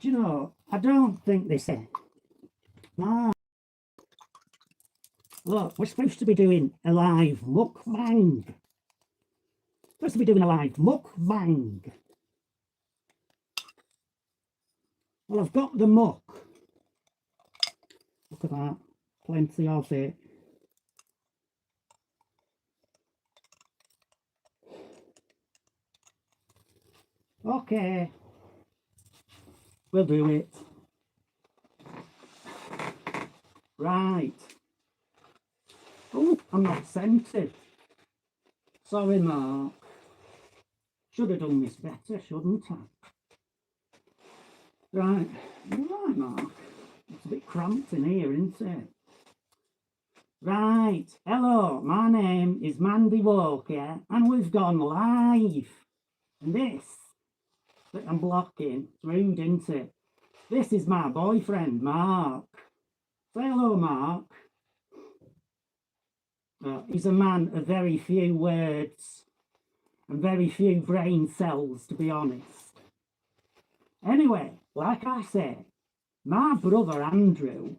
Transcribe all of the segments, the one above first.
Do you know, I don't think this is. Ah, look, we're supposed to be doing a live muckbang. Supposed to be doing a live muckbang. Well, I've got the muck. Look at that. Plenty of it. Okay. We'll do it. Right. Oh, I'm not scented. Sorry, Mark. Should have done this better, shouldn't I? Right. You're right, Mark. It's a bit cramped in here, isn't it? Right. Hello, my name is Mandy Walker, and we've gone live. And this that I'm blocking, it's rude, isn't it? This is my boyfriend, Mark. Say hello, Mark. He's a man of very few words and very few brain cells, to be honest. Anyway, like I said, my brother Andrew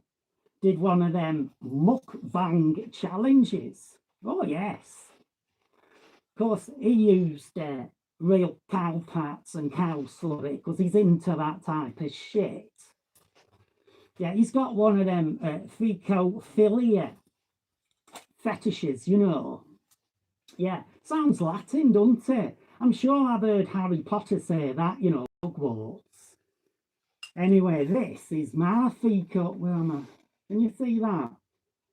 did one of them muckbang challenges. Oh, yes. Of course, he used real cow pats and cow slurry because he's into that type of shit. Yeah, he's got one of them fecophilia fetishes, you know. Yeah, sounds Latin, doesn't it? I'm sure I've heard Harry Potter say that, you know, Hogwarts. Anyway, this is my fecal. Where am I? Can you see that? Are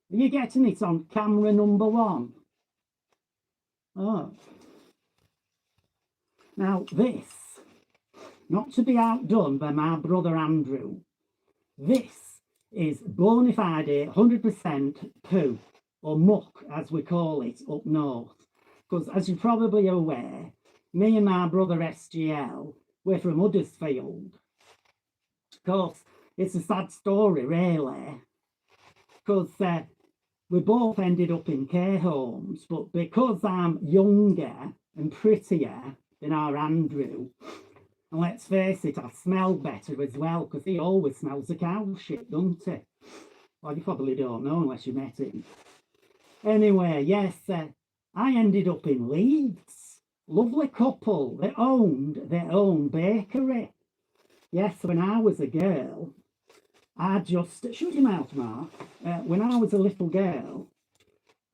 you getting it on camera number 1? Oh. Now, this, not to be outdone by my brother Andrew, this is bona fide 100% poo, or muck, as we call it up north. Because, as you're probably aware, me and my brother SGL, we're from Huddersfield. Of course, it's a sad story, really, because we both ended up in care homes, but because I'm younger and prettier than our Andrew, and let's face it, I smell better as well, because he always smells of cow shit, doesn't he? Well, you probably don't know unless you met him. Anyway, yes, I ended up in Leeds. Lovely couple. They owned their own bakery. Yes, when I was a girl, I just... Shut your mouth, Mark. When I was a little girl,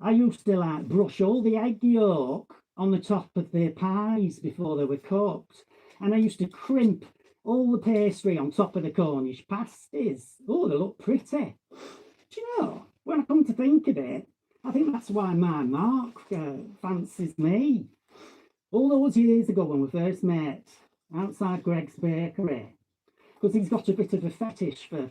I used to, like, brush all the egg yolk on the top of their pies before they were cooked. And I used to crimp all the pastry on top of the Cornish pasties. Oh, they look pretty. Do you know, when I come to think of it, I think that's why my Mark fancies me. All those years ago when we first met, outside Greg's bakery, because he's got a bit of a fetish for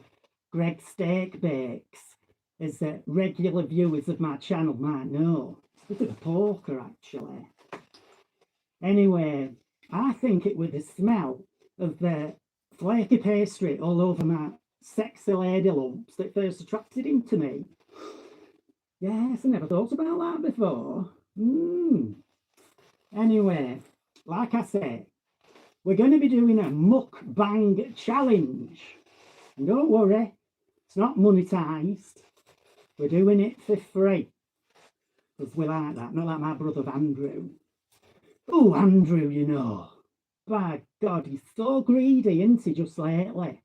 Greg's steak bakes, as regular viewers of my channel might know. It's a bit of a porker, actually. Anyway, I think it was the smell of the flaky pastry all over my sexy lady lumps that first attracted him to me. Yes, I never thought about that before. Anyway, like I said, we're going to be doing a muckbang challenge. And don't worry, it's not monetized. We're doing it for free. Because we like that, not like my brother Andrew. Oh, Andrew, you know. By God, he's so greedy, isn't he, just lately?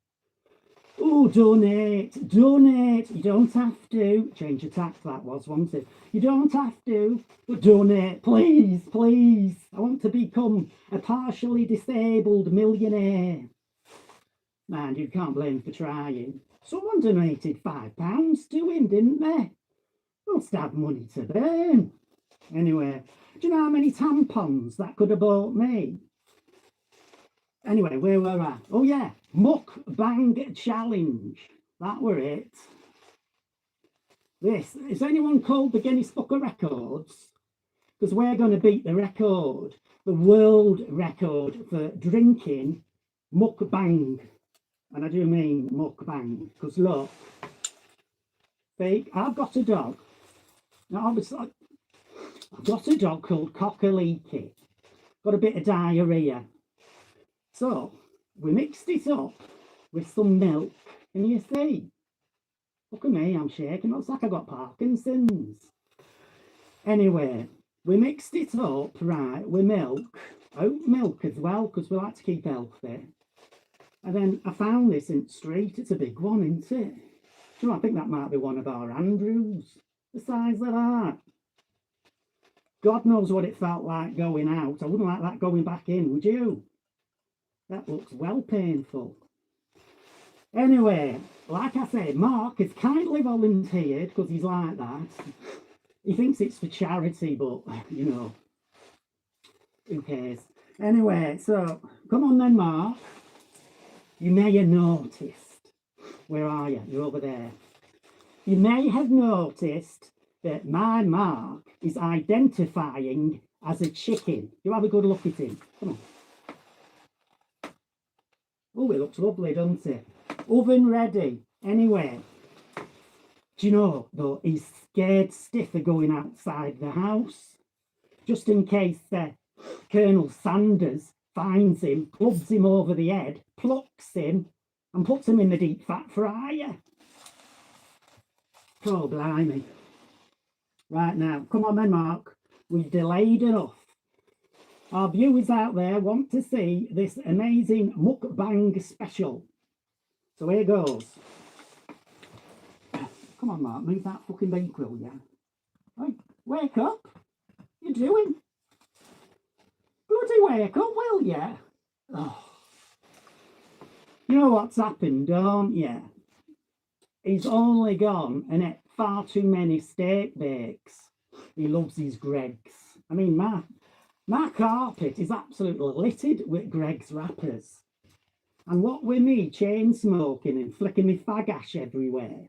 Oh, donate, donate. You don't have to. Change of tax, that was, wasn't it? You don't have to, but donate, please, please. I want to become a partially disabled millionaire. Man, you can't blame him for trying. Someone donated £5 to him, didn't they? Must have money to burn. Anyway, do you know how many tampons that could have bought me? Anyway, where were I? Oh yeah, muckbang challenge. That were it. This, is anyone called the Guinness Book of Records? Because we're going to beat the record, the world record for drinking muckbang. And I do mean muckbang, because look, see, I've got a dog. Now, obviously, I've got a dog called Cocker-Leaky. Got a bit of diarrhea. So, we mixed it up with some milk. Can you see? Look at me, I'm shaking. Looks like I got Parkinson's. Anyway, we mixed it up, right, with milk. Oat milk as well, because we like to keep healthy. And then I found this in the street. It's a big one, isn't it? Do you know, I think that might be one of our Andrews. The size of that. God knows what it felt like going out. I wouldn't like that going back in, would you? That looks well painful. Anyway, like I said, Mark has kindly volunteered because he's like that. He thinks it's for charity, but, you know, who cares? Anyway, so, come on then, Mark. You may have noticed. Where are you? You're over there. You may have noticed that my Mark is identifying as a chicken. You have a good look at him. Come on. Oh, it looks lovely, doesn't it? Oven ready. Anyway, do you know, though, he's scared stiff of going outside the house. Just in case Colonel Sanders finds him, clubs him over the head, plucks him, and puts him in the deep fat fryer. Oh, blimey. Right now, come on then, Mark. We've delayed enough. Our viewers out there want to see this amazing muckbang special. So here goes. Come on, Mark, move that fucking beak, will you? Hey, wake up. What you doing? Bloody wake up, will you? Oh. You know what's happened, don't you? He's only gone and ate far too many steak bakes. He loves his Greggs. I mean, my carpet is absolutely littered with Greggs wrappers. And what with me chain smoking and flicking me fag ash everywhere,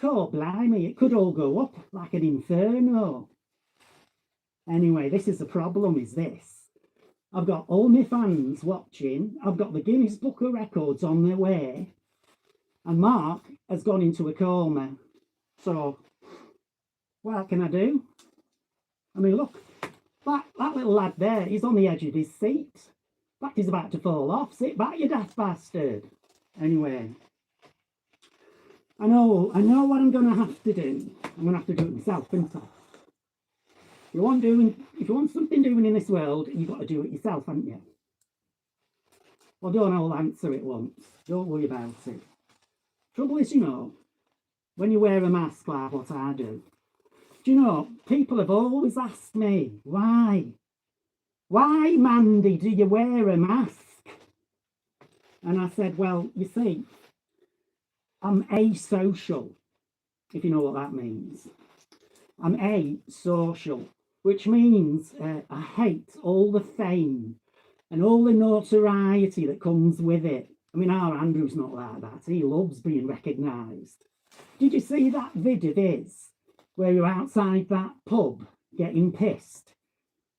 oh, blimey, it could all go up like an inferno. Anyway, this is the problem, is this. I've got all my fans watching. I've got the Guinness Book of Records on their way. And Mark has gone into a coma. So, what can I do? I mean, look, that little lad there, he's on the edge of his seat. In fact, he's about to fall off. Sit back, you daft bastard. Anyway, I know what I'm going to have to do. I'm going to have to do it myself, ain't I? If you want something doing in this world, you've got to do it yourself, haven't you? Well, don't all answer it once. Don't worry about it. Trouble is, you know, when you wear a mask like what I do you know, people have always asked me, why? Why, Mandy, do you wear a mask? And I said, well, you see, I'm asocial, if you know what that means. I'm asocial, which means I hate all the fame and all the notoriety that comes with it. I mean, our Andrew's not like that. He loves being recognised. Did you see that vid of his, where you're outside that pub getting pissed?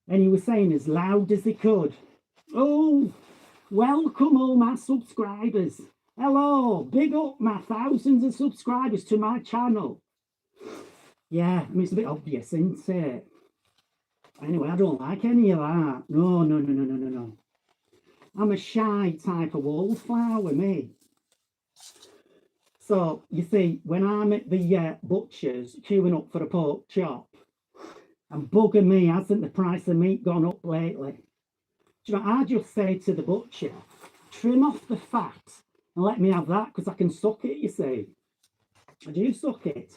And he was saying as loud as he could, oh, welcome all my subscribers. Hello, big up my thousands of subscribers to my channel. Yeah, I mean, it's a bit obvious, isn't it? Anyway, I don't like any of that. No. I'm a shy type of wallflower, me. So, you see, when I'm at the butcher's queuing up for a pork chop, and bugger me, hasn't the price of meat gone up lately? Do you know, I just say to the butcher, trim off the fat and let me have that, because I can suck it, you see. I do suck it.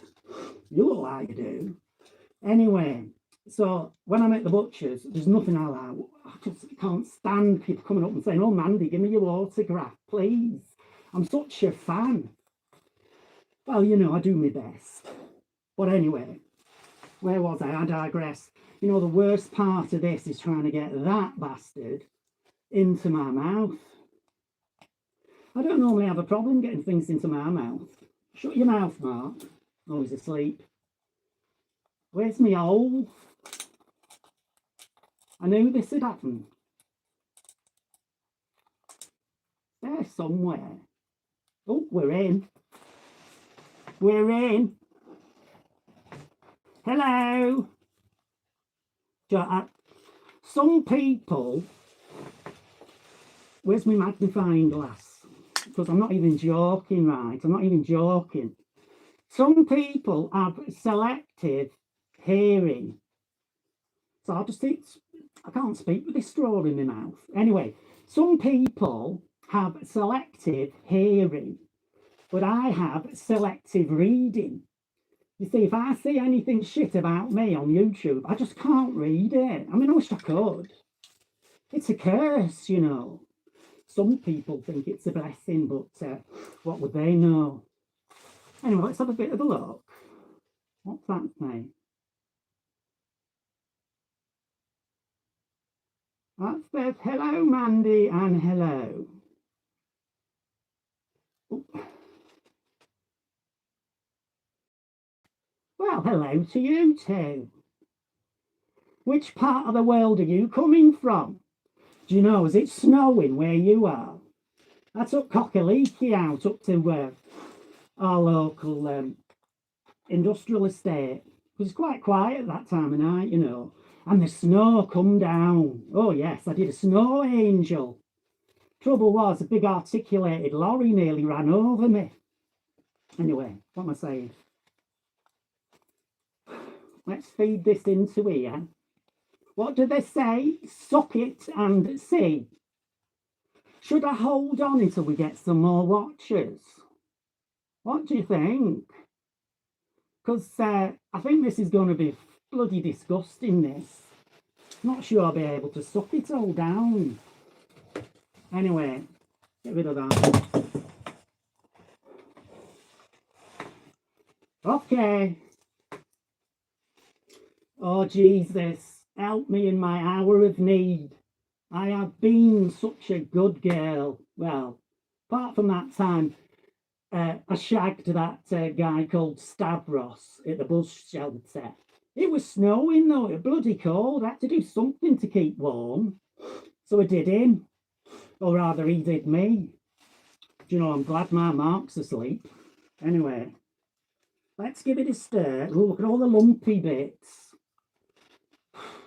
You look like you do. Anyway, so when I'm at the butcher's, there's nothing I like. I just can't stand people coming up and saying, oh, Mandy, give me your autograph, please. I'm such a fan. Well, you know, I do my best. But anyway, where was I? I digress. You know, the worst part of this is trying to get that bastard into my mouth. I don't normally have a problem getting things into my mouth. Shut your mouth, Mark. Oh, he's asleep. Where's my hole? I knew this had happened. There somewhere. Oh, we're in. We're in. Hello. Some people... Where's my magnifying glass? because I'm not even joking, right? I'm not even joking. Some people have selective hearing. So I'll just think, I can't speak with this straw in my mouth. Anyway, some people have selective hearing, but I have selective reading. You see, if I see anything shit about me on YouTube, I just can't read it. I mean, I wish I could. It's a curse, you know. Some people think it's a blessing, but what would they know? Anyway, let's have a bit of a look. What's that say? That says, hello, Mandy, and hello. Oh. Well, hello to you too. Which part of the world are you coming from? Do you know, is it snowing where you are? I took Cockaliki out up to our local industrial estate. It was quite quiet at that time of night, you know. And the snow come down. Oh yes, I did a snow angel. Trouble was, a big articulated lorry nearly ran over me. Anyway, what am I saying? Let's feed this into here. What do they say? Suck it and see. Should I hold on until we get some more watchers? What do you think? Because I think this is going to be bloody disgusting, this. Not sure I'll be able to suck it all down. Anyway, get rid of that. Okay. Oh, Jesus, help me in my hour of need. I have been such a good girl. Well, apart from that time, I shagged that guy called Stavros at the bus shelter. It was snowing though, it was bloody cold. I had to do something to keep warm. So I did him, or rather he did me. Do you know, I'm glad my Mark's asleep. Anyway, let's give it a stir. Oh, look at all the lumpy bits.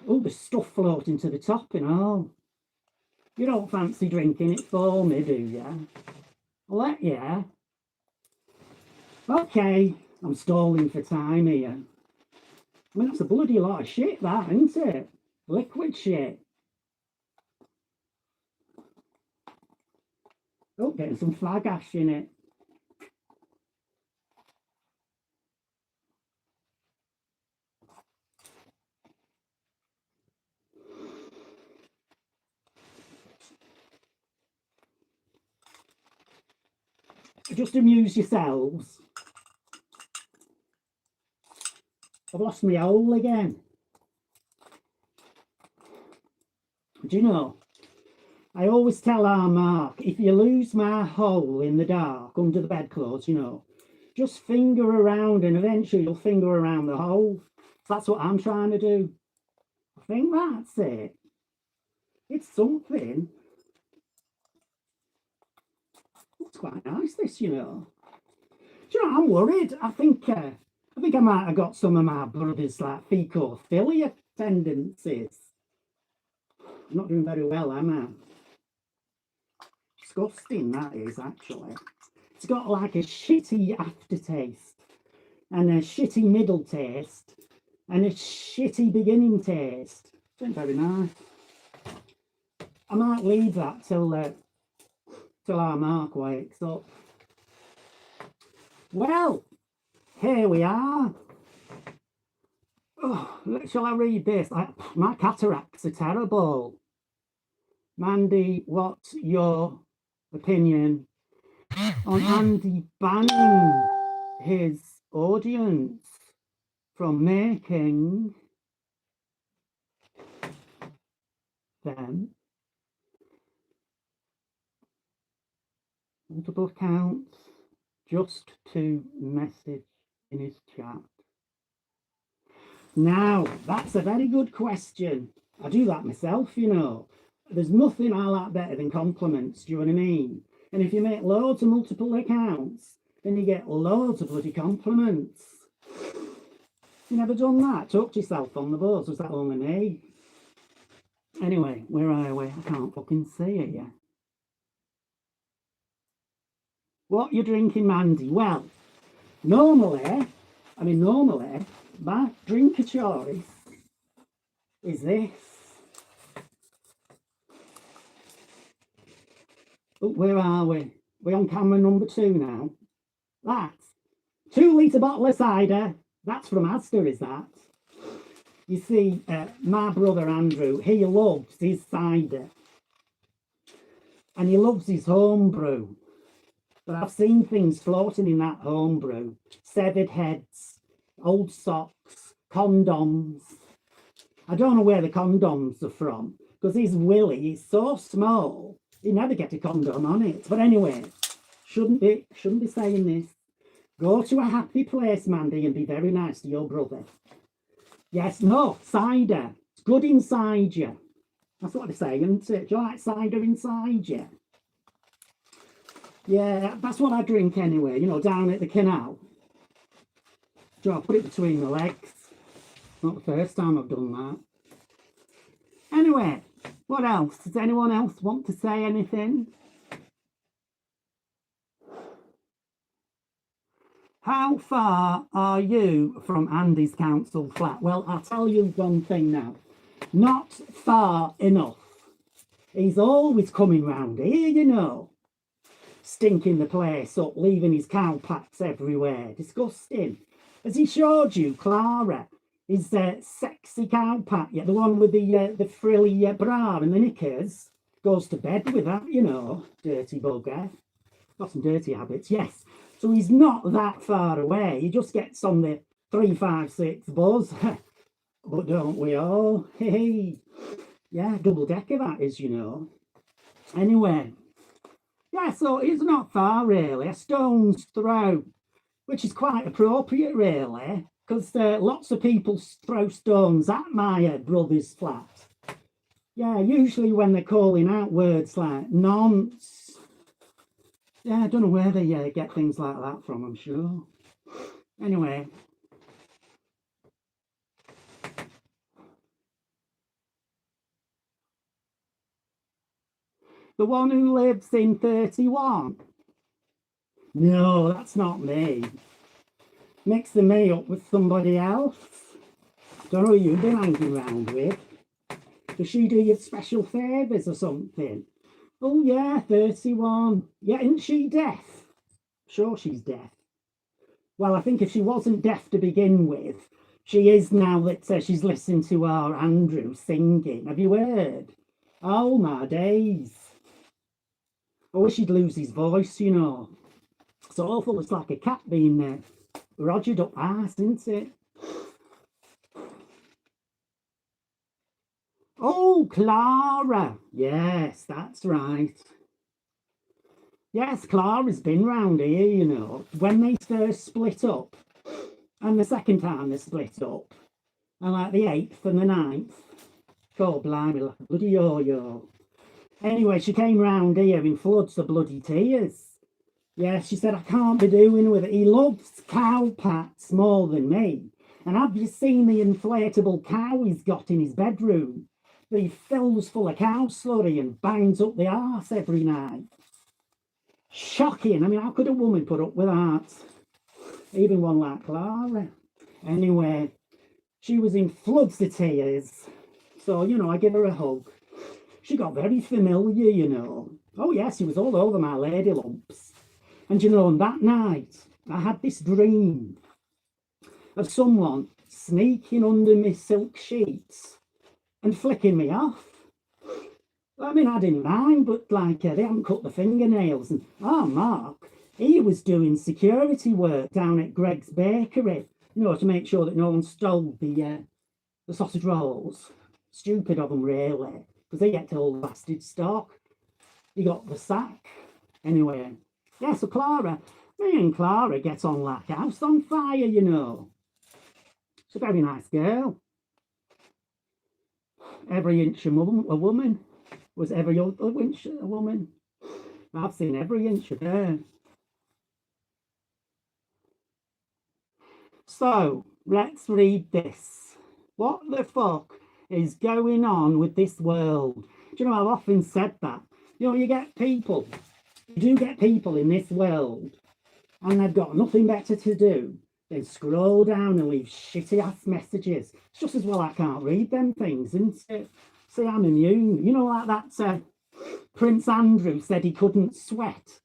Oh, there's stuff floating to the top and all. You don't fancy drinking it for me, do you? I'll let you. Okay, I'm stalling for time here. I mean, that's a bloody lot of shit, that, isn't it? Liquid shit. Oh, getting some flag ash in it. Just amuse yourselves. I've lost my hole again. Do you know, I always tell our Mark, if you lose my hole in the dark under the bedclothes, you know, just finger around and eventually you'll finger around the hole. That's what I'm trying to do. I think that's it. It's something. It's quite nice, this, you know. Do you know, I'm worried. I think I might have got some of my brother's like fecophilia tendencies. I'm not doing very well, am I? Disgusting, that is, actually. It's got like a shitty aftertaste and a shitty middle taste and a shitty beginning taste. It's not very nice. I might leave that till our Mark wakes up. Well, here we are. Oh, shall I read this? My cataracts are terrible. Mandy, what's your opinion on Andy banning his audience from making them multiple accounts just to message in his chat? Now, that's a very good question. I do that myself, you know. There's nothing I like better than compliments, do you know what I mean? And if you make loads of multiple accounts, then you get loads of bloody compliments. You never done that? Talk to yourself on the bus, was that only me? Anyway, where are we? I can't fucking see it yet. What you drinking, Mandy? Well, normally, my drink of choice is this. Oh, where are we? We're on camera number 2 now. That's 2-litre bottle of cider. That's from Asda, is that? You see, my brother Andrew, he loves his cider. And he loves his homebrew. But I've seen things floating in that homebrew. Severed heads, old socks, condoms. I don't know where the condoms are from, because his willy is so small, he'd never get a condom on it. But anyway, shouldn't be saying this. Go to a happy place, Mandy, and be very nice to your brother. Yes, no, cider. It's good inside you. That's what they say, isn't it? Do you like cider inside you? Yeah, that's what I drink anyway, you know, down at the canal. Do I put it between the legs? Not the first time I've done that. Anyway, what else? Does anyone else want to say anything? How far are you from Andy's council flat? Well, I'll tell you one thing now. Not far enough. He's always coming round here, you know. Stinking the place up, leaving his cow packs everywhere. Disgusting. Has he showed you, Clara, his sexy cow pack? Yeah, the one with the frilly bra and the knickers. Goes to bed with that, you know. Dirty bugger. Got some dirty habits, yes. So he's not that far away. He just gets on the 356 buzz. But don't we all? Hey, yeah, double decker that is, you know. Anyway, yeah, so it's not far really, a stone's throw, which is quite appropriate really, because lots of people throw stones at my brother's flat. Yeah, usually when they're calling out words like nonce. Yeah, I don't know where they get things like that from, I'm sure. Anyway. The one who lives in 31? No, that's not me. Mixing me up with somebody else. Don't know who you've been hanging around with. Does she do you special favours or something? Oh yeah, 31. Yeah, isn't she deaf? Sure she's deaf. Well, I think if she wasn't deaf to begin with, she is now that she's listened to our Andrew singing. Have you heard? Oh my days. I wish he'd lose his voice, you know. It's awful, it's like a cat being rogered up arse, isn't it? Oh, Clara. Yes, that's right. Yes, Clara's been round here, you know. When they first split up, and the second time they split up, and like the 8th and the 9th. God blimey, like a bloody yo-yo. Anyway, she came round here in floods of bloody tears. Yeah, she said, I can't be doing with it. He loves cow pats more than me. And have you seen the inflatable cow he's got in his bedroom? That he fills full of cow slurry and binds up the arse every night. Shocking. I mean, how could a woman put up with that? Even one like Clara. Anyway, she was in floods of tears. So, you know, I give her a hug. She got very familiar, you know. Oh, yes, she was all over my lady lumps. And, you know, on that night, I had this dream of someone sneaking under my silk sheets and flicking me off. I mean, I didn't mind, but, like, they hadn't cut the fingernails. And, Mark, he was doing security work down at Greg's Bakery, you know, to make sure that no one stole the sausage rolls. Stupid of them, really, because they get all the bastard stock. He got the sack. Anyway, yeah, so Clara, me and Clara get on like a house on fire, you know. She's a very nice girl. Every inch a woman. Was every other inch a woman. I've seen every inch of her. So, let's read this. What the fuck is going on with this world? Do you know, I've often said that. You know, you get people You do get people in this world, and they've got nothing better to do than scroll down and leave shitty ass messages. It's just as well I can't read them things, isn't it? See, I'm immune. You know, like that Prince Andrew said he couldn't sweat.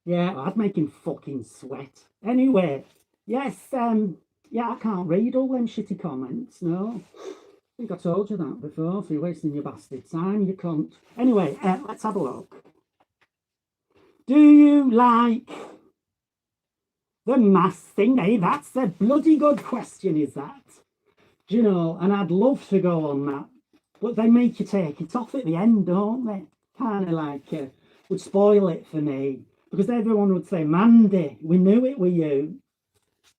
Yeah, I'd make him fucking sweat. Anyway, yes, yeah, I can't read all them shitty comments, no. I think I told you that before, so you're wasting your bastard time, you cunt. Anyway, let's have a look. Do you like the mask thing? Hey, that's a bloody good question, is that? Do you know, and I'd love to go on that, but they make you take it off at the end, don't they? Kind of like, would spoil it for me, because everyone would say, Mandy, we knew it were you.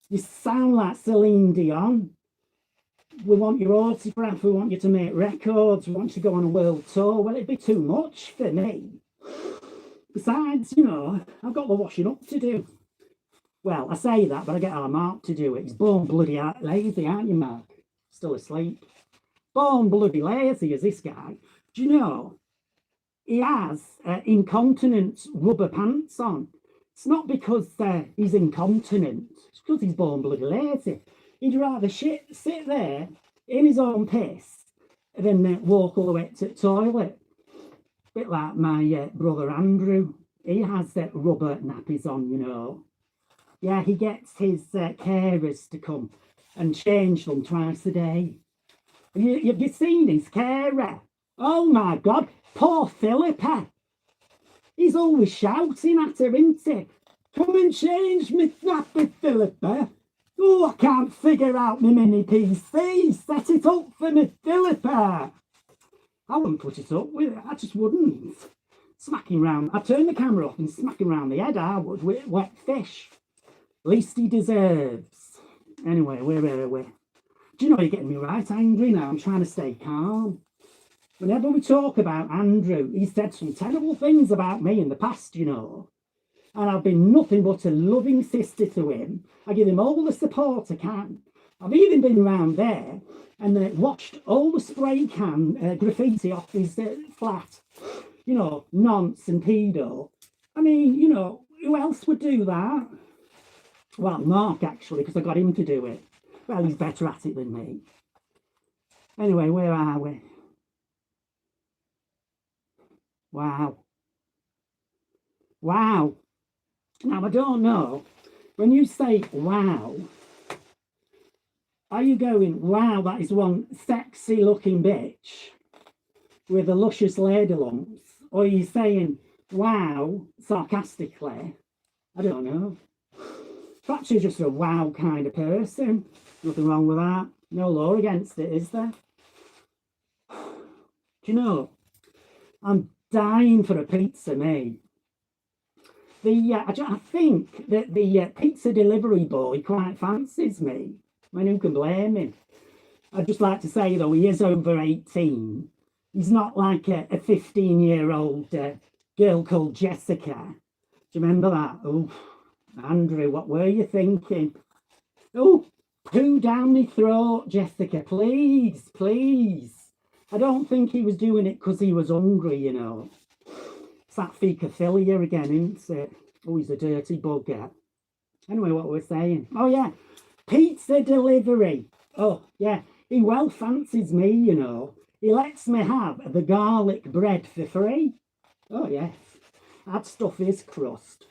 You sound like Celine Dion. We want your autograph, we want you to make records, we want you to go on a world tour. Well, it'd be too much for me. Besides, you know, I've got the washing up to do. Well, I say that, but I get our Mark to do it. He's born bloody lazy, aren't you, Mark? Still asleep. Born bloody lazy is this guy. Do you know, he has incontinence rubber pants on. It's not because he's incontinent. It's because he's born bloody lazy. He'd rather sit there in his own piss than walk all the way to the toilet. Bit like my brother Andrew. He has rubber nappies on, you know. Yeah, he gets his carers to come and change them twice a day. Have you seen his carer? Oh my God, poor Philippa. He's always shouting at her, isn't he? Come and change me nappy, Philippa. Oh, I can't figure out my mini PC. Set it up for me, Philippa. I wouldn't put it up with it. I just wouldn't. Smacking round. I'd turn the camera off and smack him round the head, I would, with wet fish. Least he deserves. Anyway, where are we? Do you know, you're getting me right angry now. I'm trying to stay calm. Whenever we talk about Andrew, he's said some terrible things about me in the past, you know. And I've been nothing but a loving sister to him. I give him all the support I can. I've even been around there and watched all the spray can graffiti off his flat. You know, nonce and pedo. I mean, you know, who else would do that? Well, Mark, actually, because I got him to do it. Well, he's better at it than me. Anyway, where are we? Wow. Wow. Now, I don't know. When you say wow, are you going, wow, that is one sexy looking bitch with the luscious lady lumps? Or are you saying, wow, sarcastically? I don't know. Perhaps you're just a wow kind of person. Nothing wrong with that. No law against it, is there? Do you know, I'm dying for a pizza, me. I think that the pizza delivery boy quite fancies me. I mean, who can blame him? I'd just like to say, though, he is over 18. He's not like a 15-year-old girl called Jessica. Do you remember that? Oh, Andrew, what were you thinking? Oh, poo down my throat, Jessica, please, please. I don't think he was doing it because he was hungry, you know. It's that fecophilia again, isn't it? Oh, he's a dirty bugger. Anyway, what we're saying. Oh, yeah. Pizza delivery. Oh, yeah. He well fancies me, you know. He lets me have the garlic bread for free. Oh, yes. I'd stuff his crust.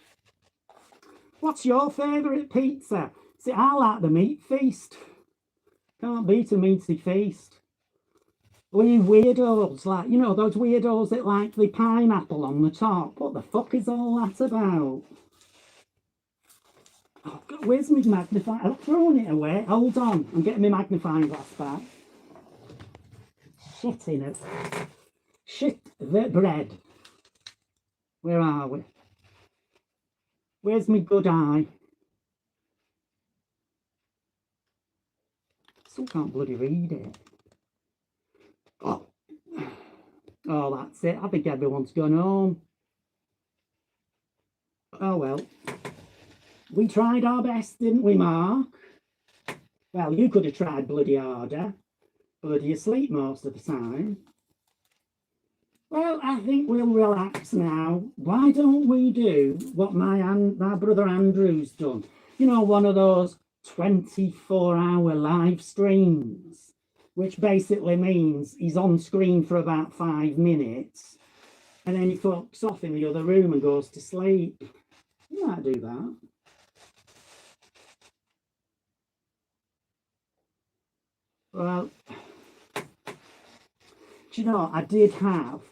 What's your favourite pizza? See, I like the meat feast. Can't beat a meaty feast. We weirdos, like, you know, those weirdos that like the pineapple on the top. What the fuck is all that about? Oh, God, where's my magnifying? I've thrown it away. Hold on, I'm getting my magnifying glass back. Shit in it. Shit the bread. Where are we? Where's my good eye? Still can't bloody read it. Oh, that's it. I think everyone's gone home. Oh, well. We tried our best, didn't we, Mark? Well, you could have tried bloody harder. Bloody asleep most of the time. Well, I think we'll relax now. Why don't we do what my brother Andrew's done? You know, one of those 24-hour live streams, which basically means he's on screen for about 5 minutes and then he fucks off in the other room and goes to sleep. You might do that. Well, do you know, I did have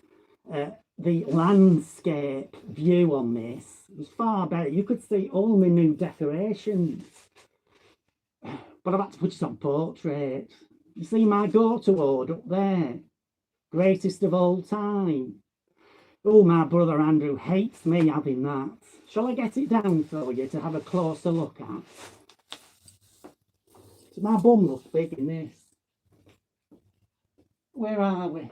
the landscape view on this. It was far better. You could see all my new decorations. But I've had to put it on portrait. You see my go-to award up there. Greatest of all time. Oh, my brother Andrew hates me having that. Shall I get it down for you to have a closer look at? So my bum looks big in this. Where are we?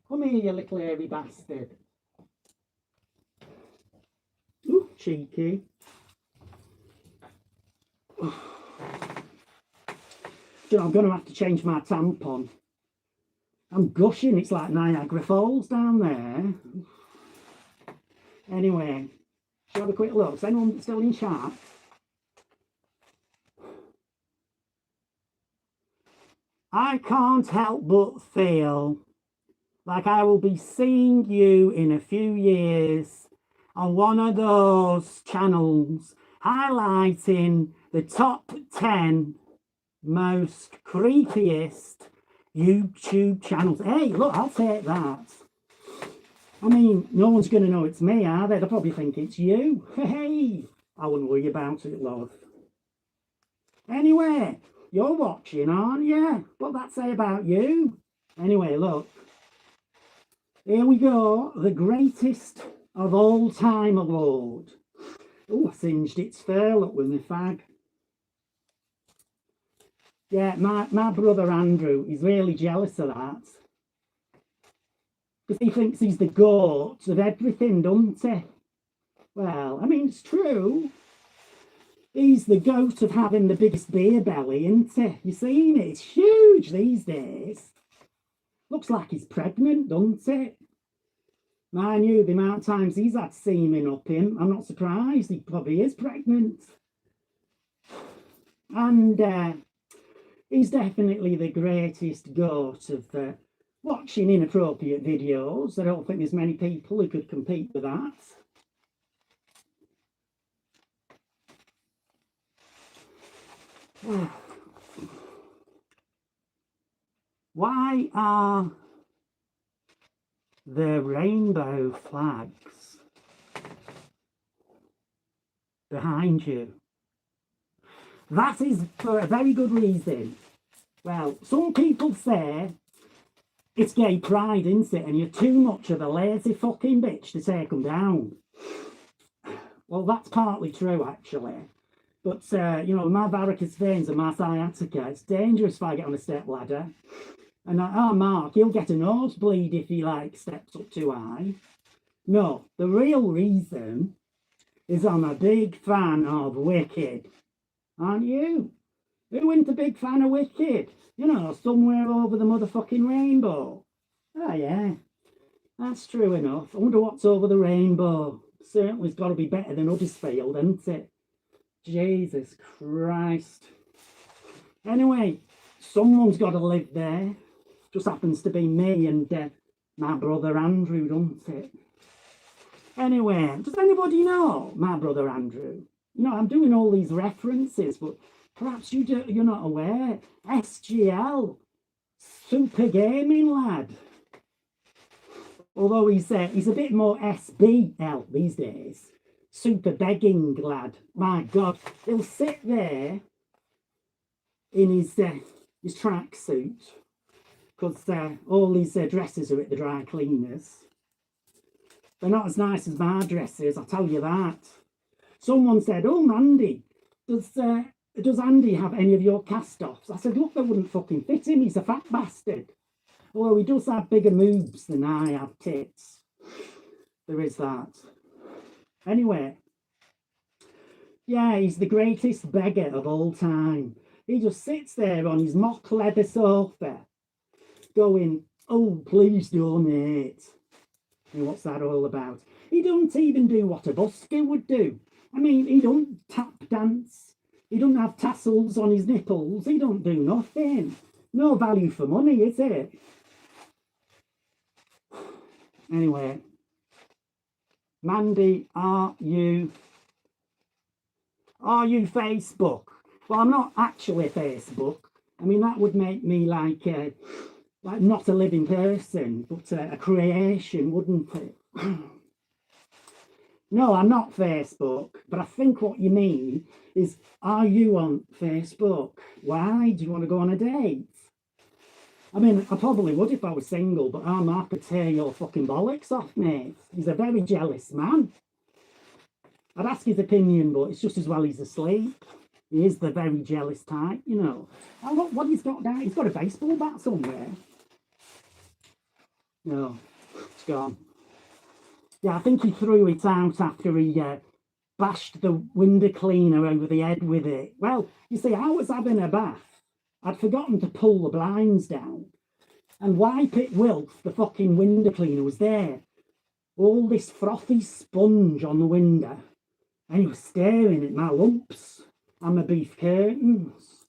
Come here, you little hairy bastard. Ooh, cheeky. You know, I'm going to have to change my tampon. I'm gushing. It's like Niagara Falls down there. Anyway, shall I have a quick look? Is anyone still in chat? I can't help but feel like I will be seeing you in a few years on one of those channels highlighting the top 10 most creepiest YouTube channels. Hey, look, I'll take that. I mean, no one's going to know it's me, are they? They'll probably think it's you. Hey, I wouldn't worry about it, love. Anyway, you're watching, aren't you? What that say about you? Anyway, look. Here we go. The greatest of all time award. Oh, I singed its fur. Look with my fag. Yeah, my brother Andrew is really jealous of that. Because he thinks he's the goat of everything, doesn't he? Well, I mean, it's true. He's the goat of having the biggest beer belly, isn't he? You seen it? It's huge these days. Looks like he's pregnant, doesn't it? Mind you, the amount of times he's had semen up him, I'm not surprised. He probably is pregnant. And he's definitely the greatest goat of watching inappropriate videos. I don't think there's many people who could compete with that. Why are the rainbow flags behind you? That is for a very good reason. Well, some people say it's gay pride, isn't it? And you're too much of a lazy fucking bitch to take them down. Well, that's partly true, actually. But, you know, my varicose veins and my sciatica, it's dangerous if I get on a step ladder. And, oh, Mark, he'll get a nosebleed if he, like, steps up too high. No, the real reason is I'm a big fan of Wicked. Aren't you? Who isn't a big fan of Wicked? You know, somewhere over the motherfucking rainbow. Oh, yeah. That's true enough. I wonder what's over the rainbow. Certainly it's got to be better than Huddersfield, isn't it? Jesus Christ. Anyway, someone's got to live there. Just happens to be me and my brother Andrew, doesn't it? Anyway, does anybody know my brother Andrew? You know, I'm doing all these references, but perhaps you're not aware. SGL, super gaming lad. Although he's a bit more SBL these days. Super begging lad. My God, he'll sit there in his tracksuit because all his dresses are at the dry cleaners. They're not as nice as my dresses, I'll tell you that. Someone said, "Oh, Mandy, does Andy have any of your cast-offs?" I said, "Look, they wouldn't fucking fit him. He's a fat bastard." Although he does have bigger moves than I have tits. There is that. Anyway, yeah, he's the greatest beggar of all time. He just sits there on his mock leather sofa going, "Oh, please donate." What's that all about? He don't even do what a busker would do. I mean, he don't tap dance. He don't have tassels on his nipples. He don't do nothing. No value for money, is it? Anyway, Mandy, are you Facebook? Well, I'm not actually Facebook. I mean, that would make me like not a living person, but a creation, wouldn't it? No, I'm not Facebook, but I think what you mean is, are you on Facebook? Why? Do you want to go on a date? I mean, I probably would if I was single, but our Mark could tear your fucking bollocks off, mate. He's a very jealous man. I'd ask his opinion, but it's just as well he's asleep. He is the very jealous type, you know. Oh, look what he's got down. He's got a baseball bat somewhere. No, it's gone. Yeah, I think he threw it out after he bashed the window cleaner over the head with it. Well, you see, I was having a bath. I'd forgotten to pull the blinds down. And Wipe It Wilf, the fucking window cleaner, was there. All this frothy sponge on the window. And he was staring at my lumps and my beef curtains.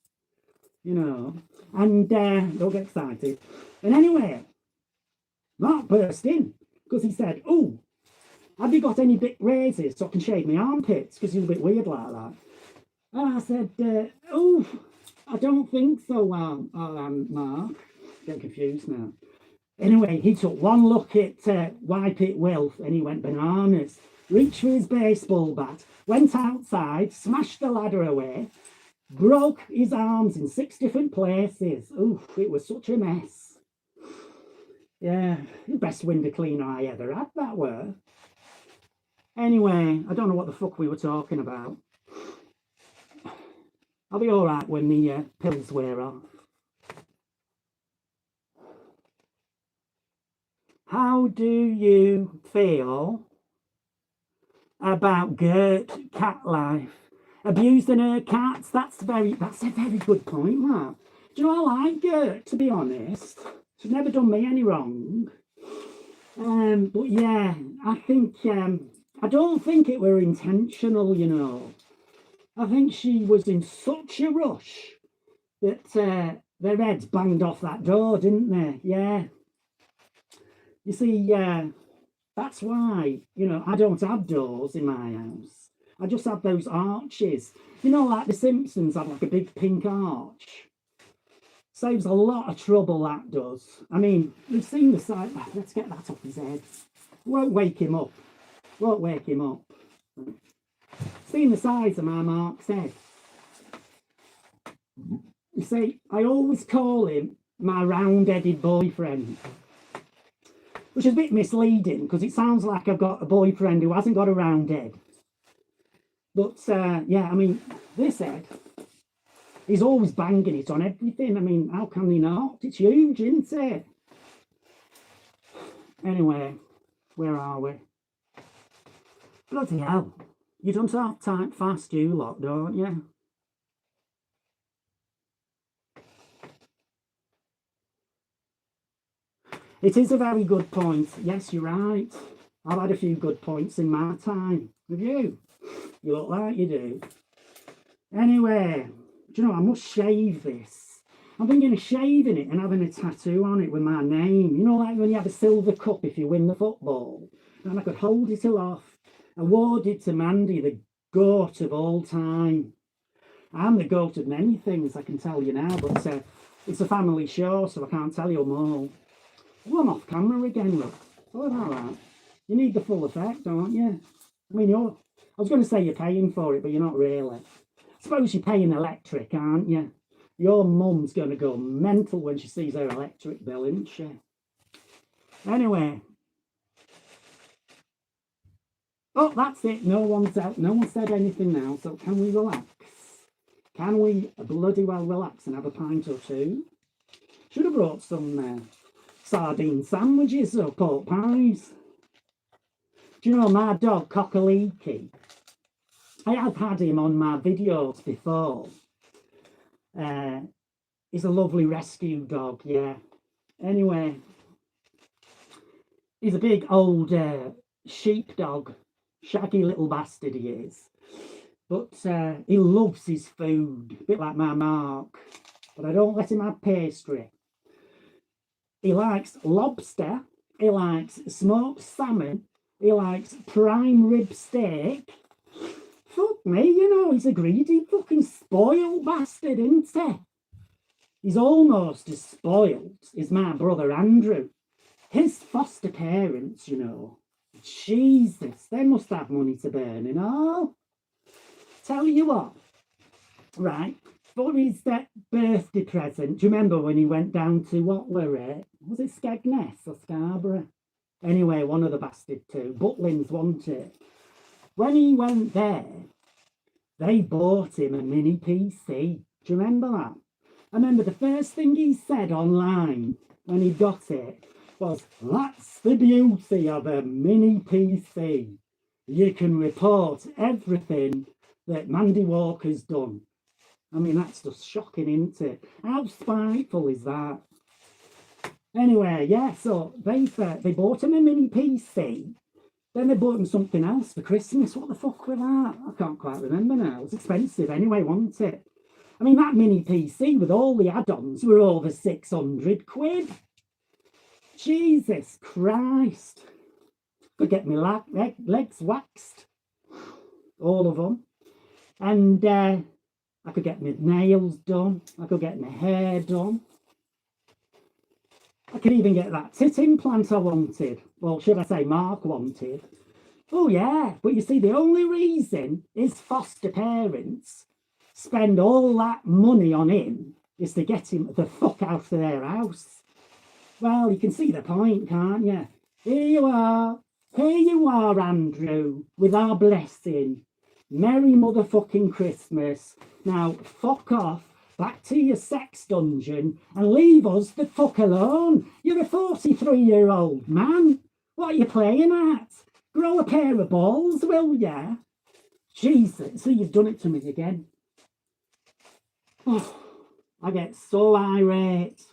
You know. And don't get excited. And anyway, Mark burst in because he said, "Oh, have you got any big razors so I can shave my armpits?" Because he's a bit weird like that. And I said, "Oh, I don't think so, Mark." Getting confused now. Anyway, he took one look at Wipe It Wilf and he went bananas. Reached for his baseball bat, went outside, smashed the ladder away, broke his arms in 6 different places. Oof, it was such a mess. Yeah, the best window cleaner I ever had, that were. Anyway, I don't know what the fuck we were talking about. I'll be all right when the pills wear off. How do you feel about Gert cat life? Abusing her cats? That's a very good point, Mark. Do you know, I like Gert, to be honest. She's never done me any wrong. But yeah, I think I don't think it were intentional, you know. I think she was in such a rush that their heads banged off that door, didn't they? Yeah. You see, that's why, you know, I don't have doors in my house. I just have those arches. You know, like the Simpsons have like a big pink arch. Saves a lot of trouble, that does. I mean, we've seen the side. Let's get that off his head. Won't wake him up. Won't wake him up. Seen the size of my Mark's head. You see, I always call him my round-headed boyfriend, which is a bit misleading because it sounds like I've got a boyfriend who hasn't got a round head. But yeah, I mean, this head, he's always banging it on everything. I mean, how can he not? It's huge, isn't it? Anyway, where are we? Bloody hell. You don't have type fast, you lot, don't you? It is a very good point. Yes, you're right. I've had a few good points in my time. Have you? You look like you do. Anyway, do you know, I must shave this. I'm thinking of shaving it and having a tattoo on it with my name. You know, like when you have a silver cup if you win the football. And I could hold it aloft. Awarded to Mandy, the goat of all time. I'm the goat of many things, I can tell you now, but it's a family show, so I can't tell you them all. Oh, I'm off camera again, look. What about that? You need the full effect, don't you? I mean, I was going to say you're paying for it, but you're not really. I suppose you're paying electric, aren't you? Your mum's going to go mental when she sees her electric bill, isn't she? Anyway. Oh, that's it. No one said anything now, so can we relax? Can we bloody well relax and have a pint or two? Should have brought some sardine sandwiches or pork pies. Do you know, my dog, Cockaleaky, I have had him on my videos before. He's a lovely rescue dog, yeah. Anyway, He's a big old sheepdog, shaggy little bastard he is. But he loves his food, a bit like my Mark. But I don't let him have pastry. He likes lobster, he likes smoked salmon, he likes prime rib steak. Fuck me, you know, he's a greedy fucking spoiled bastard, isn't he? He's almost as spoiled as my brother Andrew. His foster parents, you know, Jesus, they must have money to burn and all. Tell you what, right, for his birthday present, do you remember when he went down to, what were it? Was it Skegness or Scarborough? Anyway, one of the bastard two, Butlins, wasn't it? When he went there, they bought him a mini PC. Do you remember that? I remember the first thing he said online when he got it was, "That's the beauty of a mini PC. You can report everything that Mandy Walker's done." I mean, that's just shocking, isn't it? How spiteful is that? Anyway, yeah, so they bought him a mini PC. Then they bought him something else for Christmas. What the fuck was that? I can't quite remember now. It was expensive anyway, wasn't it? I mean, that mini PC with all the add-ons were over 600 quid. Jesus Christ. Could get my legs waxed. All of them. And I could get my nails done. I could get my hair done. I could even get that tit implant I wanted. Well, should I say Mark wanted. Oh, yeah. But you see, the only reason his foster parents spend all that money on him is to get him the fuck out of their house. Well, you can see the point, can't you? Here you are. Here you are, Andrew, with our blessing. Merry motherfucking Christmas. Now, fuck off. Back to your sex dungeon and leave us the fuck alone. You're a 43-year-old man. What are you playing at? Grow a pair of balls, will ya? Jesus, so you've done it to me again. Oh, I get so irate.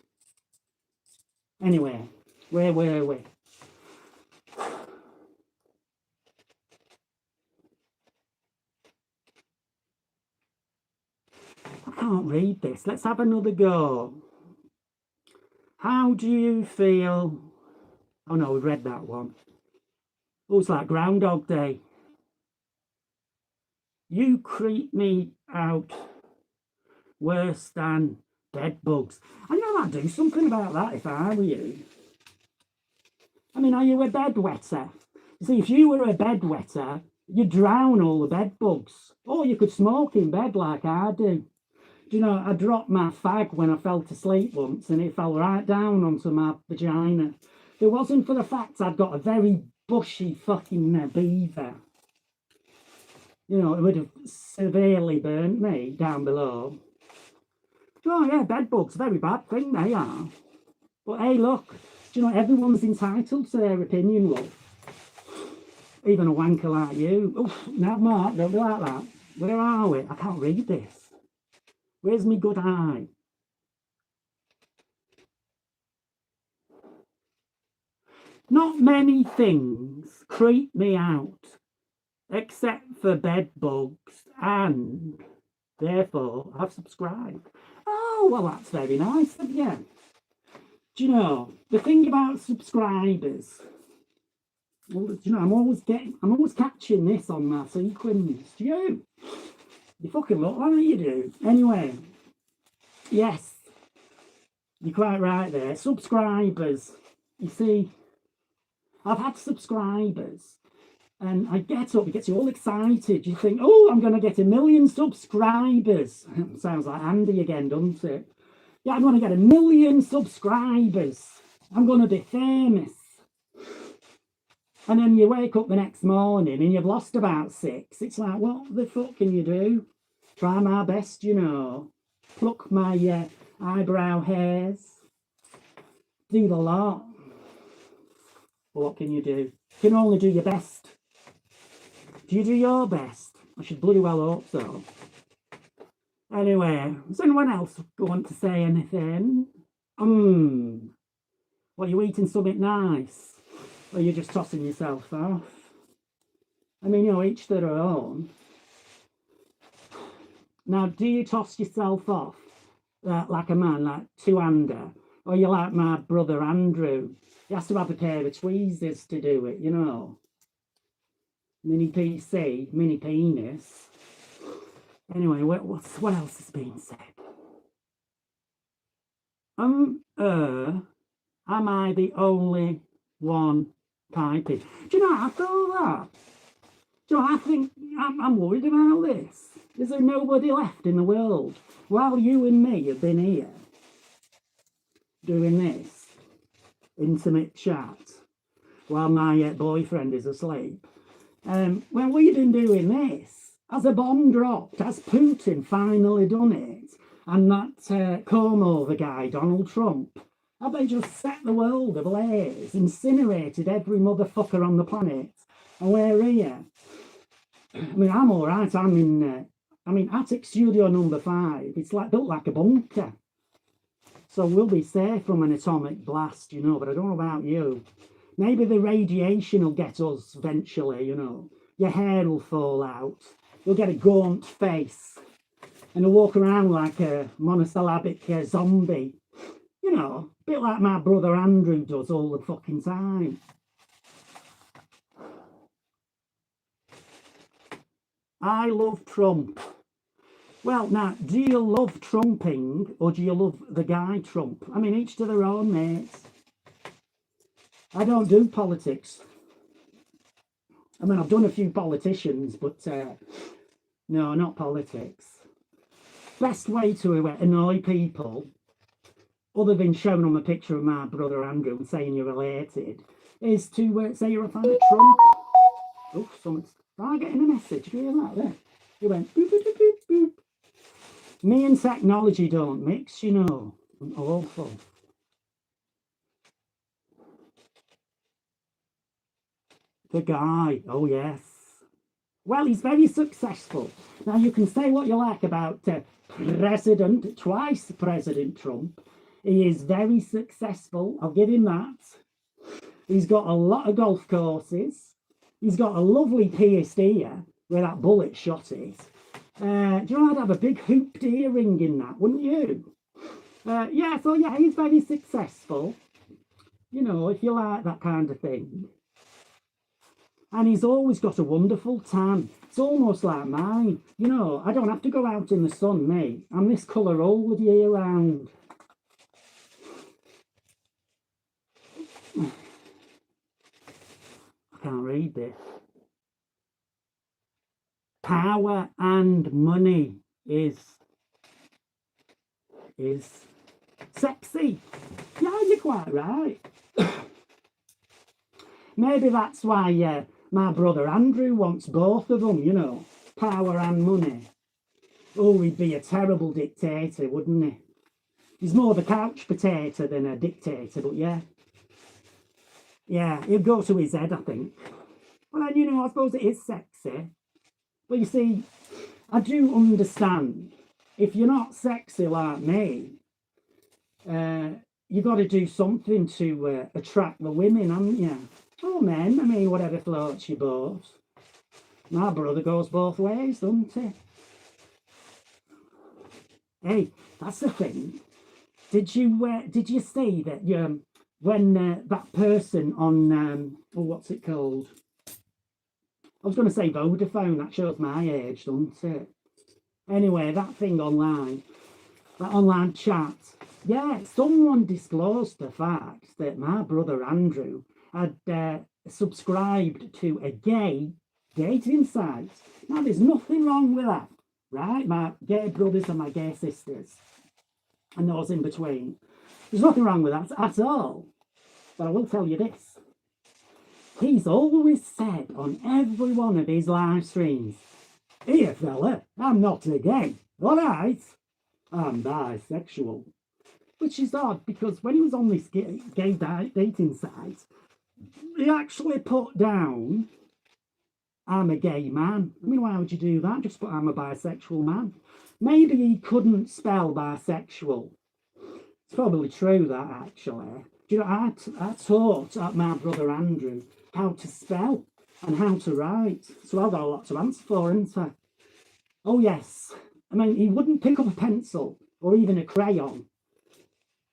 Anyway, where were we? I can't read this. Let's have another go. How do you feel? Oh no, we read that one. Oh, it's like Groundhog Day. You creep me out worse than bed bugs. I know I'd do something about that if I were you. I mean, are you a bedwetter? You see, if you were a bedwetter, you'd drown all the bed bugs. Or you could smoke in bed like I do. Do you know, I dropped my fag when I fell to sleep once and it fell right down onto my vagina. If it wasn't for the fact I'd got a very bushy fucking beaver, you know, it would have severely burnt me down below. Oh yeah, bed bugs, very bad thing they are. But hey, look, do you know, everyone's entitled to their opinion, love. Even a wanker like you. Oof, now, Mark, don't be like that. Where are we? I can't read this. Where's me good eye? Not many things creep me out, except for bed bugs, and therefore I've subscribed. Oh, well, that's very nice of you. Do you know, the thing about subscribers, well, do you know, I'm always catching this on my sequins. Do you? You fucking look like you do. Anyway, yes, you're quite right there. Subscribers. You see, I've had subscribers and I get up, it gets you all excited. You think, oh, I'm going to get 1 million subscribers. Sounds like Andy again, doesn't it? Yeah, I'm going to get 1 million subscribers. I'm going to be famous. And then you wake up the next morning and you've lost about 6. It's like, what the fuck can you do? Try my best, you know. Pluck my eyebrow hairs. Do the lot. But what can you do? You can only do your best. Do you do your best? I should bloody well hope so. Anyway, does anyone else want to say anything? What, you eating something nice? or you're just tossing yourself off. I mean, you know, each their own. Now, do you toss yourself off like a man, like two-hander? Or you like my brother Andrew? He has to have a pair of tweezers to do it, you know. Mini PC, mini penis. Anyway, what else has been said? Am I the only one piping? Do you know, I thought that. Do you know, I think I'm worried about this. Is there nobody left in the world while you and me have been here doing this intimate chat while my boyfriend is asleep? When we've been doing this, has a bomb dropped? Has Putin finally done it? And that comb-over guy, Donald Trump, have they just set the world ablaze, incinerated every motherfucker on the planet? And we're here. I mean, I'm all right. I'm in attic studio number 5. It's like built like a bunker. So we'll be safe from an atomic blast, you know, but I don't know about you. Maybe the radiation will get us eventually, you know. Your hair will fall out. You'll get a gaunt face. And you'll walk around like a monosyllabic zombie. You know, a bit like my brother Andrew does all the fucking time. I love Trump. Well, now, do you love trumping or do you love the guy Trump? I mean, each to their own, mates. I don't do politics. I mean, I've done a few politicians, but no, not politics. Best way to annoy people, other than showing them a picture of my brother Andrew and saying you're related, is to say you're a fan of Trump. Oh, someone's getting a message. Do you hear that there? He went boop, boop, boop, boop, boop. Me and technology don't mix, you know. Awful. The guy, oh yes. Well, he's very successful. Now, you can say what you like about twice President Trump. He is very successful. I'll give him that. He's got a lot of golf courses. He's got a lovely pierced ear where that bullet shot it. Do you know, I'd have a big hooped earring in that, wouldn't you? Yeah, so yeah, he's very successful. You know, if you like that kind of thing. And he's always got a wonderful tan. It's almost like mine. You know, I don't have to go out in the sun, mate. I'm this colour all the year round. I can't read this. Power and money is sexy. Yeah, you're quite right. Maybe that's why my brother Andrew wants both of them, you know, power and money. Oh, he'd be a terrible dictator, wouldn't he? He's more of a couch potato than a dictator, but yeah. Yeah, he'd go to his head, I think. Well, then, you know, I suppose it is sexy. But you see, I do understand, if you're not sexy like me, you've got to do something to attract the women, haven't you? Oh, men, I mean, whatever floats your boat. My brother goes both ways, doesn't he? Hey, that's the thing. Did you see that when that person on oh, what's it called? I was going to say Vodafone. That shows my age, doesn't it? Anyway, that thing online, that online chat. Yeah, someone disclosed the fact that my brother Andrew had subscribed to a gay dating site. Now, there's nothing wrong with that, right? My gay brothers and my gay sisters and those in between. There's nothing wrong with that at all. But I will tell you this. He's always said on every one of his live streams, "Here, fella, I'm not gay, all right? I'm bisexual." Which is odd, because when he was on this gay dating site, he actually put down, "I'm a gay man." I mean, why would you do that? Just put, "I'm a bisexual man." Maybe he couldn't spell bisexual. It's probably true, that, actually. Do you know, I taught my brother Andrew how to spell and how to write. So I've got a lot to answer for, haven't I? Oh, yes. I mean, he wouldn't pick up a pencil or even a crayon.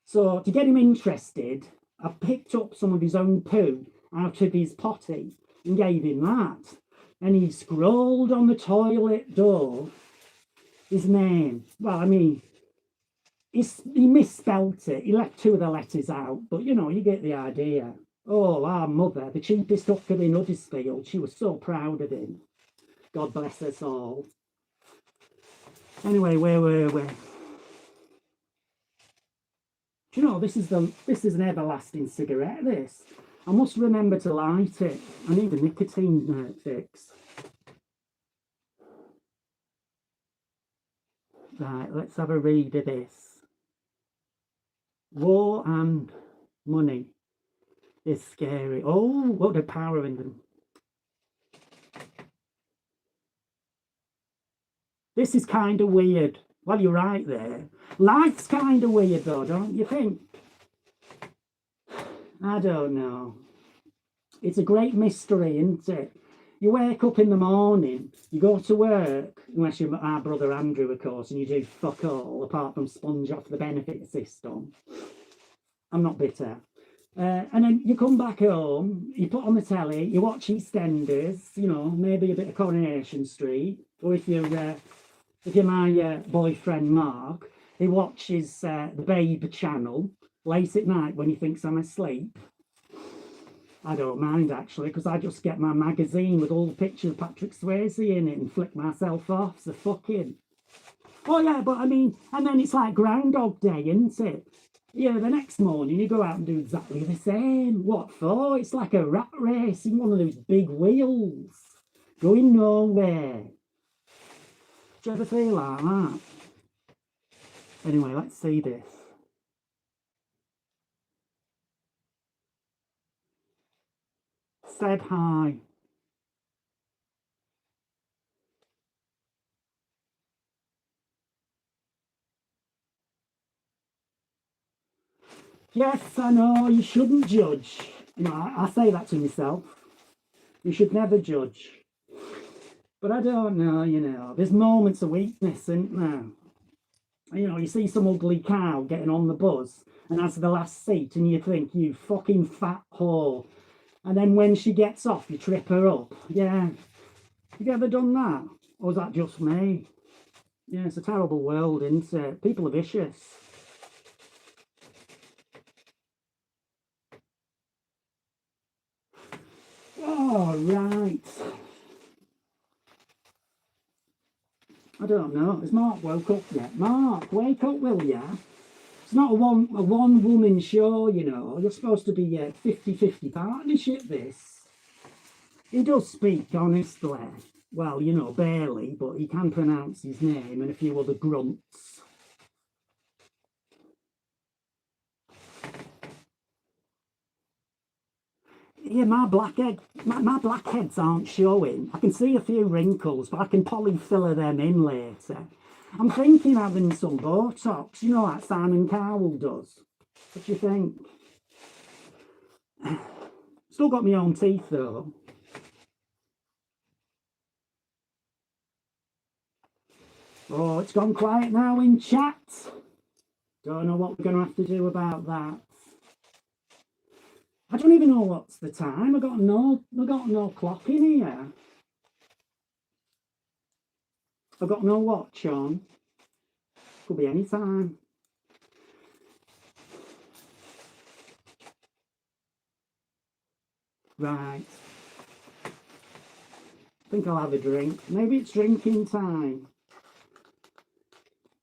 So to get him interested, I picked up some of his own poo out of his potty and gave him that. And he scrawled on the toilet door his name. Well, I mean, he misspelt it. He left two of the letters out, but you know, you get the idea. Oh, our mother, the cheapest hooker in Huddersfield, she was so proud of him. God bless us all. Anyway, where were we? Do you know, this is an everlasting cigarette, this. I must remember to light it. I need a nicotine fix. Right, let's have a read of this. War and money is scary. Oh, what a power in them. This is kind of weird. Well, you're right there. Life's kind of weird though, don't you think? I don't know. It's a great mystery, isn't it? You wake up in the morning, you go to work, unless you're our brother Andrew, of course, and you do fuck all apart from sponge off the benefit system. I'm not bitter. And then you come back home, you put on the telly, you watch EastEnders, you know, maybe a bit of Coronation Street, or if you're my boyfriend Mark, he watches the Babe channel late at night when he thinks I'm asleep. I don't mind actually, because I just get my magazine with all the pictures of Patrick Swayze in it and flick myself off. So fucking. Oh yeah, but I mean, and then it's like Groundhog Day, isn't it? Yeah, the next morning you go out and do exactly the same. What for? It's like a rat race in one of those big wheels, going nowhere. Do you ever feel like that? Anyway, let's see this. Said hi. Yes, I know, you shouldn't judge. You know, I say that to myself. You should never judge. But I don't know, you know, there's moments of weakness, isn't there? You know, you see some ugly cow getting on the bus and has the last seat and you think, you fucking fat whore. And then when she gets off, you trip her up. Yeah. Have you ever done that? Or is that just me? Yeah, it's a terrible world, isn't it? People are vicious. Oh, right. I don't know. Has Mark woke up yet? Mark, wake up, will ya? It's not a one woman show, you know. You're supposed to be a 50-50 partnership, this. He does speak, honestly. Well, you know, barely, but he can pronounce his name and a few other grunts. Yeah, my blackheads aren't showing. I can see a few wrinkles, but I can polyfiller them in later. I'm thinking having some Botox, you know, like Simon Cowell does. What do you think? Still got my own teeth, though. Oh, it's gone quiet now in chat. Don't know what we're going to have to do about that. I don't even know what's the time. I've got no clock in here. I've got no watch on. Could be any time. Right. I think I'll have a drink. Maybe it's drinking time.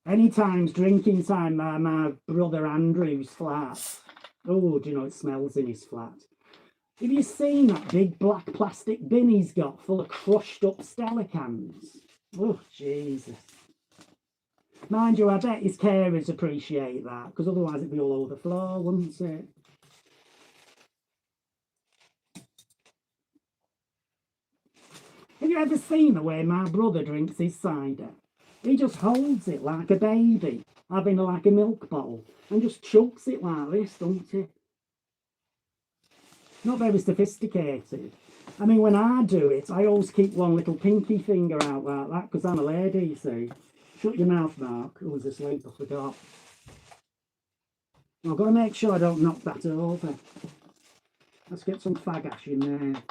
Anytime's drinking time, my brother Andrew's flat. Oh, do you know it smells in his flat? Have you seen that big black plastic bin he's got full of crushed up Stella cans? Oh, Jesus. Mind you, I bet his carers appreciate that, because otherwise it'd be all over the floor, wouldn't it? Have you ever seen the way my brother drinks his cider? He just holds it like a baby, having like a milk bowl, and just chugs it like this, don't he? Not very sophisticated. I mean, when I do it, I always keep one little pinky finger out like that because I'm a lady, you see. Shut your mouth, Mark. Who was asleep? I forgot. I've got to make sure I don't knock that over. Let's get some fag ash in there.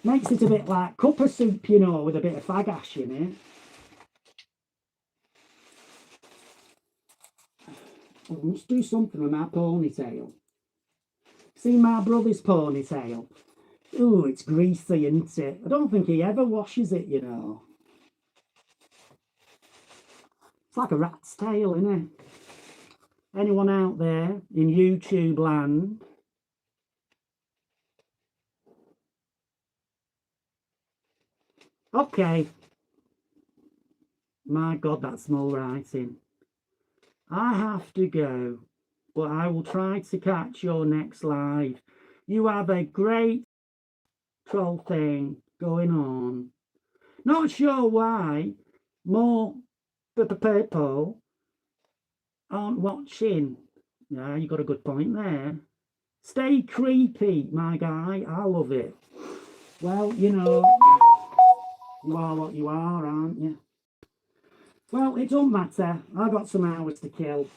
Makes it a bit like cuppa soup, you know, with a bit of fag ash in it. I must do something with my ponytail. See my brother's ponytail? Ooh, it's greasy, isn't it? I don't think he ever washes it, you know. It's like a rat's tail, isn't it? Anyone out there in YouTube land? Okay. My God, that's small writing. I have to go, but I will try to catch your next live. You have a great troll thing going on. Not sure why more people aren't watching. Yeah, you got a good point there. Stay creepy, my guy. I love it. Well, you know, you are what you are, aren't you? Well, it don't matter. I've got some hours to kill.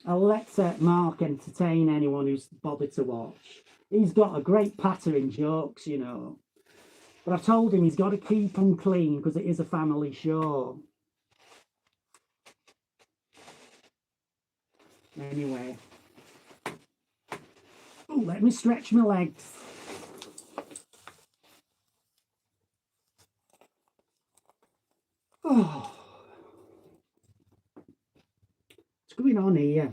I'll let Mark entertain anyone who's bothered to watch. He's got a great patter in jokes, you know. But I've told him he's got to keep them clean because it is a family show. Anyway. Oh, let me stretch my legs. Oh. What's going on here?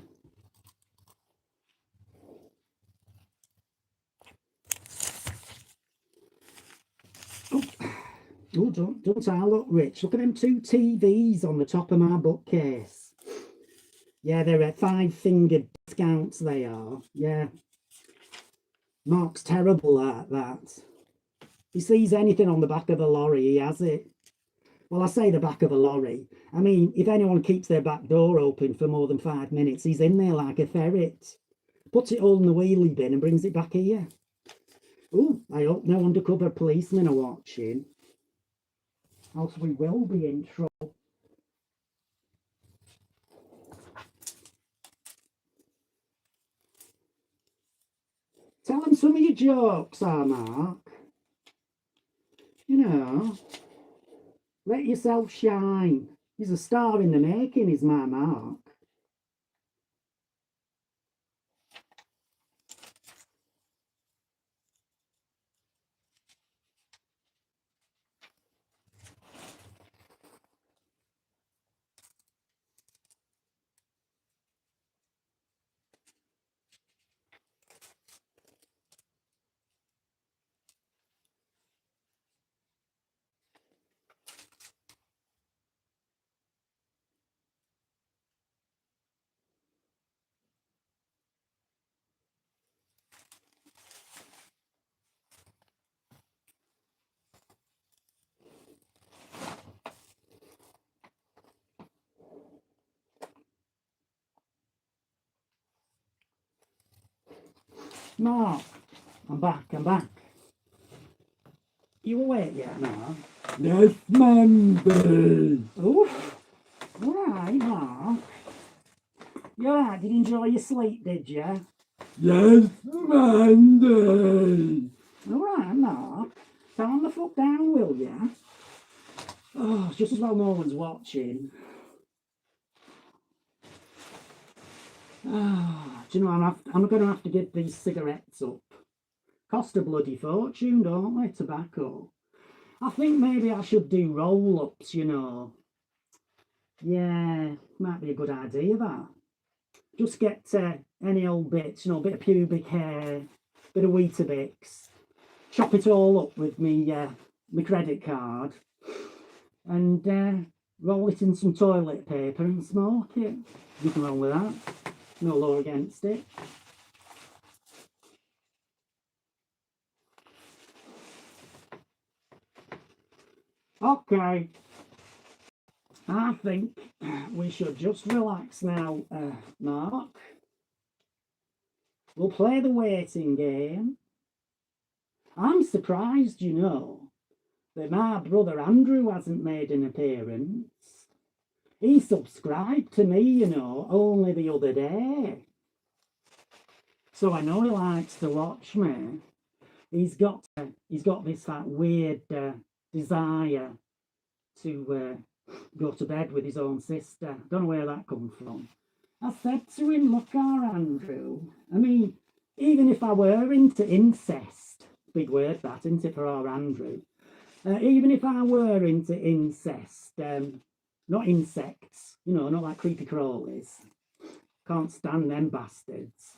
Oh, don't I look rich? Look at them two TVs on the top of my bookcase. Yeah, they're 5-fingered discounts, they are. Yeah. Mark's terrible at that. He sees anything on the back of a lorry, he has it. Well, I say the back of a lorry. I mean, if anyone keeps their back door open for more than 5 minutes, he's in there like a ferret. Puts it all in the wheelie bin and brings it back here. Oh, I hope no undercover policemen are watching. Else we will be in trouble. Tell him some of your jokes, Mark. You know, let yourself shine. He's a star in the making, is my Mark. Mark, I'm back. You awake yet, Mark? Yes, Mandys. Oof. All right, Mark. You all right? Did you enjoy your sleep, did you? Yes, Mandys. All right, Mark. Calm the fuck down, will you? Oh, it's just as well no one's watching. Oh, do you know, I'm going to have to give these cigarettes up. Cost a bloody fortune, don't they, tobacco? I think maybe I should do roll-ups, you know. Yeah, might be a good idea, that. Just get any old bits, you know, a bit of pubic hair, bit of Weetabix, chop it all up with me credit card, and roll it in some toilet paper and smoke it. Nothing wrong with that. No law against it. Okay. I think we should just relax now, Mark. We'll play the waiting game. I'm surprised, you know, that my brother Andrew hasn't made an appearance. He subscribed to me, you know, only the other day. So I know he likes to watch me. He's got this that weird desire to go to bed with his own sister. Don't know where that comes from. I said to him, look, our Andrew, I mean, even if I were into incest, big word that, isn't it, for our Andrew? Even if I were into incest, not insects, you know, not like creepy crawlies. Can't stand them bastards.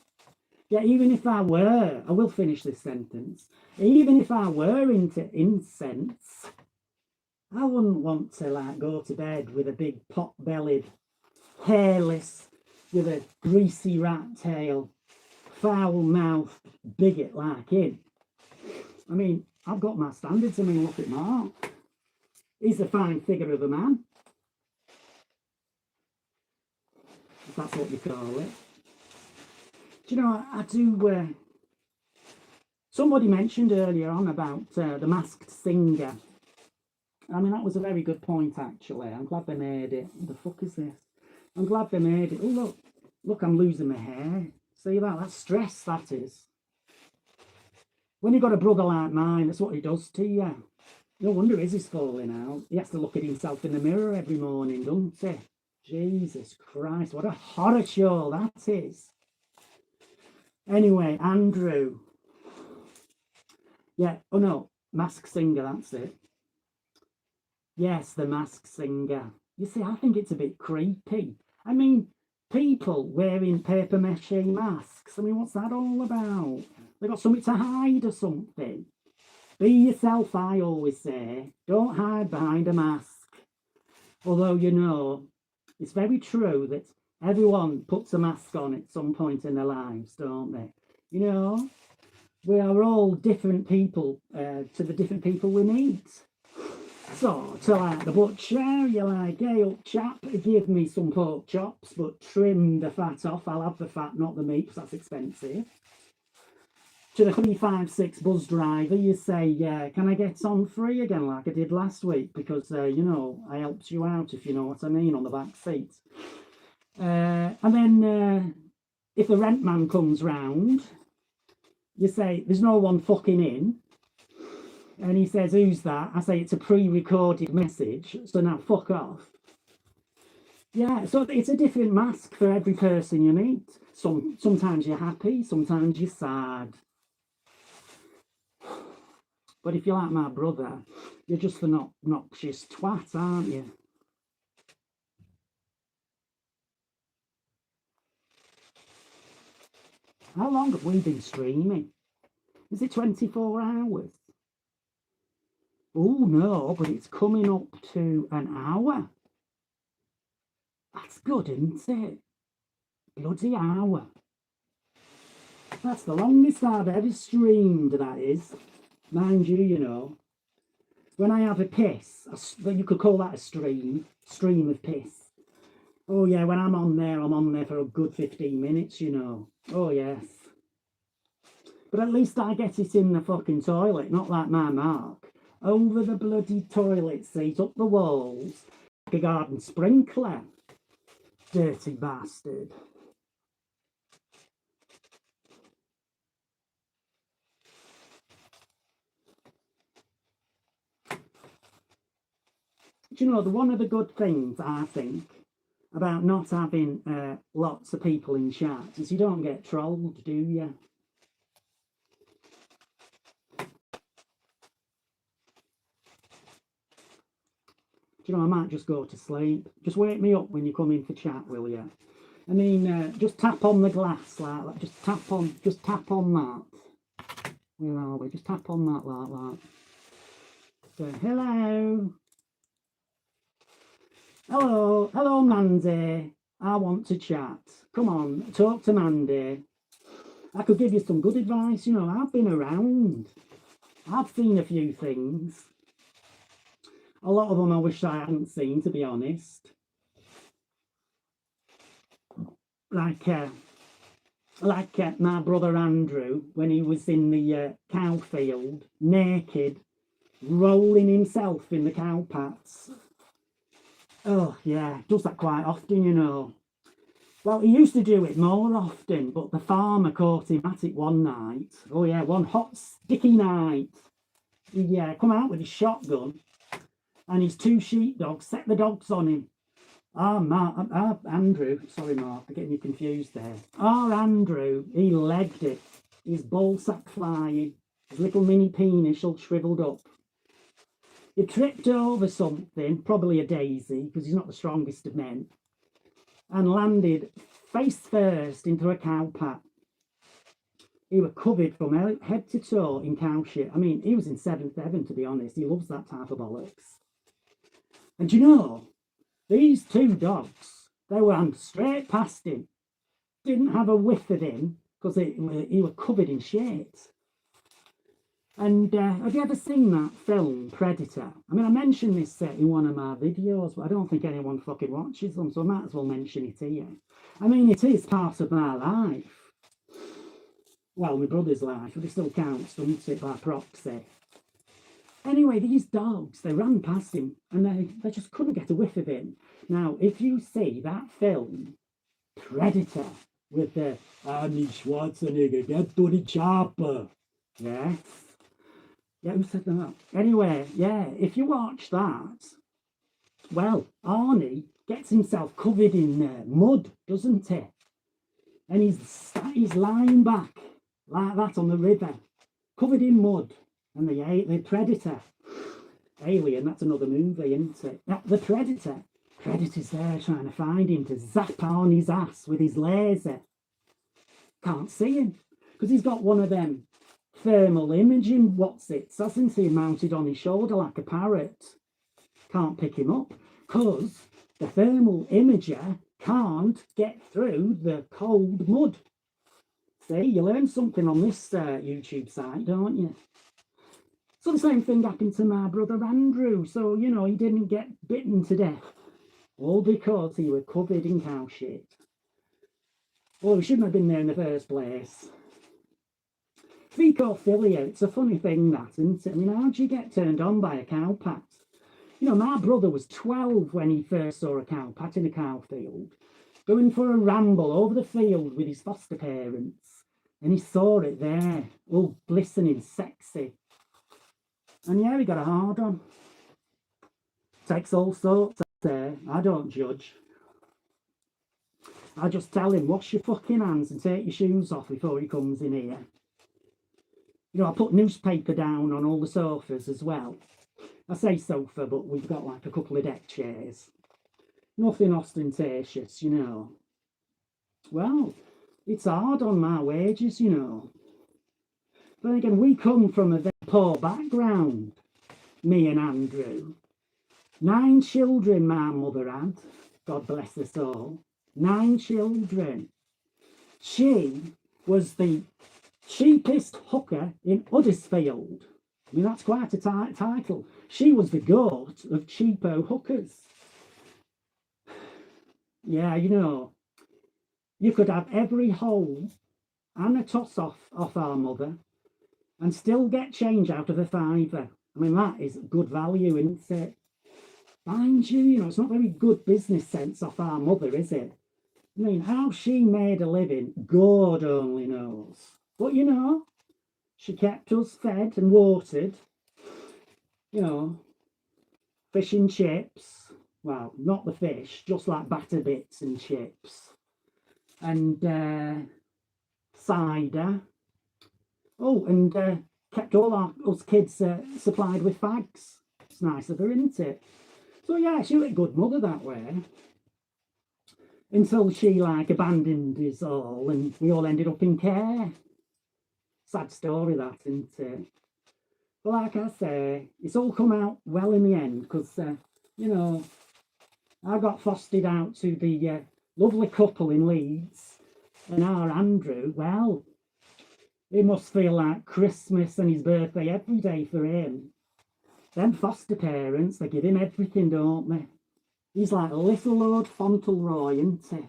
Yeah, even if I were, I will finish this sentence. Even if I were into incense, I wouldn't want to like go to bed with a big pot-bellied, hairless, with a greasy rat tail, foul-mouthed bigot like him. I mean, I've got my standards. I mean, look at Mark. He's a fine figure of a man, if that's what you call it. Do you know, I do... somebody mentioned earlier on about The Masked Singer. I mean, that was a very good point, actually. I'm glad they made it. What the fuck is this? I'm glad they made it. Oh, look. Look, I'm losing my hair. See that? That's stress, that is. When you've got a brother like mine, that's what he does to you. No wonder he's falling out. He has to look at himself in the mirror every morning, doesn't he? Jesus Christ, what a horror show that is. Anyway, Andrew. Yeah, oh no, Masked Singer, that's it. Yes, The Masked Singer. You see, I think it's a bit creepy. I mean, people wearing paper mache masks. I mean, what's that all about? They got something to hide or something. Be yourself, I always say. Don't hide behind a mask. Although, you know, it's very true that everyone puts a mask on at some point in their lives, don't they? You know, we are all different people to the different people we meet. So, to like the butcher, you're like, hey, up chap, give me some pork chops, but trim the fat off. I'll have the fat, not the meat, because that's expensive. To the 356 bus driver, you say, can I get on free again like I did last week? Because, you know, I helped you out, if you know what I mean, on the back seat. And then if the rent man comes round, you say, there's no one fucking in. And he says, who's that? I say, it's a pre-recorded message, so now fuck off. Yeah, so it's a different mask for every person you meet. Sometimes you're happy, sometimes you're sad. But if you're like my brother, you're just an obnoxious twat, aren't you? How long have we been streaming? Is it 24 hours? Oh, no, but it's coming up to an hour. That's good, isn't it? Bloody hour. That's the longest I've ever streamed, that is. Mind you, you know. When I have a piss, you could call that a stream of piss. Oh, yeah, when I'm on there for a good 15 minutes, you know. Oh, yes. But at least I get it in the fucking toilet, not like my Mark. Over the bloody toilet seat, up the walls, like a garden sprinkler. Dirty bastard. Do you know, one of the good things, I think, about not having lots of people in chat is you don't get trolled, do you? Do you know, I might just go to sleep. Just wake me up when you come in for chat, will you? I mean, just tap on the glass like that. Just tap on that. Where are we? Just tap on that like that. So, hello. Hello, Mandy. I want to chat. Come on, talk to Mandy. I could give you some good advice. You know, I've been around. I've seen a few things. A lot of them I wish I hadn't seen, to be honest. Like, like my brother Andrew, when he was in the cow field, naked, rolling himself in the cow pats. Oh, yeah, does that quite often, you know. Well, he used to do it more often, but the farmer caught him at it one night. Oh, yeah, one hot, sticky night. He come out with his shotgun and his two sheepdogs, set the dogs on him. Andrew, sorry, Mark, I'm getting you confused there. Andrew, he legged it. His ball sack flying, his little mini penis all shriveled up. He tripped over something, probably a daisy, because he's not the strongest of men, and landed face first into a cow pat. He was covered from head to toe in cow shit. I mean, he was in seventh heaven, to be honest. He loves that type of bollocks. And you know, these two dogs, they ran straight past him, didn't have a whiff of him, because he was covered in shit. And have you ever seen that film, Predator? I mean, I mentioned this in one of my videos, but I don't think anyone fucking watches them, so I might as well mention it here. I mean, it is part of my life. Well, my brother's life, but it still counts, doesn't it, by proxy? Anyway, these dogs, they ran past him, and they just couldn't get a whiff of him. Now, if you see that film, Predator, with the Arnie Schwarzenegger, get to the chopper. Yes. Yeah, who said that? Anyway, yeah, if you watch that, well, Arnie gets himself covered in mud, doesn't he? And he's lying back like that on the river, covered in mud. And the Predator, Alien, that's another movie, isn't it? Now, the Predator's there trying to find him to zap Arnie's ass with his laser. Can't see him, because he's got one of them thermal imaging hasn't he, mounted on his shoulder like a parrot. Can't pick him up because the thermal imager can't get through the cold mud. See, you learn something on this YouTube site, don't you? So the same thing happened to my brother Andrew. So, you know, he didn't get bitten to death, all because he was covered in cow shit. Well, he shouldn't have been there in the first place. Fecophilia, it's a funny thing, that, isn't it? I mean, how do you get turned on by a cow pat? You know, my brother was 12 when he first saw a cow pat in a cow field, going for a ramble over the field with his foster parents, and he saw it there, all glistening, sexy. And yeah, he got a hard on. Takes all sorts, I don't judge. I just tell him, wash your fucking hands and take your shoes off before he comes in here. You know, I put newspaper down on all the sofas as well. I say sofa, but we've got like a couple of deck chairs. Nothing ostentatious, you know. Well, it's hard on my wages, you know. But again, we come from a very poor background, me and Andrew. 9 children my mother had, God bless us all. 9 children. She was the cheapest hooker in Huddersfield. I mean, that's quite a title. She was the goat of cheapo hookers. Yeah, you know, you could have every hole and a toss off our mother and still get change out of a fiver. I mean, that is good value, isn't it? Mind you, you know, it's not very good business sense off our mother, is it? I mean, how she made a living, God only knows. But, you know, she kept us fed and watered. You know, fish and chips. Well, not the fish, just like batter bits and chips. And cider. Oh, and kept all us kids supplied with fags. It's nice of her, isn't it? So, yeah, she was a good mother that way. Until she, like, abandoned us all and we all ended up in care. Sad story, that, isn't it? But like I say, it's all come out well in the end because, you know, I got fostered out to the lovely couple in Leeds, and our Andrew, well, it must feel like Christmas and his birthday every day for him. Them foster parents, they give him everything, don't they? He's like little Lord Fauntleroy, isn't he?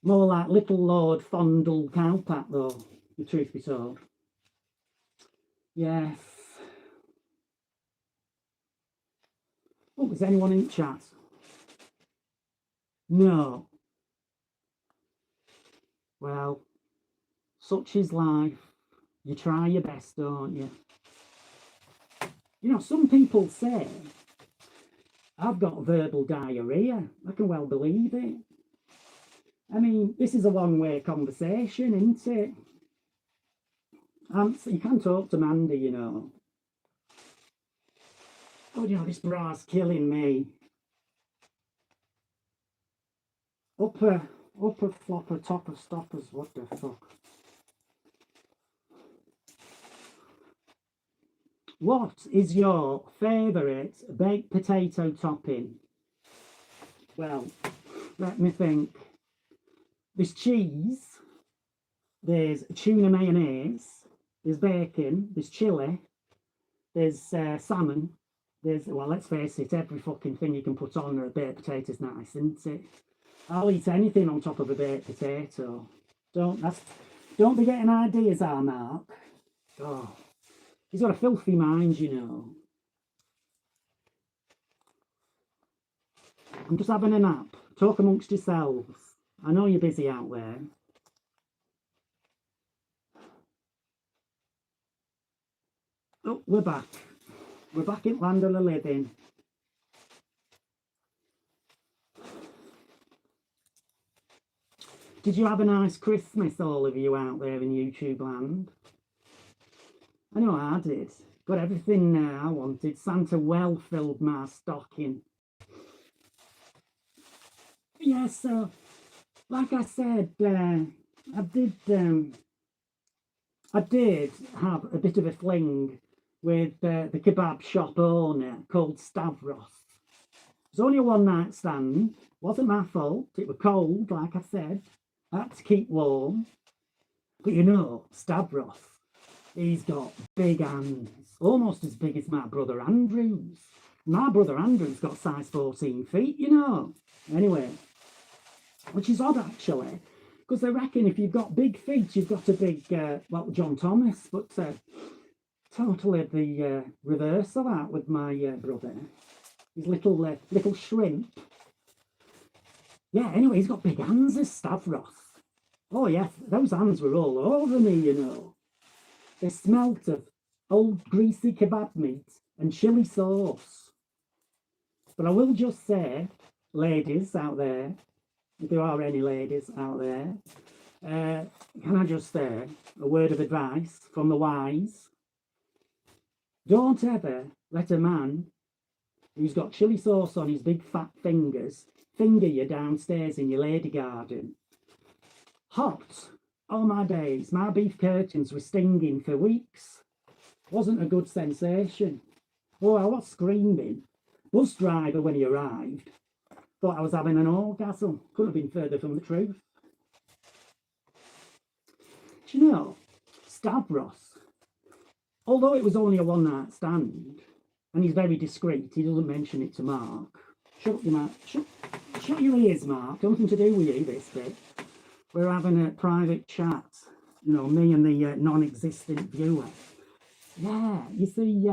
More like Little Lord Fondle Cowpat, though, the truth be told. Yes. Oh, is anyone in chat? No. Well, such is life. You try your best, don't you? You know, some people say, I've got verbal diarrhea. I can well believe it. I mean, this is a one-way conversation, isn't it? So you can talk to Mandy, you know. Oh, you know, this bra's killing me. Upper flopper, topper stoppers, what the fuck? What is your favourite baked potato topping? Well, let me think. There's cheese, there's tuna mayonnaise, there's bacon, there's chilli, there's salmon, there's, well, let's face it, every fucking thing you can put on a baked potato's nice, isn't it? I'll eat anything on top of a baked potato. Don't be getting ideas, our Mark. Oh, he's got a filthy mind, you know. I'm just having a nap. Talk amongst yourselves. I know you're busy out there. Oh, we're back. We're back in land of the living. Did you have a nice Christmas, all of you out there in YouTube land? I know I did. Got everything I wanted. Santa well filled my stocking. Yeah, so, like I said, I did have a bit of a fling with the kebab shop owner called Stavros. It was only a one-night stand. Wasn't my fault. It was cold, like I said. I had to keep warm. But you know, Stavros, he's got big hands, almost as big as my brother Andrew's. My brother Andrew's got size 14 feet, you know. Anyway, which is odd actually, because they reckon if you've got big feet, you've got a big, well, John Thomas, but totally the reverse of that with my brother. His little shrimp. Yeah, anyway, he's got big hands, this Stavros. Oh, yeah, those hands were all over me, you know. They smelt of old greasy kebab meat and chili sauce. But I will just say, ladies out there, if there are any ladies out there, can I just say a word of advice from the wise? Don't ever let a man who's got chili sauce on his big fat fingers finger you downstairs in your lady garden. Hot, all my days, my beef curtains were stinging for weeks. Wasn't a good sensation. Oh, I was screaming. Bus driver, when he arrived, thought I was having an orgasm. Couldn't have been further from the truth. Do you know, Stavros, although it was only a one-night stand, and he's very discreet, he doesn't mention it to Mark. Shut your mouth. Shut your ears, Mark. Nothing to do with you, this bit. We're having a private chat. You know, me and the non-existent viewer. Yeah, you see,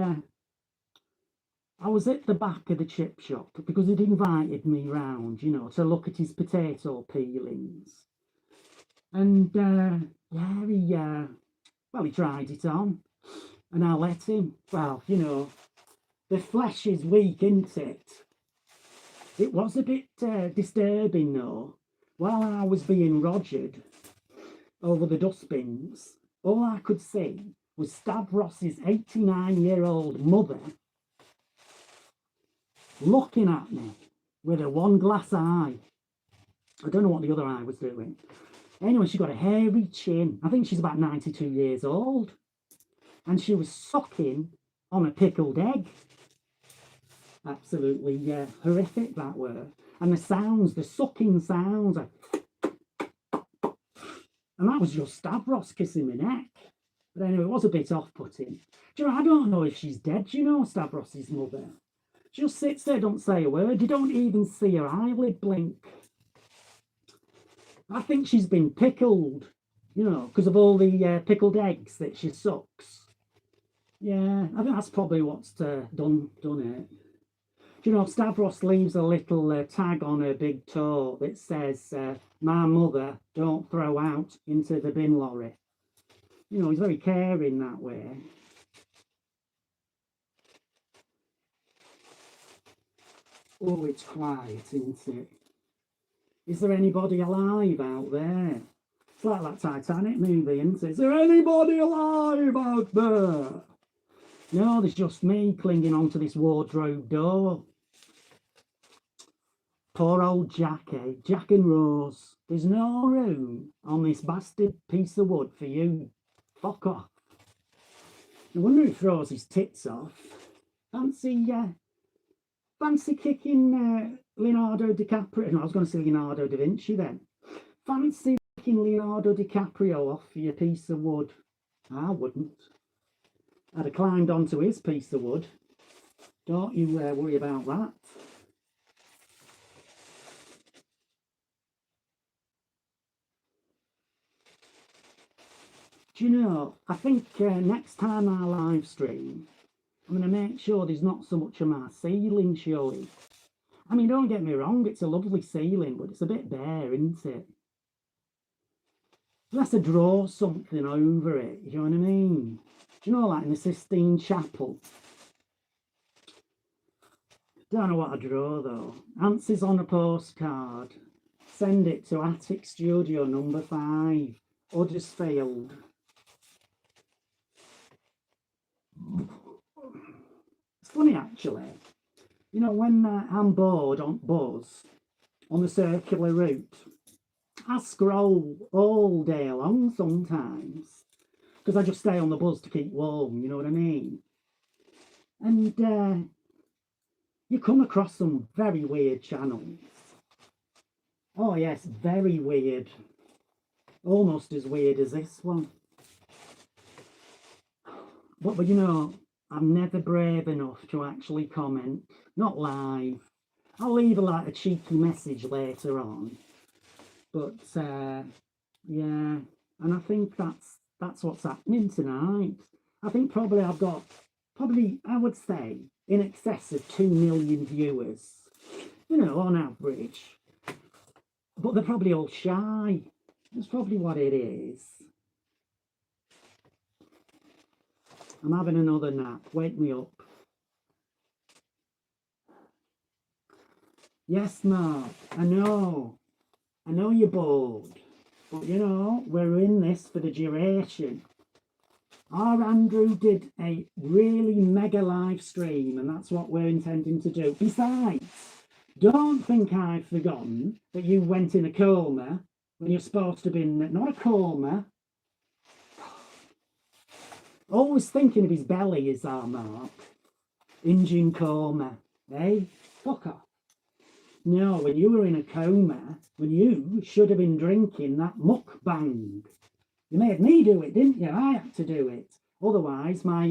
I was at the back of the chip shop because he'd invited me round, you know, to look at his potato peelings. And, yeah, he tried it on. And I let him. Well, you know, the flesh is weak, isn't it? It was a bit disturbing, though. While I was being rogered over the dustbins, all I could see was Stavros's 89-year-old mother looking at me with her one glass eye. I don't know what the other eye was doing. Anyway, she got a hairy chin. I think she's about 92 years old. And she was sucking on a pickled egg. Absolutely horrific, that were. And the sounds, the sucking sounds. And that was just Stavros kissing my neck. But anyway, it was a bit off-putting. Do you know, I don't know if she's dead, you know, Stavros's mother. She just sits there, don't say a word. You don't even see her eyelid blink. I think she's been pickled, you know, because of all the pickled eggs that she sucks. Yeah, I think that's probably what's done it. Do you know, Stavros leaves a little tag on her big toe that says, "My mother, don't throw out into the bin lorry." You know, he's very caring that way. Oh, it's quiet, isn't it? Is there anybody alive out there? It's like that Titanic movie, isn't it? Is there anybody alive out there? No, there's just me clinging onto this wardrobe door. Poor old Jack, eh? Jack and Rose. There's no room on this bastard piece of wood for you. Fuck off. I wonder if he throws his tits off. Fancy kicking Leonardo DiCaprio. No, I was going to say Leonardo da Vinci then. Fancy kicking Leonardo DiCaprio off for your piece of wood. I wouldn't. I'd have climbed onto his piece of wood. Don't you worry about that. Do you know, I think next time I live stream, I'm going to make sure there's not so much of my ceiling showing. I mean, don't get me wrong, it's a lovely ceiling, but it's a bit bare, isn't it? You have to draw something over it, you know what I mean? Do you know, like in the Sistine Chapel? Don't know what I draw though. Answers on a postcard. Send it to Attic Studio number 5, Huddersfield. It's funny actually. You know, when I'm bored on Buzz on the circular route, I scroll all day long sometimes because I just stay on the bus to keep warm, you know what I mean? And you come across some very weird channels. Oh yes, very weird. Almost as weird as this one. But you know, I'm never brave enough to actually comment. Not live. I'll leave like a cheeky message later on. But yeah, and I think that's what's happening tonight. I think probably I've got I would say in excess of 2 million viewers, you know, on average. But they're probably all shy. That's probably what it is. I'm having another nap. Wake me up. Yes, Mark, I know. I know you're bored. But, you know, we're in this for the duration. Our Andrew did a really mega live stream, and that's what we're intending to do. Besides, don't think I've forgotten that you went in a coma when you're supposed to be in, not a coma. Always thinking of his belly is our Mark. Engine coma. Eh? Fuck off. No, when you were in a coma, when you should have been drinking that muckbang. You made me do it, didn't you? I had to do it. Otherwise, my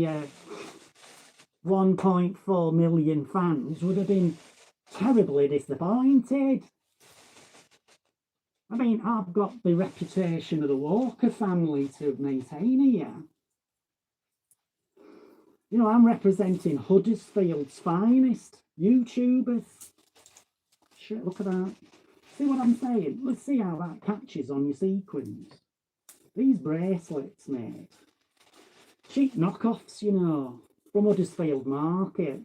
1.4 million fans would have been terribly disappointed. I mean, I've got the reputation of the Walker family to maintain here. You know, I'm representing Huddersfield's finest YouTubers. Shit, look at that. See what I'm saying? Let's see how that catches on your sequins. These bracelets, mate. Cheap knockoffs, you know, from Huddersfield Market.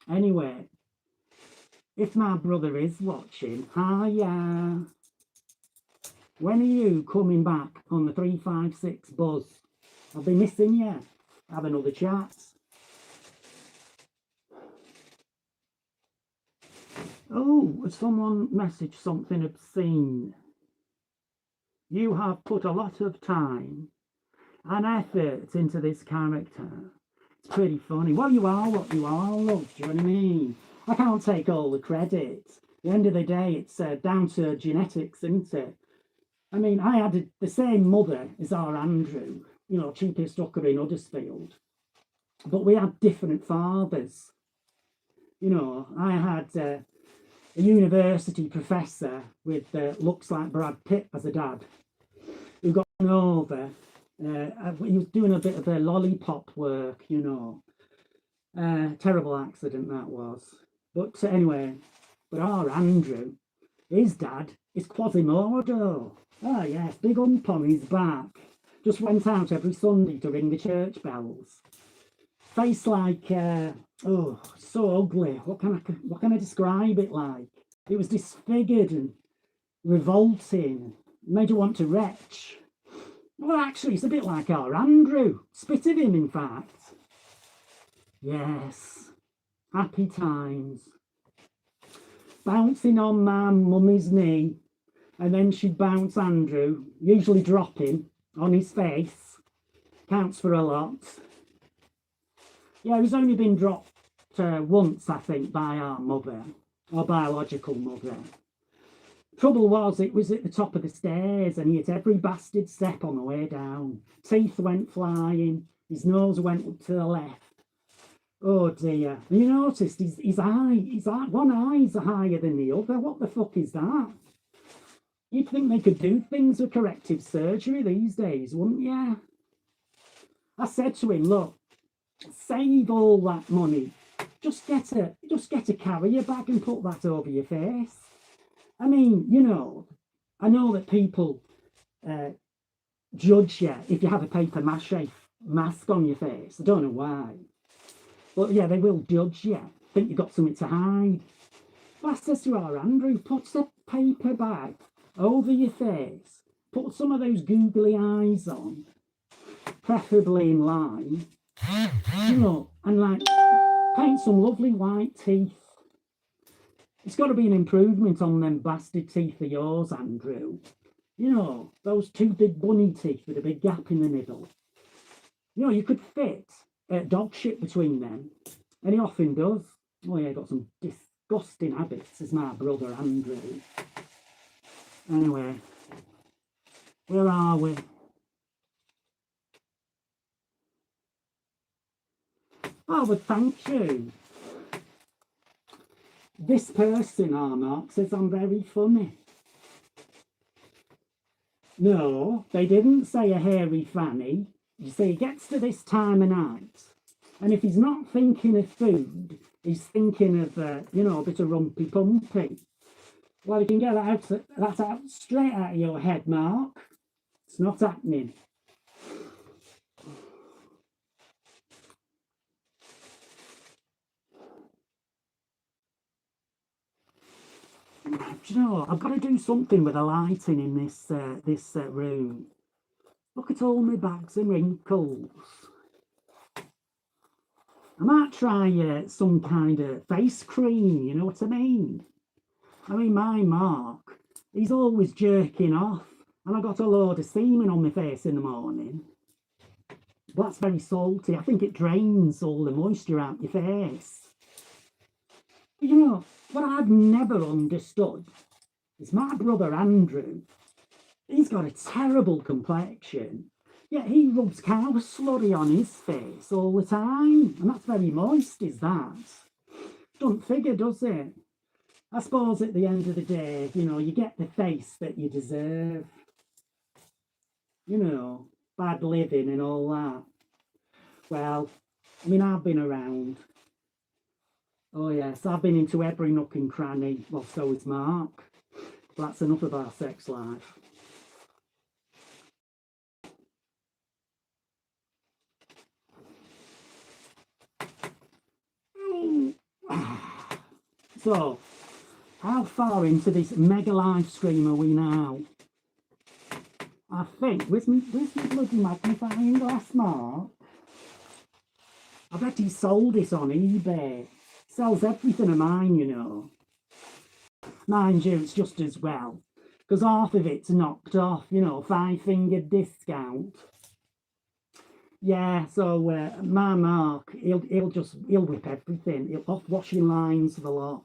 Anyway, if my brother is watching, hiya. When are you coming back on the 356 buzz? I'll be missing you. Have another chat. Oh, has someone messaged something obscene? You have put a lot of time and effort into this character. It's pretty funny. Well, you are what you are, love. Do you know what I mean? I can't take all the credit. At the end of the day, it's down to genetics, isn't it? I mean, I had the same mother as our Andrew, you know, cheapest hooker in Huddersfield. But we had different fathers. You know, I had a university professor with looks like Brad Pitt as a dad, who got run over. He was doing a bit of a lollipop work, you know. Terrible accident that was. But anyway, but our Andrew, his dad is Quasimodo. Oh yes, big hump on his back. Just went out every Sunday to ring the church bells. Face like, oh, so ugly. What can I describe it like? It was disfigured and revolting. Made you want to retch. Well, actually, it's a bit like our Andrew. Spit at him, in fact. Yes, happy times. Bouncing on my mummy's knee, and then she'd bounce Andrew, usually dropping on his face. Counts for a lot. Yeah, he's only been dropped once, I think, by our mother, our biological mother. Trouble was, it was at the top of the stairs and he hit every bastard step on the way down. Teeth went flying, his nose went up to the left. Oh dear. And you noticed his eye, one eye's higher than the other. What the fuck is that? You'd think they could do things with corrective surgery these days, wouldn't you? I said to him, look, save all that money. Just get a carrier bag and put that over your face. I mean, you know, I know that people judge you if you have a paper mache mask on your face. I don't know why. But yeah, they will judge you. Think you've got something to hide. But I says to our Andrew, put a paper bag over your face. Put some of those googly eyes on, preferably in line. You know, and like paint some lovely white teeth. It's got to be an improvement on them bastard teeth of yours, Andrew. You know, those two big bunny teeth with a big gap in the middle. You know, you could fit dog shit between them. And he often does. Oh yeah, got some disgusting habits, as my brother Andrew. Anyway, where are we? Oh, but thank you. This person, Mark, says I'm very funny. No, they didn't say a hairy fanny. You see, he gets to this time of night, and if he's not thinking of food, he's thinking of, you know, a bit of rumpy pumpy. Well, you can get that out straight out of your head, Mark. It's not happening. Do you know, I've got to do something with the lighting in this room. Look at all my bags and wrinkles. I might try some kind of face cream, you know what I mean? I mean, my Mark, he's always jerking off, and I got a load of semen on my face in the morning. But that's very salty. I think it drains all the moisture out your face. But you know, what I've never understood is my brother Andrew. He's got a terrible complexion, yet he rubs cow slurry on his face all the time, and that's very moist, is that? Don't figure, does it? I suppose at the end of the day, you know, you get the face that you deserve. You know, bad living and all that. Well, I mean, I've been around. Oh yes, I've been into every nook and cranny. Well, so is Mark. But that's enough of our sex life. So, how far into this mega live stream are we now? I think, where's my bloody magnifying glass, Mark? I bet he sold it on eBay. Sells everything of mine, you know. Mind you, it's just as well, because half of it's knocked off, you know, 5-finger discount. Yeah, so my Mark, he'll whip everything. He'll off washing lines for the lot.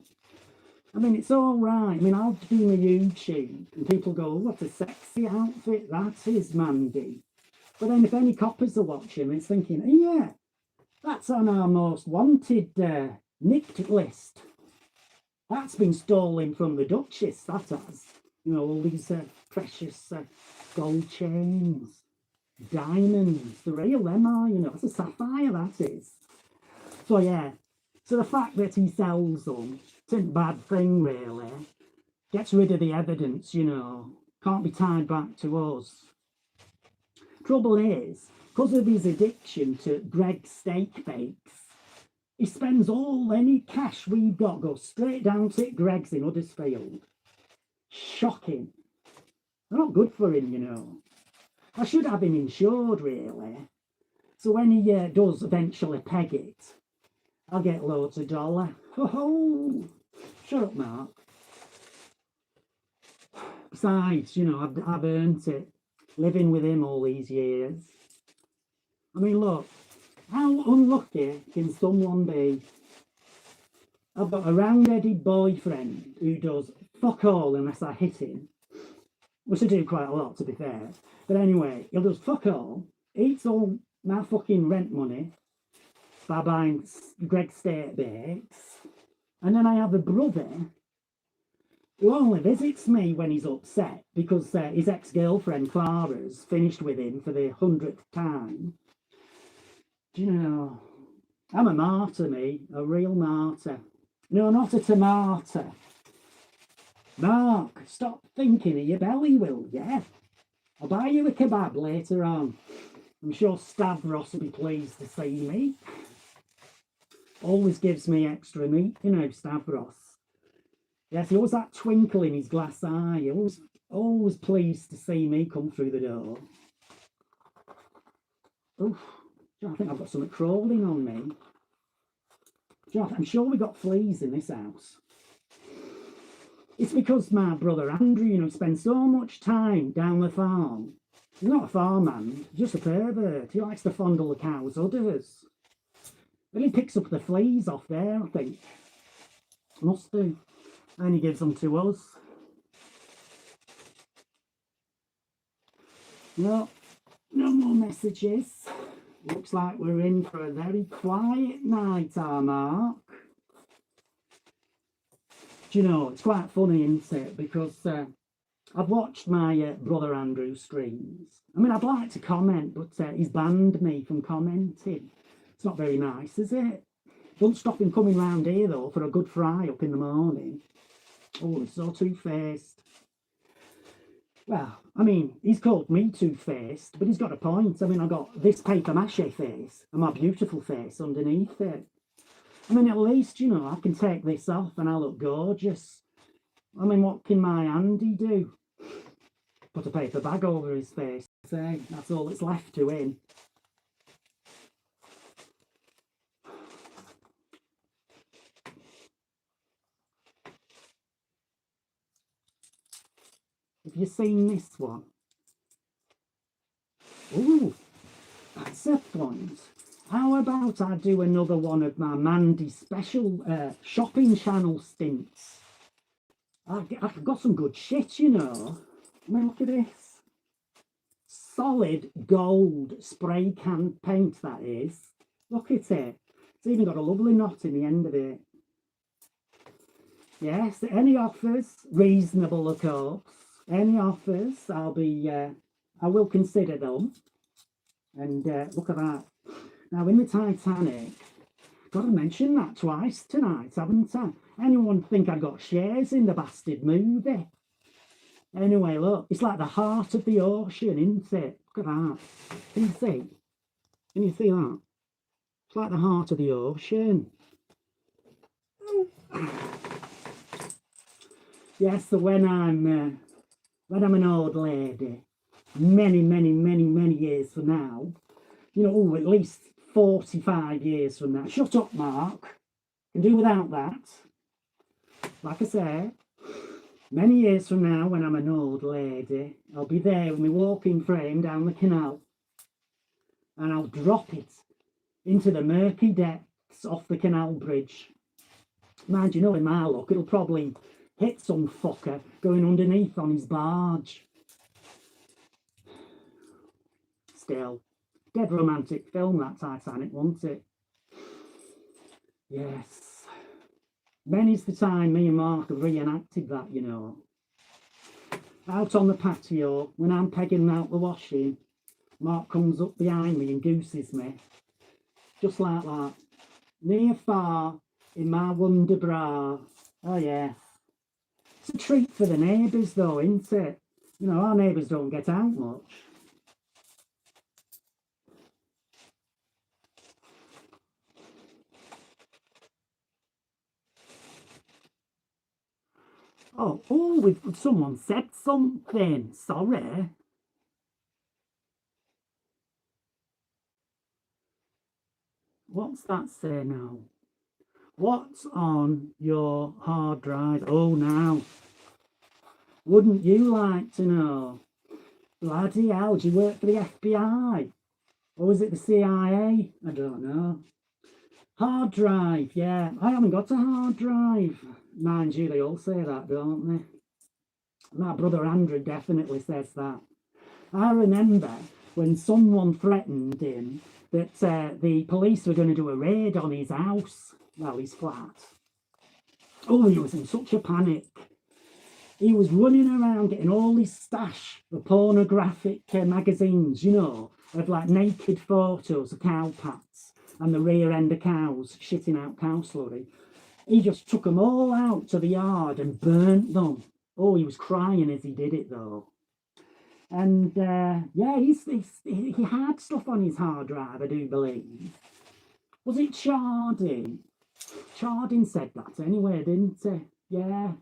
I mean, it's all right. I mean, I'll do my YouTube and people go, oh, what a sexy outfit that is, Mandy. But then if any coppers are watching, it's thinking, oh, yeah, that's on our most wanted nicked list. That's been stolen from the Duchess, that has. You know, all these precious gold chains, diamonds, the real them are, you know, it's a sapphire, that is. So yeah, so the fact that he sells them, isn't a bad thing really. Gets rid of the evidence, you know, can't be tied back to us. Trouble is, because of his addiction to Greg's steak bakes, he spends all any cash we've got goes straight down to Greg's in Huddersfield. Shocking. They're not good for him, you know. I should have him insured, really. So when he does eventually peg it, I'll get loads of dollar. Oh, shut up, Mark. Besides, you know, I've earned it, living with him all these years. I mean, look, how unlucky can someone be? I've got a round-headed boyfriend who does fuck all unless I hit him, which I do quite a lot, to be fair. But anyway, he'll just fuck all, eats all my fucking rent money by buying Greg's steak bakes, and then I have a brother who only visits me when he's upset because his ex-girlfriend Clara's finished with him for the 100th time. Do you know, I'm a martyr, me, a real martyr. No, not a tomato. Mark, stop thinking of your belly, will ya? I'll buy you a kebab later on. I'm sure Stavros will be pleased to see me. Always gives me extra meat, you know, Stavros. Yes, he always that twinkle in his glass eye. Always pleased to see me come through the door. Oof, I think I've got something crawling on me. I'm sure we got fleas in this house. It's because my brother Andrew, you know, spends so much time down the farm. He's not a farmhand, he's just a pervert. He likes to fondle the cows' udders. Well, he picks up the fleas off there, I think. Must do. And he gives them to us. No more messages. Looks like we're in for a very quiet night, our Mark. Do you know, it's quite funny, isn't it? Because I've watched my brother Andrew streams. I mean, I'd like to comment, but he's banned me from commenting. It's not very nice, is it? Don't stop him coming round here, though, for a good fry up in the morning. Oh, he's so two-faced. Well, I mean, he's called me two-faced, but he's got a point. I mean, I've got this paper mache face and my beautiful face underneath it. I mean, at least, you know, I can take this off and I look gorgeous. I mean, what can my Andy do? Put a paper bag over his face. Say, that's all that's left to him. Have you seen this one? Ooh, that's a point. How about I do another one of my Mandys special shopping channel stints? I've got some good shit, you know. I mean, look at this. Solid gold spray can paint, that is. Look at it. It's even got a lovely knot in the end of it. Yes, any offers? Reasonable, of course. Any offers? I will consider them. And look at that. Now, in the Titanic, got to mention that twice tonight, haven't I? Anyone think I got shares in the bastard movie? Anyway, look, it's like the heart of the ocean, isn't it? Look at that. Can you see? Can you see that? It's like the heart of the ocean. Yes, so when I'm an old lady, many years from now, you know, at least 45 years from now. Shut up, Mark. Can do without that. Like I say, many years from now, when I'm an old lady, I'll be there with my walking frame down the canal, and I'll drop it into the murky depths off the canal bridge. Mind you, know, in my luck, it'll probably hit some fucker going underneath on his barge. Still, dead romantic film, that Titanic, wasn't it? Yes. Many's the time me and Mark have reenacted that, you know. Out on the patio, when I'm pegging out the washing, Mark comes up behind me and gooses me. Just like that. Near far, in my wonder bra. Oh, yeah. It's a treat for the neighbours, though, isn't it? You know, our neighbours don't get out much. Someone said something. Sorry. What's that say now? What's on your hard drive? Oh, now. Wouldn't you like to know? Bloody hell, do you work for the FBI? Or was it the CIA? I don't know. Hard drive, yeah. I haven't got a hard drive. Mind you, they all say that, don't they? My brother Andrew definitely says that. I remember when someone threatened him that the police were going to do a raid on his house, well, his flat. Oh, he was in such a panic. He was running around getting all his stash of pornographic magazines, you know, of like naked photos of cow pats and the rear end of cows shitting out cow slurry. He just took them all out to the yard and burnt them. Oh, he was crying as he did it, though. And yeah, he had stuff on his hard drive, I do believe. Was it Chardin? Chardin said that anyway, didn't he? Yeah.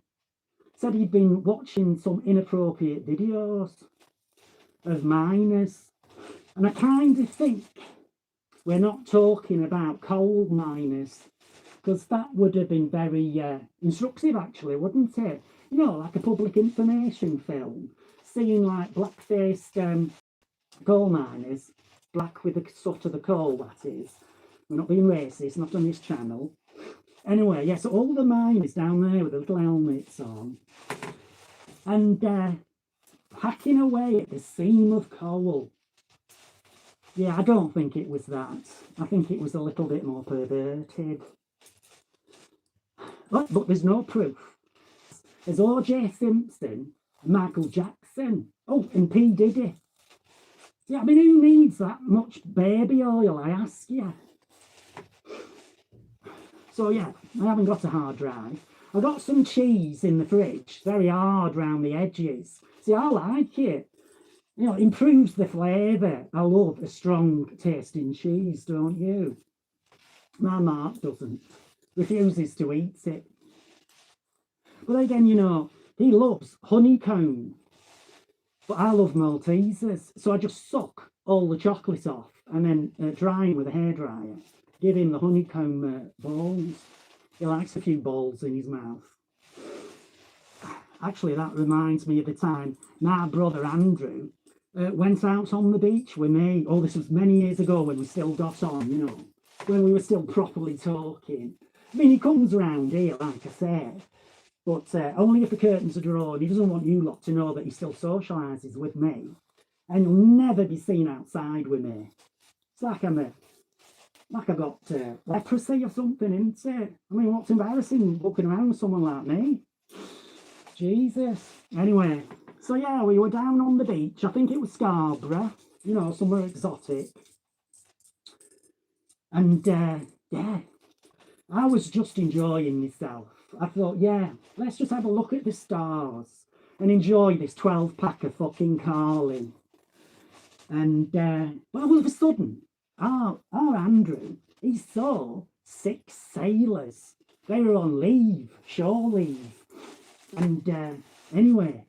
Said he'd been watching some inappropriate videos of miners. And I kind of think we're not talking about coal miners, because that would have been very instructive, actually, wouldn't it? You know, like a public information film, seeing like black-faced coal miners, black with the sort of the coal, that is. We're not being racist, not on this channel. Anyway, yes, all the miners down there with the little helmets on, and hacking away at the seam of coal. Yeah, I don't think it was that. I think it was a little bit more perverted. But there's no proof. There's O.J. Simpson, Michael Jackson, oh, and P. Diddy. Yeah, I mean, who needs that much baby oil, I ask you? So yeah, I haven't got a hard drive. I've got some cheese in the fridge, very hard round the edges. See, I like it. You know, it improves the flavour. I love a strong tasting cheese, don't you? My Mark doesn't. Refuses to eat it. But again, you know, he loves honeycomb. But I love Maltesers. So I just suck all the chocolate off and then dry him with a hairdryer. Give him the honeycomb balls. He likes a few balls in his mouth. Actually, that reminds me of the time my brother Andrew went out on the beach with me. Oh, this was many years ago when we still got on, you know, when we were still properly talking. I mean, he comes around here, like I said, but only if the curtains are drawn. He doesn't want you lot to know that he still socialises with me. And you'll never be seen outside with me. It's like I've got leprosy or something, isn't it? I mean, what's embarrassing walking around with someone like me? Jesus. Anyway, so yeah, we were down on the beach. I think it was Scarborough, you know, somewhere exotic. And yeah, I was just enjoying myself. I thought, yeah, let's just have a look at the stars and enjoy this 12-pack of fucking Carling. And but all of a sudden, our Andrew, he saw 6 sailors. They were on leave, shore leave. And anyway,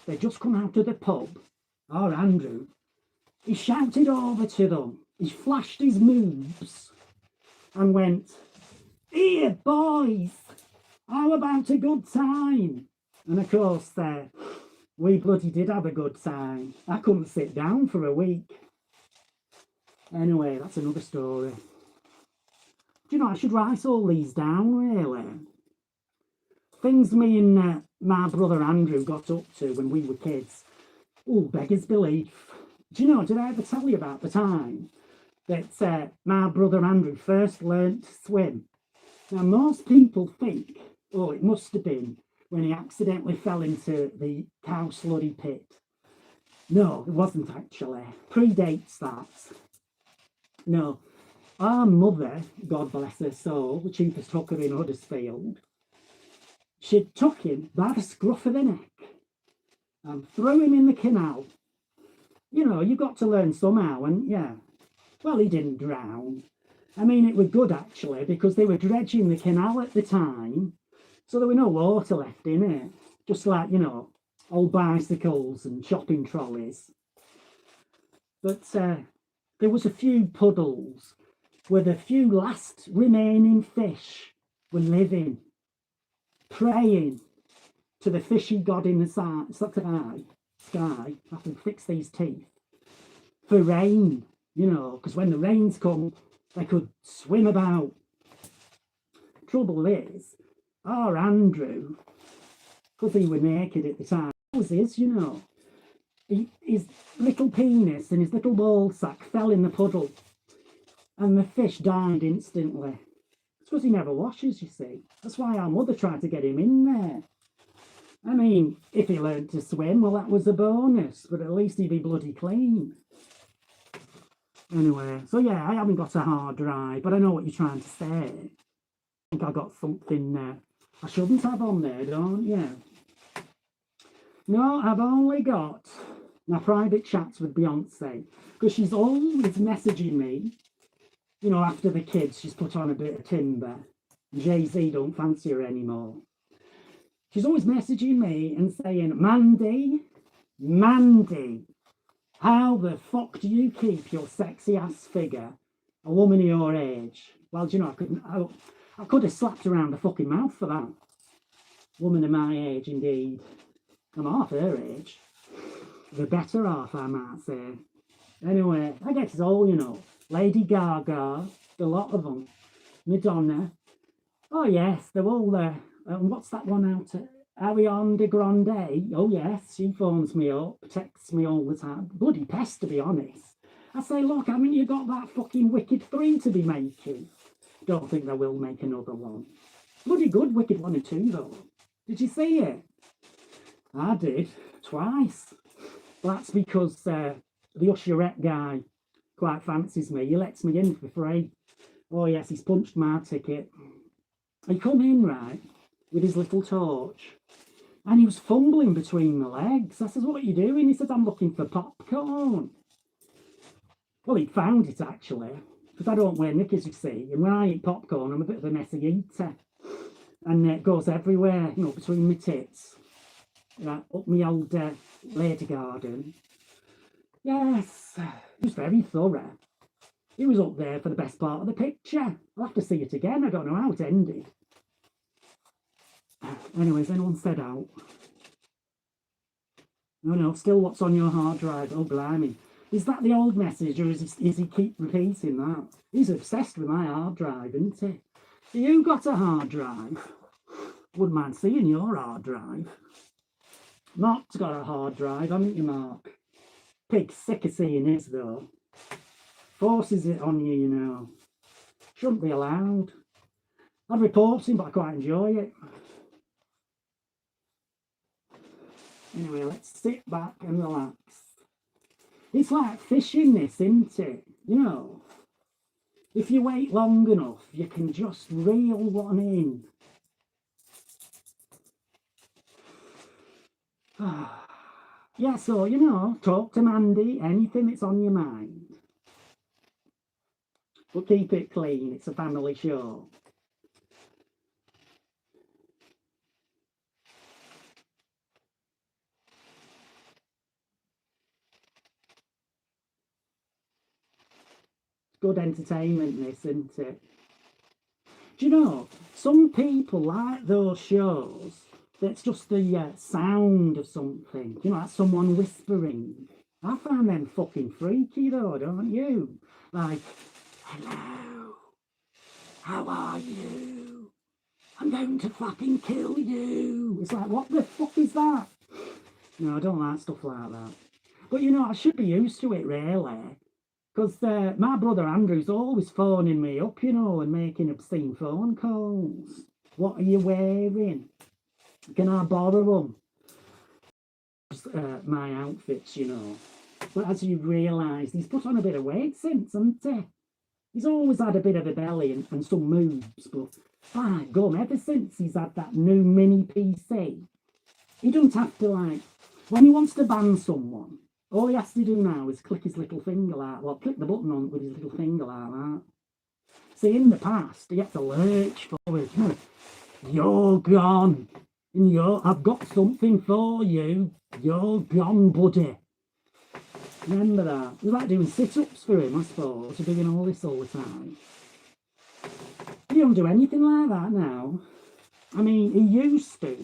they just come out of the pub. Our Andrew, he shouted over to them. He flashed his moves and went, "Here, boys, how about a good time?" And of course, we bloody did have a good time. I couldn't sit down for a week. Anyway, that's another story. Do you know, I should write all these down, really. Things me and my brother Andrew got up to when we were kids. Oh, beggars belief. Do you know, did I ever tell you about the time that my brother Andrew first learnt to swim? Now, most people think, oh, it must have been when he accidentally fell into the cow slurry pit. No, it wasn't actually. Predates that. No, our mother, God bless her soul, the cheapest hooker in Huddersfield, she'd took him by the scruff of the neck and threw him in the canal. You know, you got to learn somehow, and yeah. Well, he didn't drown. I mean, it was good actually, because they were dredging the canal at the time, so there were no water left in it. Just like, you know, old bicycles and shopping trolleys. But there was a few puddles where the few last remaining fish were living, praying to the fishy god in the sky, I have to fix these teeth, for rain, you know, because when the rains come, they could swim about. Trouble is, our Andrew, because he was naked at the time, was his, you know, his little penis and his little ball sack fell in the puddle, and the fish died instantly. It's because he never washes, you see. That's why our mother tried to get him in there. I mean, if he learned to swim, well, that was a bonus, but at least he'd be bloody clean. Anyway, so yeah, I haven't got a hard drive, but I know what you're trying to say. I think I got something I shouldn't have on there, don't you? No, I've only got my private chats with Beyonce, because she's always messaging me, you know, after the kids, she's put on a bit of timber. Jay-Z don't fancy her anymore. She's always messaging me and saying, Mandy, how the fuck do you keep your sexy ass figure, a woman of your age? Well, do you know, I could have slapped her around the fucking mouth for that. Woman of my age, indeed. I'm half her age. The better half, I might say. Anyway, I guess it's all, you know. Lady Gaga, a lot of them. Madonna. Oh, yes, they're all there. What's that one out at Ariana Grande? Oh, yes, she phones me up, texts me all the time. Bloody pest, to be honest. I say, look, haven't you got that fucking Wicked 3 to be making? Don't think they will make another one. Bloody good Wicked 1 and 2, though. Did you see it? I did, twice. That's because the usherette guy quite fancies me. He lets me in for free. Oh, yes, he's punched my ticket. He come in, right, with his little torch, and he was fumbling between the legs. I said, what are you doing? He said, I'm looking for popcorn. Well, he'd found it, actually, because I don't wear knickers, you see, and when I eat popcorn, I'm a bit of a messy eater, and it goes everywhere, you know, between my tits, right, up my old lady garden. Yes, he was very thorough. He was up there for the best part of the picture. I'll have to see it again. I don't know how it ended. Anyways, anyone said out? No, still what's on your hard drive? Oh, blimey. Is that the old message, or is he keep repeating that? He's obsessed with my hard drive, isn't he? You got a hard drive? Wouldn't mind seeing your hard drive. Mark's got a hard drive, haven't you, Mark? Pig's sick of seeing his, though. Forces it on you, you know. Shouldn't be allowed. I'd report him, but I quite enjoy it. Anyway, let's sit back and relax. It's like fishing, this, isn't it? You know, if you wait long enough, you can just reel one in. Yeah, so, you know, talk to Mandy, anything that's on your mind. But keep it clean, it's a family show. Good entertainment, this, isn't it? Do you know, some people like those shows that's just the sound of something. You know, like someone whispering. I find them fucking freaky, though, don't you? Like, hello, how are you? I'm going to fucking kill you. It's like, what the fuck is that? No, I don't like stuff like that. But, you know, I should be used to it, really. Because my brother Andrew's always phoning me up, you know, and making obscene phone calls. What are you wearing? Can I borrow them? My outfits, you know. But as you realise, he's put on a bit of weight since, hasn't he? He's always had a bit of a belly and some moves, but by gum, ever since he's had that new mini PC, he doesn't have to, like, when he wants to ban someone, all he has to do now is click his little finger like, well, click the button on with his little finger like that. See, in the past, he had to lurch forward. You're gone. And I've got something for you. You're gone, buddy. Remember that? It was like doing sit-ups for him, I suppose, for doing all this all the time. He don't do anything like that now. I mean, he used to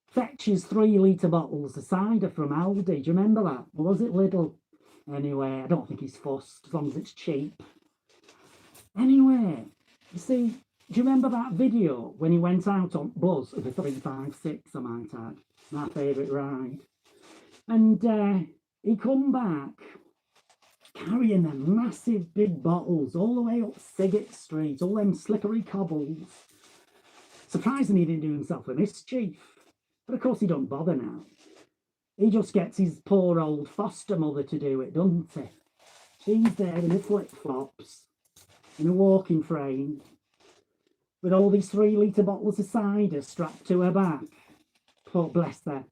fetch his 3-litre bottles of cider from Aldi. Do you remember that? Or was it Lidl? Anyway, I don't think he's fussed, as long as it's cheap. Anyway, you see, do you remember that video when he went out on Buzz of the 356, I might add? My favourite ride. And he come back carrying them massive big bottles all the way up Sigget Street, all them slippery cobbles. Surprisingly, he didn't do himself a mischief. But of course he don't bother now. He just gets his poor old foster mother to do it, doesn't he? She's there in her flip-flops, in a walking frame, with all these 3-litre bottles of cider strapped to her back. Poor bless her.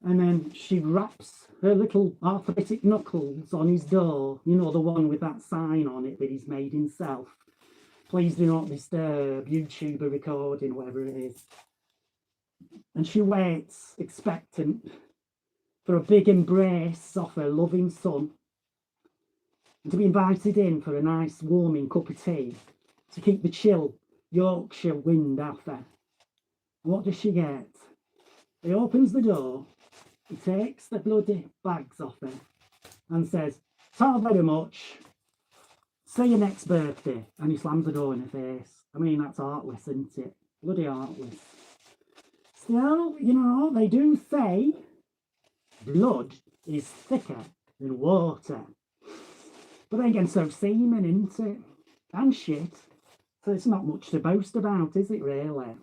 And then she raps her little arthritic knuckles on his door, you know, the one with that sign on it that he's made himself. Please do not disturb, YouTuber recording, whatever it is. And she waits, expectant, for a big embrace off her loving son, and to be invited in for a nice warming cup of tea to keep the chill Yorkshire wind off her. And what does she get? He opens the door, he takes the bloody bags off her and says, "Thank very much. See you next birthday." And he slams the door in her face. I mean, that's heartless, isn't it? Bloody heartless. Still, you know, they do say blood is thicker than water. But then again, so semen, isn't it? And shit. So it's not much to boast about, is it really?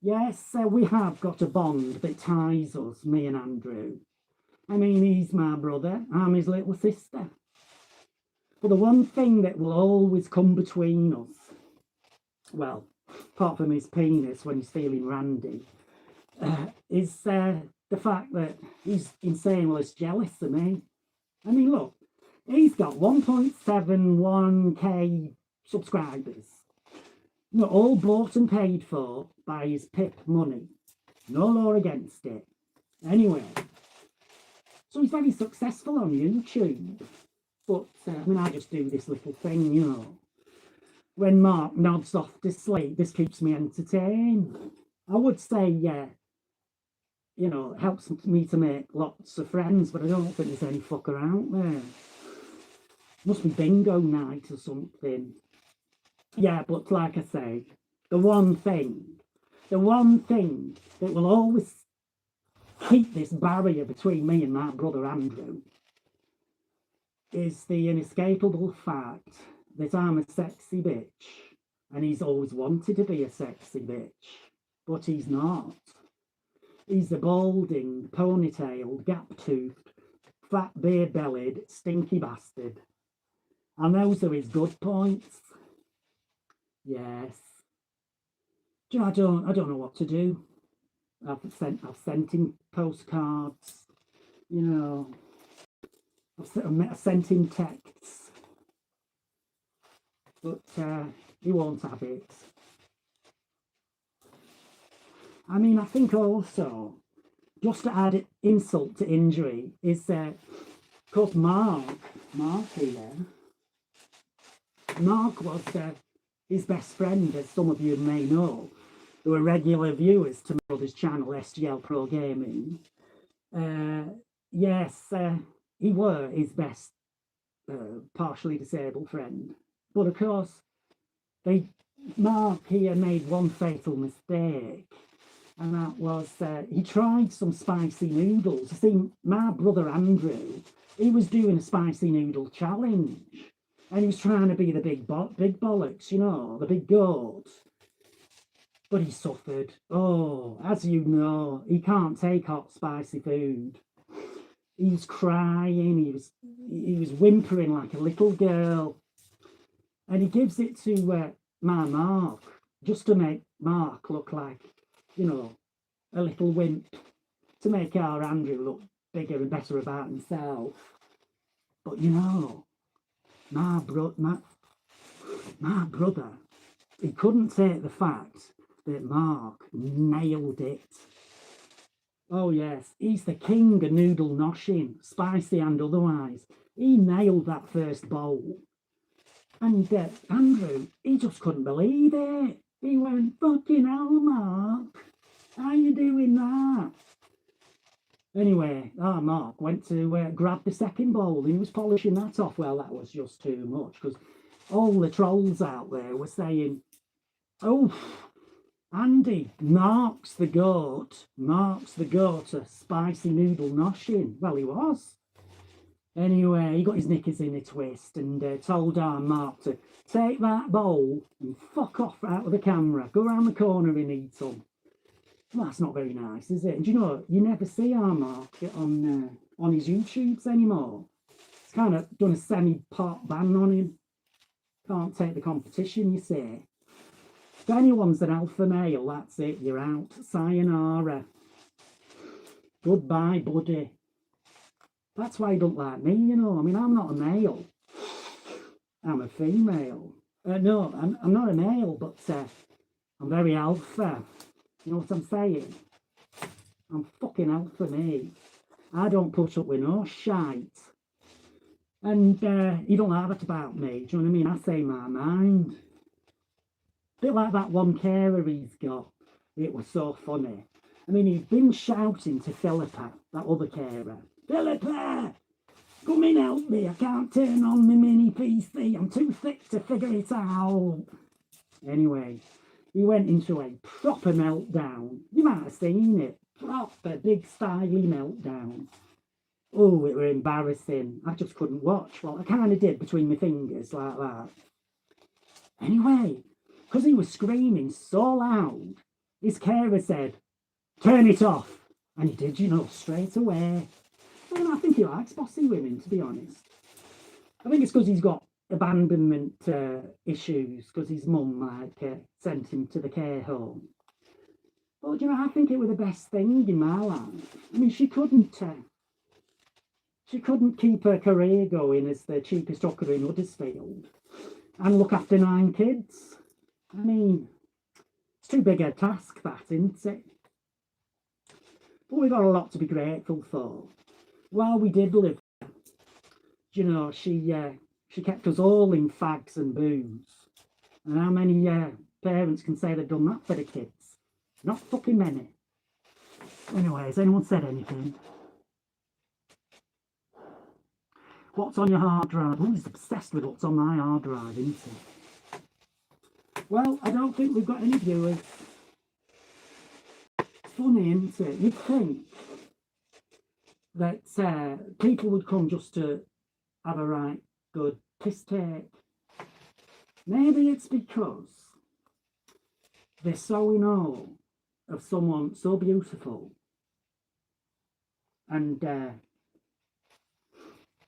Yes, we have got a bond that ties us, me and Andrew. I mean, he's my brother, I'm his little sister. But the one thing that will always come between us, well, apart from his penis when he's feeling randy, is the fact that he's insane, well, he's jealous of me. I mean, look, he's got 1.71k subscribers. No, all bought and paid for by his pip money. No law against it. Anyway, so he's very successful on YouTube. But, I mean, I just do this little thing, you know. When Mark nods off to sleep, this keeps me entertained. I would say, yeah, you know, it helps me to make lots of friends, but I don't think there's any fucker out there. Must be bingo night or something. Yeah, but like I say, the one thing that will always keep this barrier between me and my brother Andrew is the inescapable fact that I'm a sexy bitch, and he's always wanted to be a sexy bitch, but he's not. He's a balding, ponytailed, gap-toothed, fat, beer-bellied, stinky bastard. And those are his good points. Yes. Do you know, I don't know what to do. I've sent him postcards, you know. I've sent him texts, but he won't have it. I mean, I think also, just to add insult to injury, is of course Mark here. Mark was his best friend, as some of you may know, who are regular viewers to my brother's channel, SGL Pro Gaming. Yes, he were his best partially disabled friend. But of course, Mark here made one fatal mistake, and that was he tried some spicy noodles. You see, my brother Andrew he was doing a spicy noodle challenge, and he was trying to be the big bollocks, you know, the big goat. But he suffered. Oh, as you know, he can't take hot spicy food. He was crying. He was whimpering like a little girl, and he gives it to my Mark just to make Mark look like, you know, a little wimp, to make our Andrew look bigger and better about himself. But you know, my brother, he couldn't take the fact that Mark nailed it. Oh yes, he's the king of noodle noshing, spicy and otherwise. He nailed that first bowl. And Andrew, he just couldn't believe it. He went, fucking hell, Mark, how you doing that? Anyway, our Mark went to grab the second bowl and he was polishing that off. Well, that was just too much, because all the trolls out there were saying, oh, Andy, Mark's the goat of spicy noodle noshing. Well, he was. Anyway, he got his knickers in a twist and told our Mark to take that bowl and fuck off out of the camera. Go around the corner and eat some. Well, that's not very nice, is it? And you know, you never see our Mark on his YouTubes anymore. It's kind of done a semi-part ban on him. Can't take the competition, you say. If anyone's an alpha male, that's it. You're out. Sayonara. Goodbye, buddy. That's why you don't like me, you know. I mean, I'm not a male. I'm a female. No, I'm not a male, but I'm very alpha. You know what I'm saying? I'm fucking alpha, me. I don't put up with no shite. And you don't like that about me. Do you know what I mean? I say my mind. A bit like that one carer he's got. It was so funny. I mean, he'd been shouting to Philippa, that other carer. Philippa! Come in, help me. I can't turn on my mini PC. I'm too thick to figure it out. Anyway, he went into a proper meltdown. You might have seen it. Proper big styly meltdown. Oh, it were embarrassing. I just couldn't watch. Well, I kind of did between my fingers like that. Anyway, because he was screaming so loud, his carer said, turn it off. And he did, you know, straight away. And I think he likes bossy women, to be honest. I think it's because he's got abandonment issues, because his mum sent him to the care home. But you know, I think it was the best thing in my life. I mean, she couldn't keep her career going as the cheapest hooker in Huddersfield and look after 9 kids. I mean, it's too big a task, that, isn't it? But we've got a lot to be grateful for. While we did live, you know, she kept us all in fags and booze. And how many parents can say they've done that for the kids? Not fucking many. Anyway, has anyone said anything? What's on your hard drive? Oh, he's obsessed with what's on my hard drive, isn't he? Well, I don't think we've got any viewers. Funny, isn't it? You'd think that people would come just to have a right good piss take. Maybe it's because they're so in awe of someone so beautiful and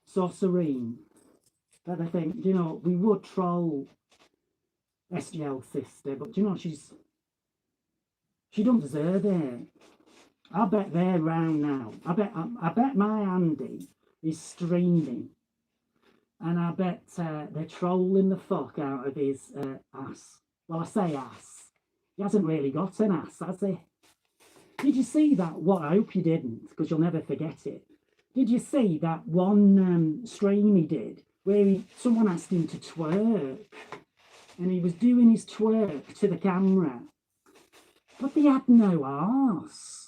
so serene that I think, you know, we would troll SGL sister, but you know, she don't deserve it. I bet they're round now. I bet my Andy is streaming, and I bet they're trolling the fuck out of his ass. Well, I say ass. He hasn't really got an ass, has he? Did you see that? What? I hope you didn't, because you'll never forget it. Did you see that one stream he did where someone asked him to twerk, and he was doing his twerk to the camera, but he had no arse.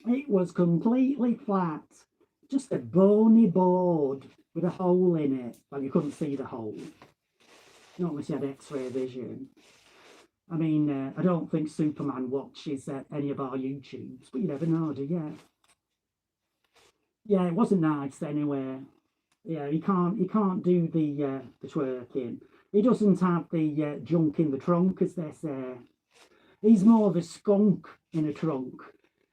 It was completely flat, just a bony board with a hole in it. Well, you couldn't see the hole, not unless you had X-ray vision. I mean, I don't think Superman watches any of our YouTubes, but you never know, do you? Yeah, it wasn't nice anyway. Yeah, he can't do the twerking. He doesn't have the junk in the trunk, as they say. He's more of a skunk in a trunk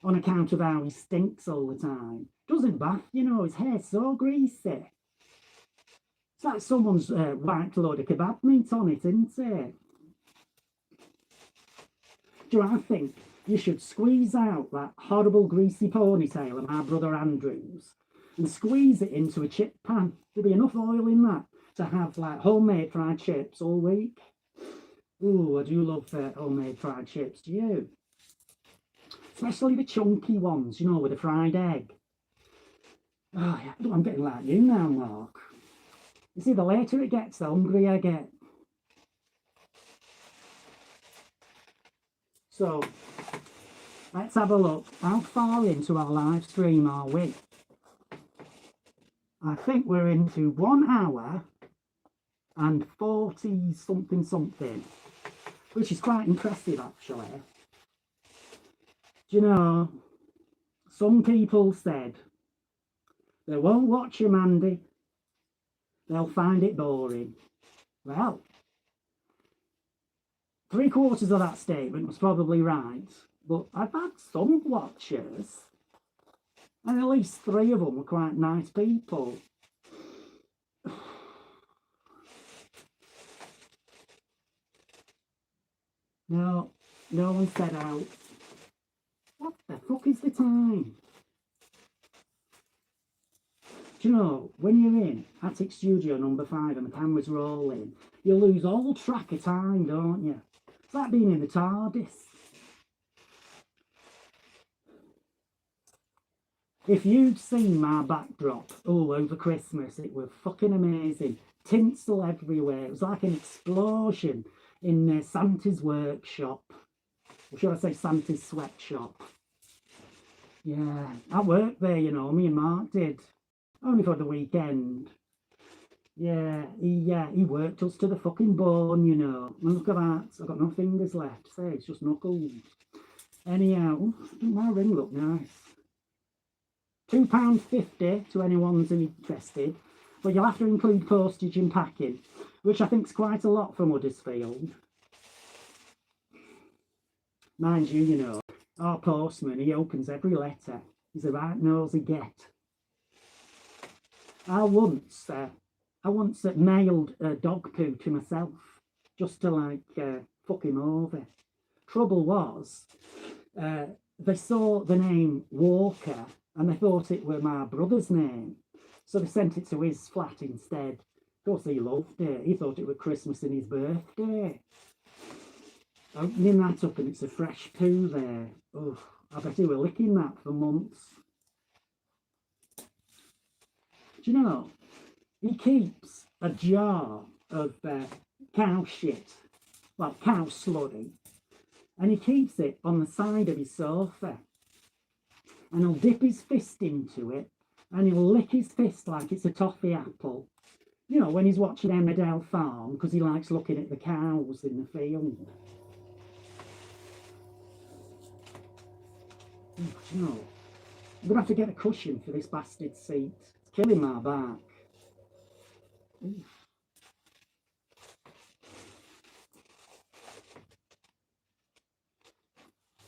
on account of how he stinks all the time. Doesn't bath, you know, his hair's so greasy. It's like someone's wiped a load of kebab meat on it, isn't it? Do you know, I think you should squeeze out that horrible greasy ponytail of my brother Andrew's and squeeze it into a chip pan. There'll be enough oil in that to have like homemade fried chips all week. Ooh, I do love homemade fried chips. Do you? Especially the chunky ones, you know, with a fried egg. Oh, yeah, I'm getting like you now, Mark. You see, the later it gets, the hungrier I get. So, let's have a look. How far into our live stream are we? I think we're into 1 hour and 40 something, which is quite impressive actually. Do you know, some people said they won't watch you, Mandy. They'll find it boring. Well, 3/4 of that statement was probably right, but I've had some watchers, and at least 3 of them were quite nice people. No, no one said out. What the fuck is the time? Do you know, when you're in Attic Studio number 5 and the camera's rolling, you lose all track of time, don't you? It's like being in the TARDIS. If you'd seen my backdrop, over Christmas, it was fucking amazing. Tinsel everywhere. It was like an explosion in Santa's workshop. Or should I say Santa's sweatshop? Yeah, I worked there, you know, me and Mark did. Only for the weekend. Yeah, he worked us to the fucking bone, you know. And look at that, I've got no fingers left. Say, it's just knuckles. Anyhow, doesn't my ring look nice? £2.50 to anyone who's interested. But you'll have to include postage and packing, which I think's quite a lot for Huddersfield. Mind you, you know, our postman, he opens every letter. He's a right nosy get. I once mailed a dog poo to myself just to like fuck him over. Trouble was, they saw the name Walker and they thought it were my brother's name, so they sent it to his flat instead. Of course, he loved it. He thought it was Christmas and his birthday. Opening that up and it's a fresh poo there. Oh, I bet he were licking that for months. Do you know, he keeps a jar of cow shit, well, cow slurry, and he keeps it on the side of his sofa. And he'll dip his fist into it, and he'll lick his fist like it's a toffee apple. You know, when he's watching Emmerdale Farm, because he likes looking at the cows in the field. Oh, you know, I'm going to have to get a cushion for this bastard seat. It's killing my back. Oof.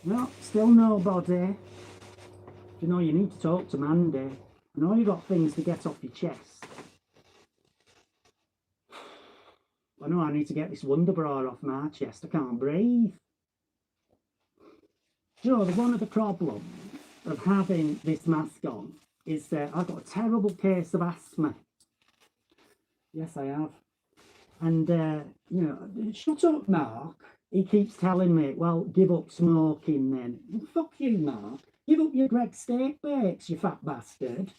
No, still nobody. You know, you need to talk to Mandy. I know you've got things to get off your chest. I know I need to get this wonder bra off my chest. I can't breathe. You know, one of the problems of having this mask on is that I've got a terrible case of asthma. Yes, I have. And, you know, shut up, Mark. He keeps telling me, well, give up smoking then. Well, fuck you, Mark. Give up your Greg steak bakes, you fat bastard.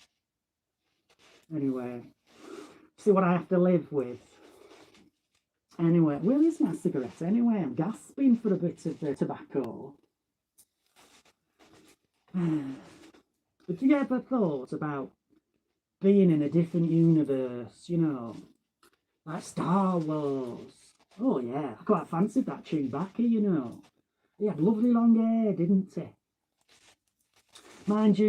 Anyway, see what I have to live with. Anyway, where is my cigarette anyway? I'm gasping for a bit of tobacco. Have you ever thought about being in a different universe, you know, like Star Wars? Oh yeah, I quite fancied that Chewbacca, you know. He had lovely long hair, didn't he? Mind you,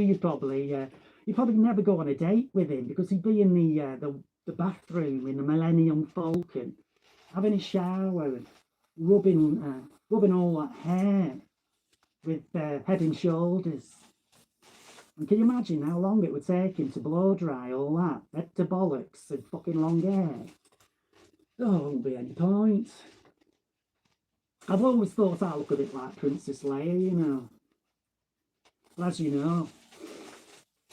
you'd probably never go on a date with him because he'd be in the bathroom in the Millennium Falcon, having a shower and rubbing all that hair with Head and Shoulders. And can you imagine how long it would take him to blow dry all that? Head to bollocks and fucking long hair. Oh, there won't be any point. I've always thought I look a bit like Princess Leia, you know. Well, as you know,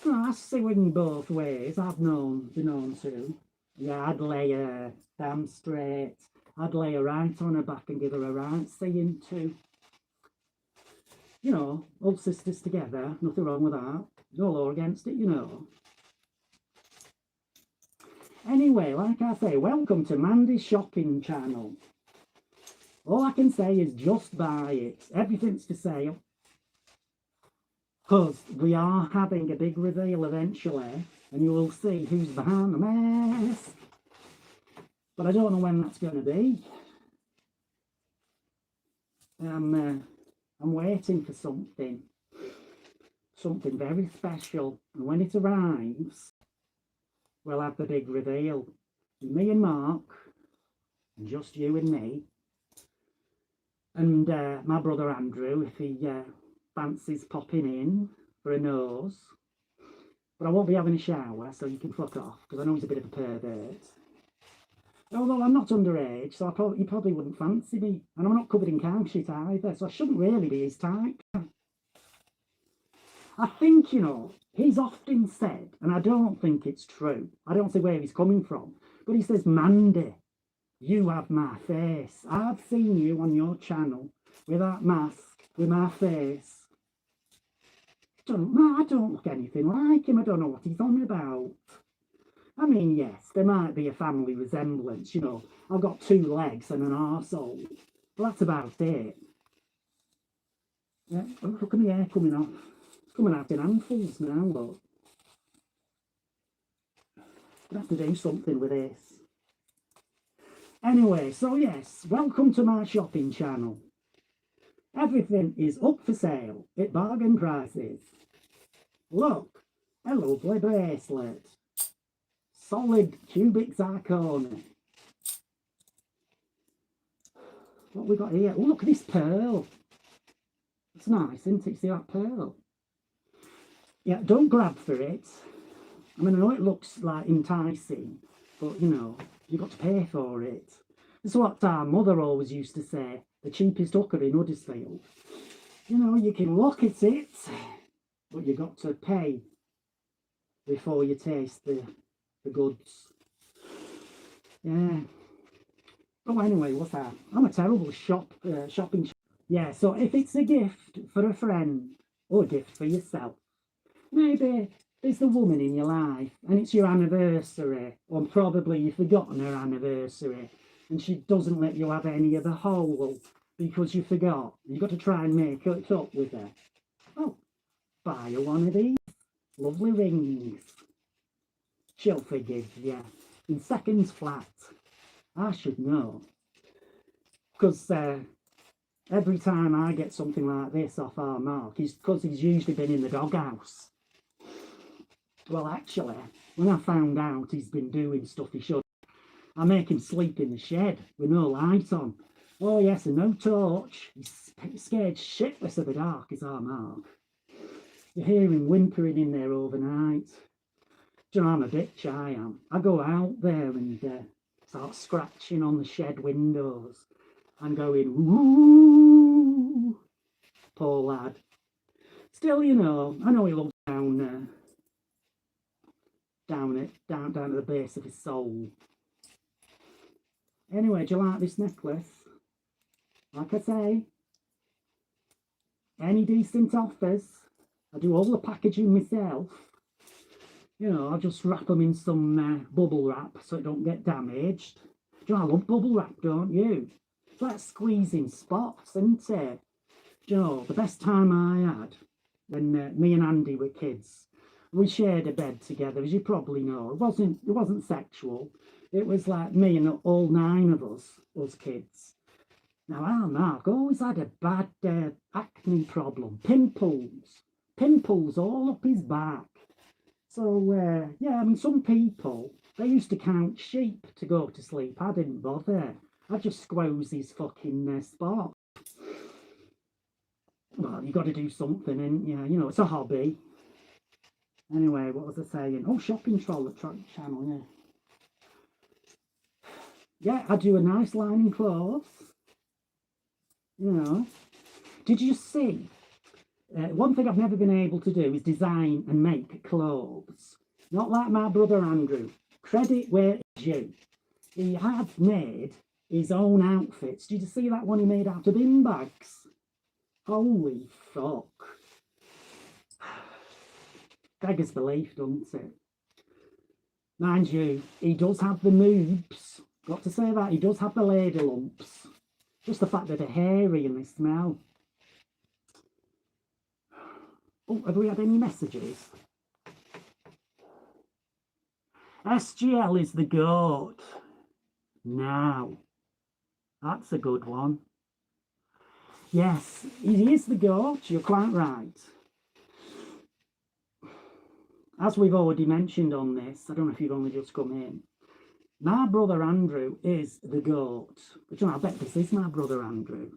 I swing both ways. Been known to. Yeah, I'd lay her damn straight. I'd lay her right on her back and give her a right seeing too. You know, all sisters together, nothing wrong with that. No law against it, you know. Anyway, like I say, welcome to Mandys shopping channel. All I can say is just buy it. Everything's for sale. Because we are having a big reveal eventually, and you will see who's behind the mask. But I don't know when that's going to be. I'm waiting for something very special, and when it arrives, we'll have the big reveal. Me and Mark, and just you and me, and my brother Andrew, if he fancies popping in for a nose. But I won't be having a shower, so you can fuck off, because I know he's a bit of a pervert. Although I'm not underage, so he probably wouldn't fancy me. And I'm not covered in cow shit either, so I shouldn't really be his type. I think, you know, he's often said, and I don't think it's true, I don't see where he's coming from, but he says, Mandy, you have my face. I've seen you on your channel with that mask, with my face. I don't look anything like him. I don't know what he's on about. I mean, yes, there might be a family resemblance, you know. I've got 2 legs and an arsehole. But that's about it. Yeah, oh, look at my hair coming off. It's coming out in handfuls now, look. I have to do something with this. Anyway, so yes, welcome to my shopping channel. Everything is up for sale at bargain prices. Look, a lovely bracelet. Solid cubic zirconia. What we got here? Oh, look at this pearl. It's nice, isn't it? See that pearl? Yeah, don't grab for it. I mean, I know it looks like enticing, but you know, you've got to pay for it. It's what our mother always used to say, the cheapest hooker in Huddersfield. You know, you can look at it, but you've got to pay before you taste the goods. Yeah. Oh, anyway, what's that? I'm a terrible shopping. Yeah, so if it's a gift for a friend or a gift for yourself, maybe there's the woman in your life and it's your anniversary, or probably you've forgotten her anniversary and she doesn't let you have any of the whole because you forgot. You've got to try and make it up with her. Oh, buy her one of these lovely rings. She'll forgive you in seconds flat. I should know. Because every time I get something like this off our Mark, because he's usually been in the doghouse. Well, actually, when I found out he's been doing stuff he shouldn't, I make him sleep in the shed with no light on. Oh yes, and no torch. He's scared shitless of the dark, is our Mark. You hear him whimpering in there overnight. Do you know, I'm a bitch, I am. I go out there and start scratching on the shed windows and going, ooh, poor lad. Still, you know, I know he loves down at the base of his soul. Anyway, do you like this necklace? Like I say, any decent offers, I do all the packaging myself. You know, I'll just wrap them in some bubble wrap so it don't get damaged. Do you know, I love bubble wrap, don't you? It's like squeezing spots, isn't it? Do you know, the best time I had when me and Andy were kids, we shared a bed together, as you probably know. It wasn't sexual. It was like me and all 9 of us kids. Now, our Mark always had a bad acne problem, pimples all up his back. So, yeah, I mean, some people, they used to count sheep to go to sleep. I didn't bother. I just squoze his fucking spot. Well, you got to do something, and yeah, you know, it's a hobby. Anyway, what was I saying? Oh, shopping troll at channel, yeah. Yeah, I do a nice lining clothes. You know. Did you see? One thing I've never been able to do is design and make clothes. Not like my brother Andrew. Credit where it's due. He had made his own outfits. Did you see that one he made out of bin bags? Holy fuck. Beggars belief, doesn't it? Mind you, he does have the moobs. Got to say that, he does have the lady lumps. Just the fact that they're hairy and they smell. Oh, have we had any messages? SGL is the goat. Now, that's a good one. Yes, he is the goat, you're quite right. As we've already mentioned on this, I don't know if you've only just come in, my brother Andrew is the goat. But you know, I bet this is my brother Andrew,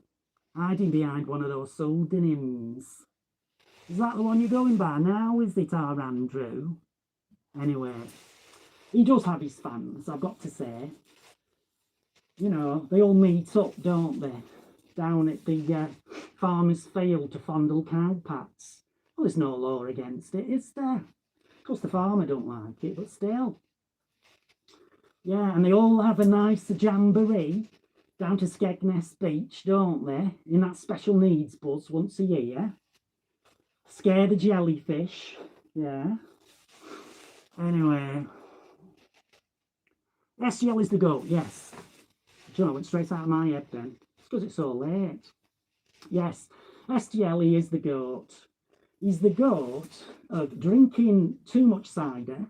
hiding behind one of those pseudonyms. Is that the one you're going by now, is it, our Andrew? Anyway, he does have his fans, I've got to say. You know, they all meet up, don't they? Down at the farmer's field to fondle cow pats. Well, there's no law against it, is there? Of course, the farmer don't like it, but still. Yeah, and they all have a nice jamboree down to Skegness Beach, don't they? In that special needs bus once a year. Scare the jellyfish. Yeah. Anyway. SGL is the goat, yes. Do you know, it went straight out of my head then. It's because it's so late. Yes, SGL is the goat. He's the goat of drinking too much cider,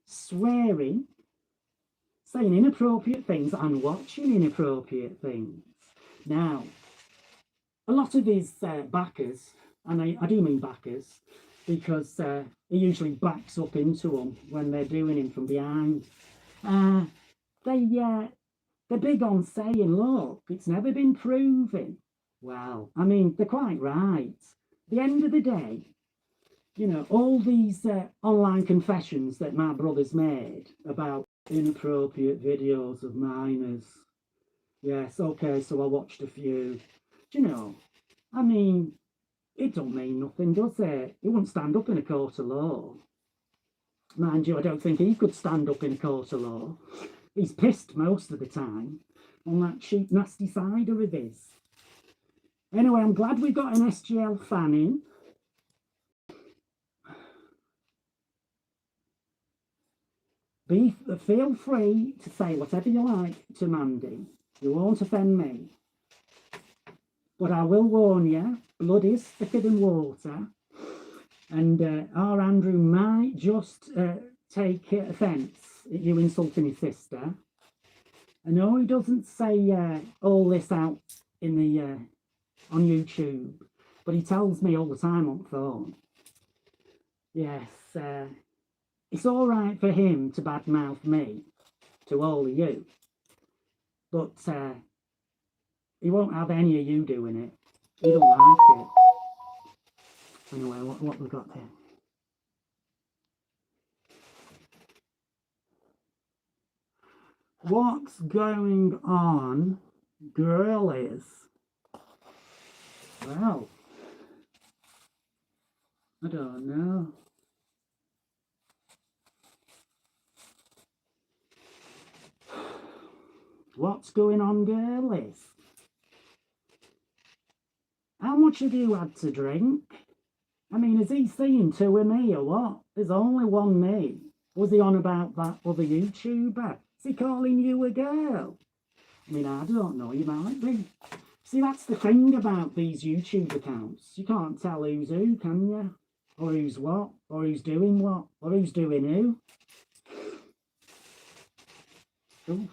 swearing, saying inappropriate things and watching inappropriate things. Now, a lot of his backers, and I do mean backers, because he usually backs up into them when they're doing him from behind. They're big on saying, look, it's never been proven. Well, I mean, they're quite right. At the end of the day, you know, all these online confessions that my brother's made about inappropriate videos of minors. Yes, okay, so I watched a few. Do you know, I mean, it don't mean nothing, does it? It wouldn't stand up in a court of law. Mind you, I don't think he could stand up in a court of law. He's pissed most of the time on that cheap, nasty cider of his. Anyway, I'm glad we got an SGL fan in. Feel free to say whatever you like to Mandy. You won't offend me. But I will warn you, blood is thicker than water. And our Andrew might just take offence at you insulting his sister. I know he doesn't say all this out in the on YouTube, but he tells me all the time on the phone. Yes, it's all right for him to badmouth me to all of you, but he won't have any of you doing it. He don't like it. Anyway, what we got here? What's going on, girlies? Well, I don't know. What's going on, girlies? How much have you had to drink? I mean, has he seen two of me or what? There's only one me. Was he on about that other YouTuber? Is he calling you a girl? I mean, I don't know, you might be. See, that's the thing about these YouTube accounts. You can't tell who's who, can you? Or who's what? Or who's doing what? Or who's doing who? Oof.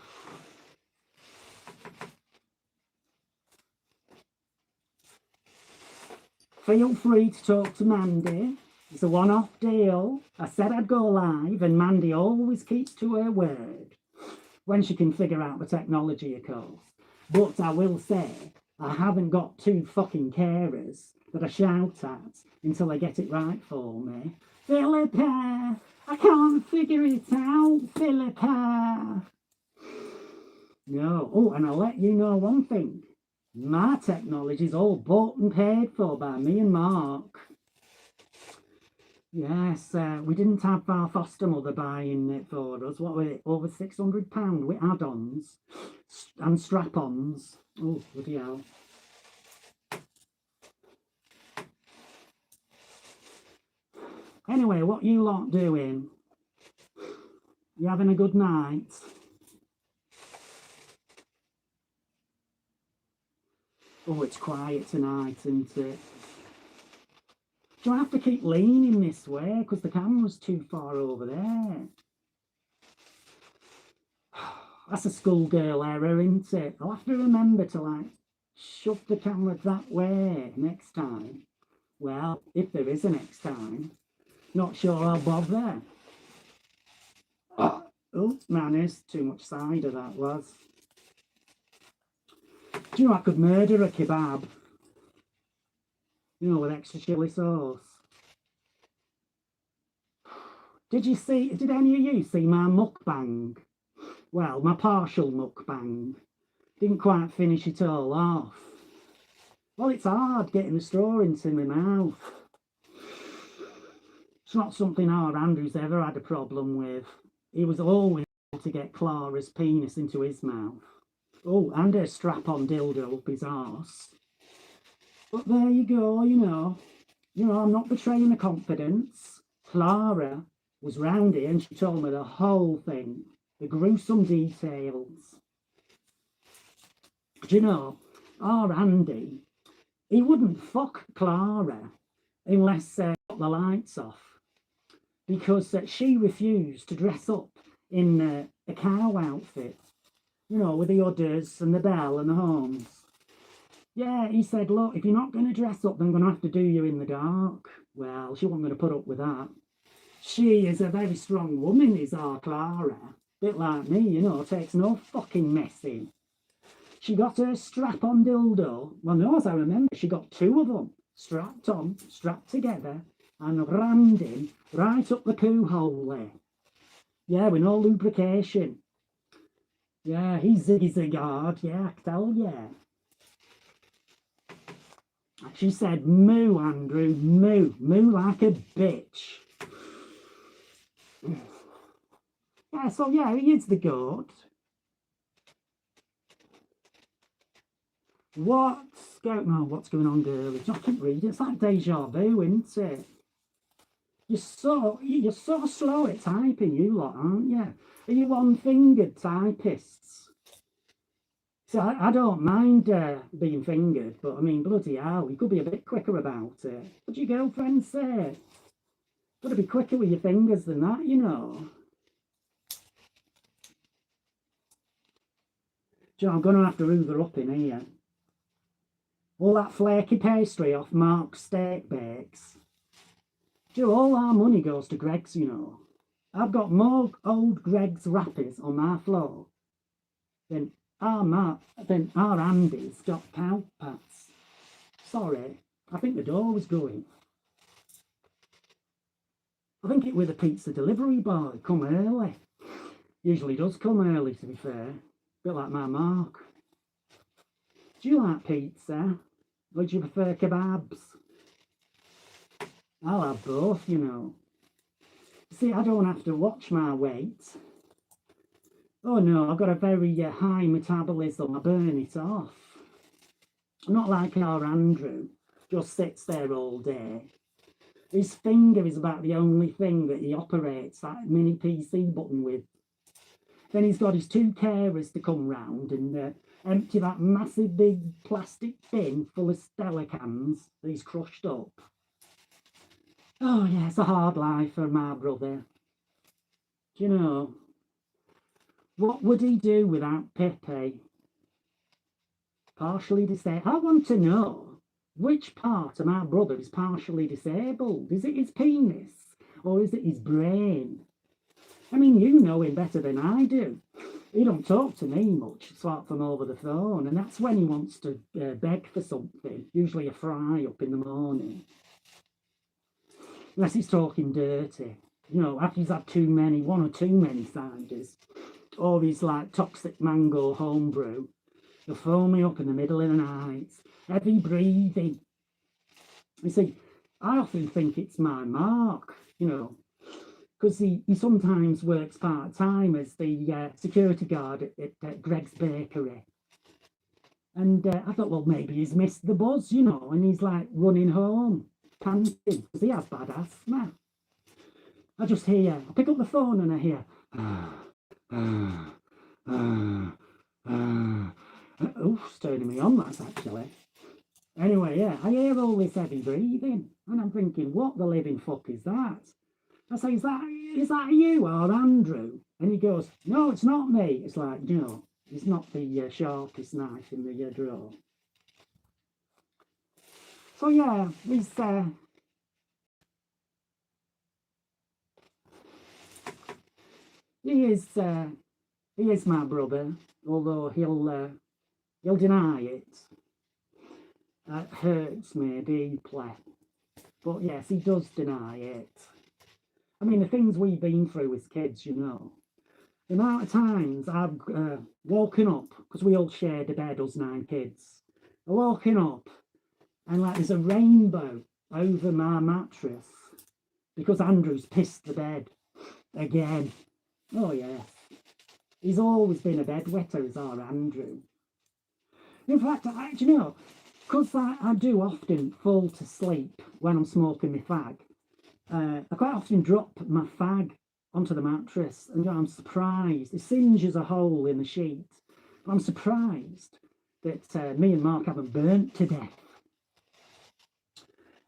Feel free to talk to Mandy. It's a one-off deal. I said I'd go live, and Mandy always keeps to her word when she can figure out the technology, of course. But I will say, I haven't got two fucking carers that I shout at until they get it right for me. Philippa, I can't figure it out, Philippa. No. Oh, and I'll let you know one thing. My technology's all bought and paid for by me and Mark. Yes, we didn't have our foster mother buying it for us. What was it? Over £600 with add-ons and strap-ons. Oh, bloody hell. Anyway, what you lot doing? You having a good night? Oh, it's quiet tonight, isn't it? Do I have to keep leaning this way because the camera's too far over there? That's a schoolgirl error, isn't it? I'll have to remember to, like, shove the camera that way next time. Well, if there is a next time. Not sure I'll bother. Oh, manners. Too much cider, that was. Do you know I could murder a kebab? You know, with extra chilli sauce. Did any of you see my muckbang? Well, my partial muckbang. Didn't quite finish it all off. Well, it's hard getting the straw into my mouth. It's not something our Andrew's ever had a problem with. He was always able to get Clara's penis into his mouth. Oh, and a strap-on dildo up his arse. But there you go, you know, I'm not betraying the confidence. Clara was round here and she told me the whole thing, the gruesome details. Do you know, our Andy, he wouldn't fuck Clara unless got the lights off because she refused to dress up in a cow outfit, you know, with the udders and the bell and the horns. Yeah, he said, look, if you're not going to dress up, then I'm going to have to do you in the dark. Well, she wasn't going to put up with that. She is a very strong woman, is our Clara. Bit like me, you know, takes no fucking messing. She got her strap-on dildo. Well, no, as I remember, she got two of them. Strapped on, strapped together, and rammed him right up the poo hole there. Yeah, with no lubrication. Yeah, he's a guard, yeah, I can tell you. She said, moo, Andrew, moo, moo like a bitch. Yeah, so yeah, he is the goat. What's going on, girlie? I keep reading. It's like deja vu, isn't it? You're so slow at typing, you lot, aren't you? Are you one-fingered typists? So I don't mind being fingered, but I mean, bloody hell, you could be a bit quicker about it. What'd your girlfriend say? Got to be quicker with your fingers than that, you know. Joe, I'm going to have to hoover up in here. All that flaky pastry off Mark's steak bakes. Joe, all our money goes to Greg's, you know. I've got more old Greg's wrappers on my floor than our Andy's got cow pats. Sorry, I think the door was going. I think it was a pizza delivery boy, come early. Usually does come early, to be fair. Bit like my Mark. Do you like pizza? Or do you prefer kebabs? I'll have both, you know. See, I don't have to watch my weight. Oh no, I've got a very high metabolism. I burn it off. Not like our Andrew, just sits there all day. His finger is about the only thing that he operates that mini PC button with. Then he's got his two carers to come round and empty that massive big plastic bin full of Stella cans that he's crushed up. Oh yeah, it's a hard life for my brother. Do you know, what would he do without Pepe? Partially to say, I want to know which part of my brother is partially disabled? Is it his penis or is it his brain? I mean, you know him better than I do. He don't talk to me much, apart from over the phone, and that's when he wants to beg for something, usually a fry up in the morning. Unless he's talking dirty. You know, after he's had one or too many ciders, or he's like toxic mango homebrew, he'll phone me up in the middle of the night, heavy breathing. You see, I often think it's my mark, you know, because he sometimes works part-time as the security guard at Greg's Bakery. And I thought, well, maybe he's missed the buzz, you know, and he's like running home, panting, because he has bad asthma. I just hear, I pick up the phone and I hear, it's turning me on, that's actually. Anyway, yeah, I hear all this heavy breathing, and I'm thinking, what the living fuck is that? I say, is that you or Andrew? And he goes, no, it's not me. It's like, you know, it's not the sharpest knife in the drawer. So yeah, he is my brother, although he'll deny it. It hurts me deeply, but yes, he does deny it. I mean, the things we've been through as kids, you know. The amount of times I've woken up, because we all shared a bed, us 9 kids. I've woken up and like there's a rainbow over my mattress because Andrew's pissed the bed again. Oh, yes. He's always been a bedwetter, is our Andrew. In fact, do you know, because I do often fall to sleep when I'm smoking my fag, I quite often drop my fag onto the mattress and I'm surprised. It singes a hole in the sheet. I'm surprised that me and Mark haven't burnt to death.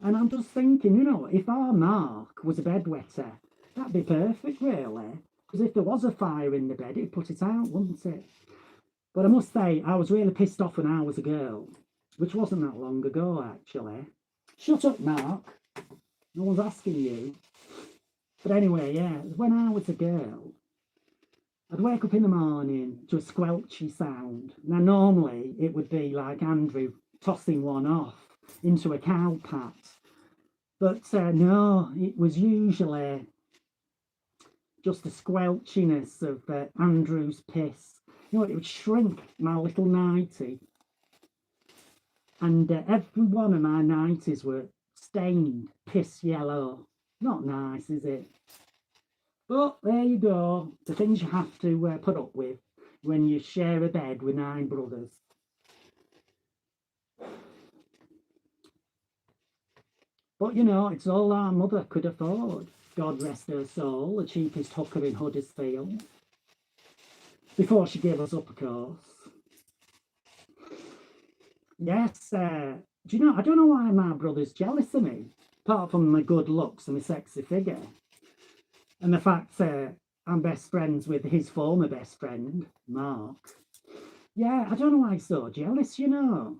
And I'm just thinking, you know, if our Mark was a bedwetter, that'd be perfect, really. Because if there was a fire in the bed, it'd put it out, wouldn't it? But I must say, I was really pissed off when I was a girl, which wasn't that long ago, actually. Shut up, Mark. No one's asking you. But anyway, yeah, when I was a girl, I'd wake up in the morning to a squelchy sound. Now, normally it would be like Andrew tossing one off into a cow pat. But no, it was usually just the squelchiness of Andrew's piss. You know, it would shrink my little nightie. And every one of my nighties were stained piss yellow. Not nice, is it? But there you go. The things you have to put up with when you share a bed with 9 brothers. But you know, it's all our mother could afford. God rest her soul, the cheapest hooker in Huddersfield. Before she gave us up, of course. Yes, do you know, I don't know why my brother's jealous of me, apart from my good looks and my sexy figure. And the fact I'm best friends with his former best friend, Mark. Yeah, I don't know why he's so jealous, you know.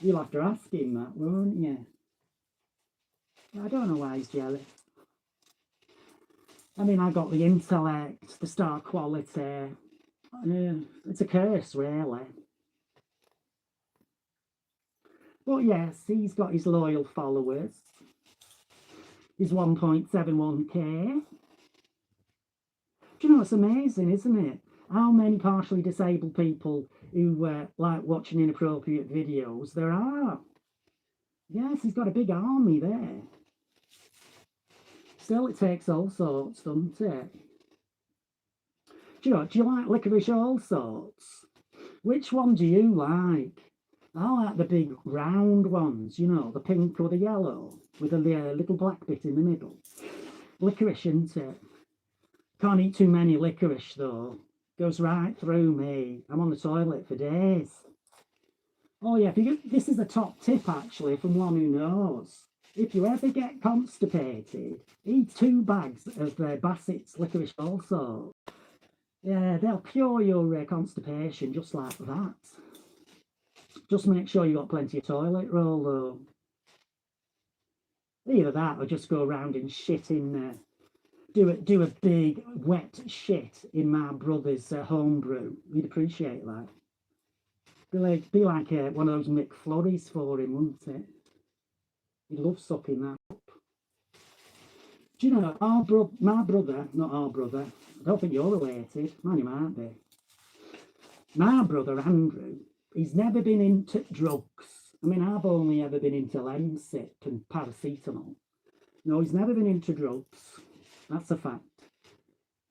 You'll have to ask him that, won't you? I don't know why he's jealous. I mean, I got the intellect, the star quality. It's a curse, really. But yes, he's got his loyal followers. His 1.71k. Do you know, it's amazing, isn't it? How many partially disabled people who like watching inappropriate videos there are. Yes, he's got a big army there. Still, it takes all sorts, doesn't it? Do you like licorice all sorts? Which one do you like? I like the big round ones, you know, the pink or the yellow, with a little black bit in the middle. Licorice, isn't it? Can't eat too many licorice, though. Goes right through me. I'm on the toilet for days. Oh, yeah, this is a top tip, actually, from one who knows. If you ever get constipated, eat 2 bags of Bassett's licorice also. Yeah, they'll cure your constipation just like that. Just make sure you got plenty of toilet roll though. Either that or just go around and shit in there. Do a big wet shit in my brother's homebrew. We'd appreciate that. Be like one of those McFlurries for him, wouldn't it? He'd love sucking that up. Do you know, my brother, not our brother, I don't think you're related, man, you might be. My brother, Andrew, he's never been into drugs. I mean, I've only ever been into Lemsip and paracetamol. No, he's never been into drugs. That's a fact.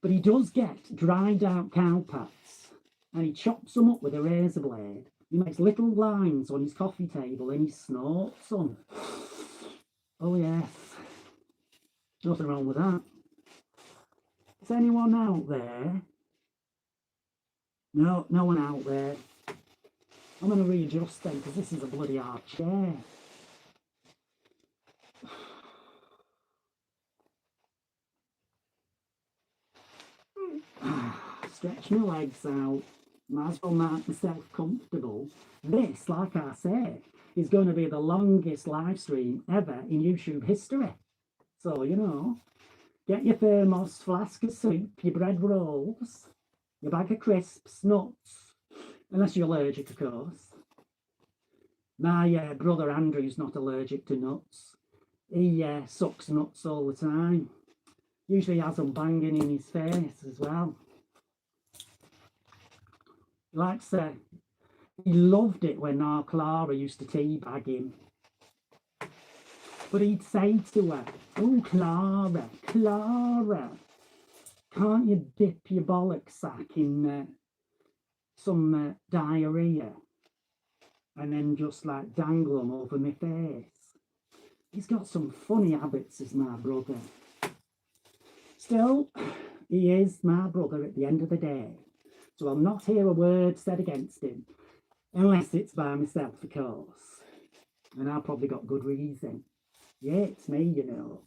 But he does get dried out cow pats and he chops them up with a razor blade. He makes little lines on his coffee table and he snorts them. Oh, yes. Nothing wrong with that. Is anyone out there? No, no one out there. I'm going to readjust then because this is a bloody hard chair. Stretch my legs out. Might as well make myself comfortable. This, like I say, is going to be the longest live stream ever in YouTube history. So, you know, get your thermos, flask of soup, your bread rolls, your bag of crisps, nuts, unless you're allergic, of course. My brother Andrew's not allergic to nuts. He sucks nuts all the time. Usually has them banging in his face as well. He loved it when our Clara used to teabag him. But he'd say to her, "Oh, Clara, Clara, can't you dip your bollock sack in some diarrhea and then just like dangle them over my face?" He's got some funny habits, is my brother. Still, he is my brother at the end of the day. So I'll not hear a word said against him, unless it's by myself, of course. And I've probably got good reason. Yeah, it's me, you know.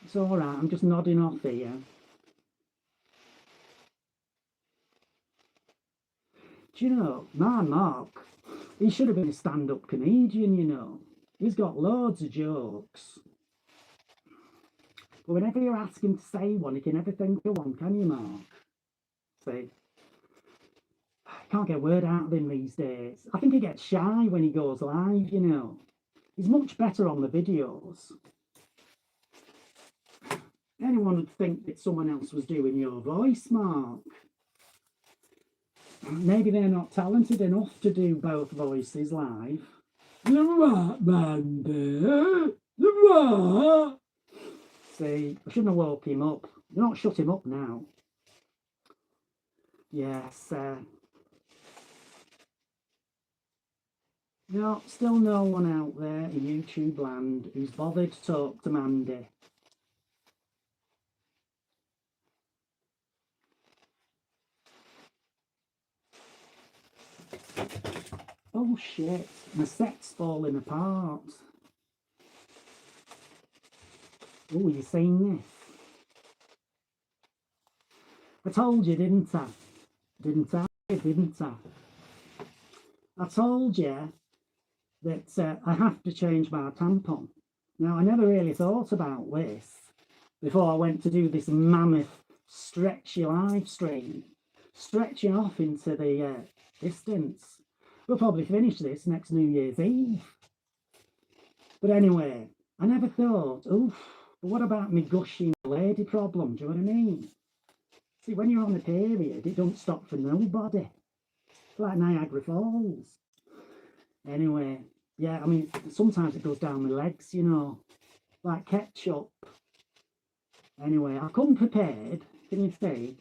It's all right, I'm just nodding off here. Do you know, my Mark, he should have been a stand-up comedian, you know. He's got loads of jokes. But whenever you ask him to say one, he can never think of one, can you, Mark? See? Can't get a word out of him these days. I think he gets shy when he goes live, you know. He's much better on the videos. Anyone would think that someone else was doing your voice, Mark. Maybe they're not talented enough to do both voices live. You what, Mandy? You what? See, I shouldn't have woke him up. You're not shut him up now. Yes, no, still no one out there in YouTube land who's bothered to talk to Mandy. Oh shit, my set's falling apart. Oh, you seen this? I told you, didn't I? Didn't I? I told you that I have to change my tampon. Now, I never really thought about this before I went to do this mammoth stretchy live stream, stretching off into the distance. We'll probably finish this next New Year's Eve. But anyway, I never thought, oof, but what about me gushing lady problem? Do you know what I mean? See, when you're on a period, it don't stop for nobody. It's like Niagara Falls. Anyway, yeah, I mean, sometimes it goes down my legs, you know, like ketchup. Anyway, I've come prepared, can you see?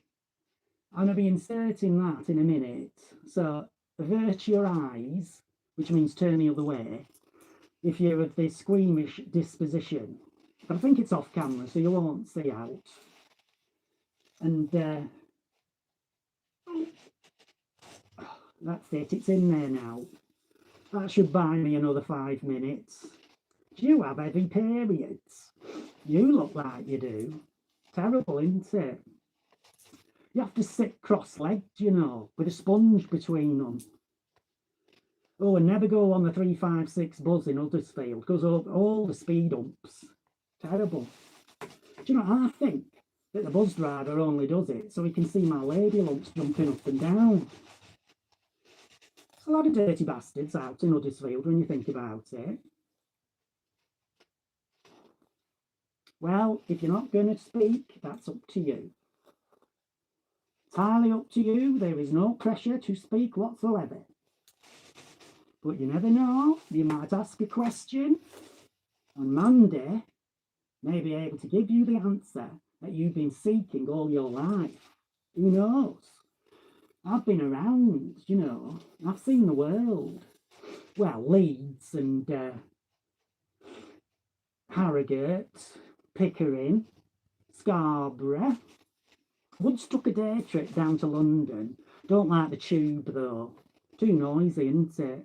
I'm going to be inserting that in a minute. So, avert your eyes, which means turn the other way, if you're of this squeamish disposition. But I think it's off camera, so you won't see out. And that's it, it's in there now. That should buy me another 5 minutes. Do you have heavy periods? You look like you do. Terrible, isn't it? You have to sit cross-legged, you know, with a sponge between them. Oh, and never go on the 356 bus in Huddersfield because of all the speed humps. Terrible. Do you know, I think that the bus driver only does it so he can see my lady lumps jumping up and down. There's a lot of dirty bastards out in Huddersfield when you think about it. Well, if you're not going to speak, that's up to you. Entirely up to you. There is no pressure to speak whatsoever. But you never know. You might ask a question, and Mandy may be able to give you the answer that you've been seeking all your life. Who knows? I've been around, you know. I've seen the world. Well, Leeds and Harrogate, Pickering, Scarborough. Once took a day trip down to London. Don't like the tube though. Too noisy, isn't it?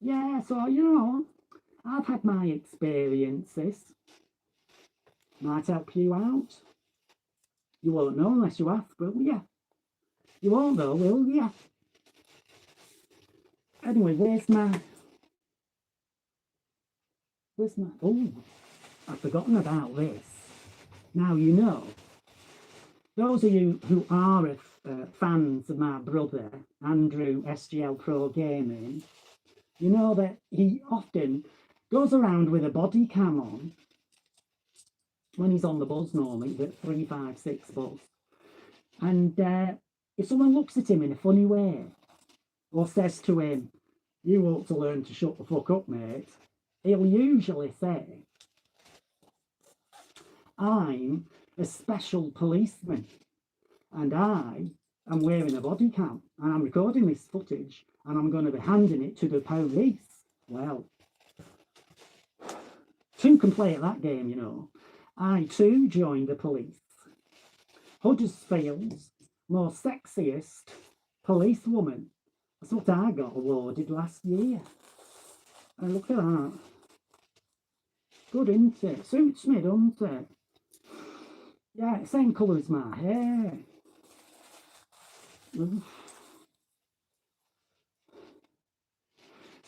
Yeah, so you know, I've had my experiences. Might help you out. You won't know unless you ask, will you? You won't though, will you? Anyway, where's my... Oh, I've forgotten about this. Now, you know, those of you who are fans of my brother, Andrew, SGL Pro Gaming, you know that he often goes around with a body cam on when he's on the bus normally, the 356 bus. And if someone looks at him in a funny way or says to him, "You ought to learn to shut the fuck up, mate," he'll usually say, "I'm a special policeman and I am wearing a body cam and I'm recording this footage and I'm going to be handing it to the police." Well, two can play at that game, you know. I too joined the police. Huddersfield's most sexiest policewoman. That's what I got awarded last year. And look at that. Good, isn't it? Suits me, doesn't it? Yeah, same colour as my hair.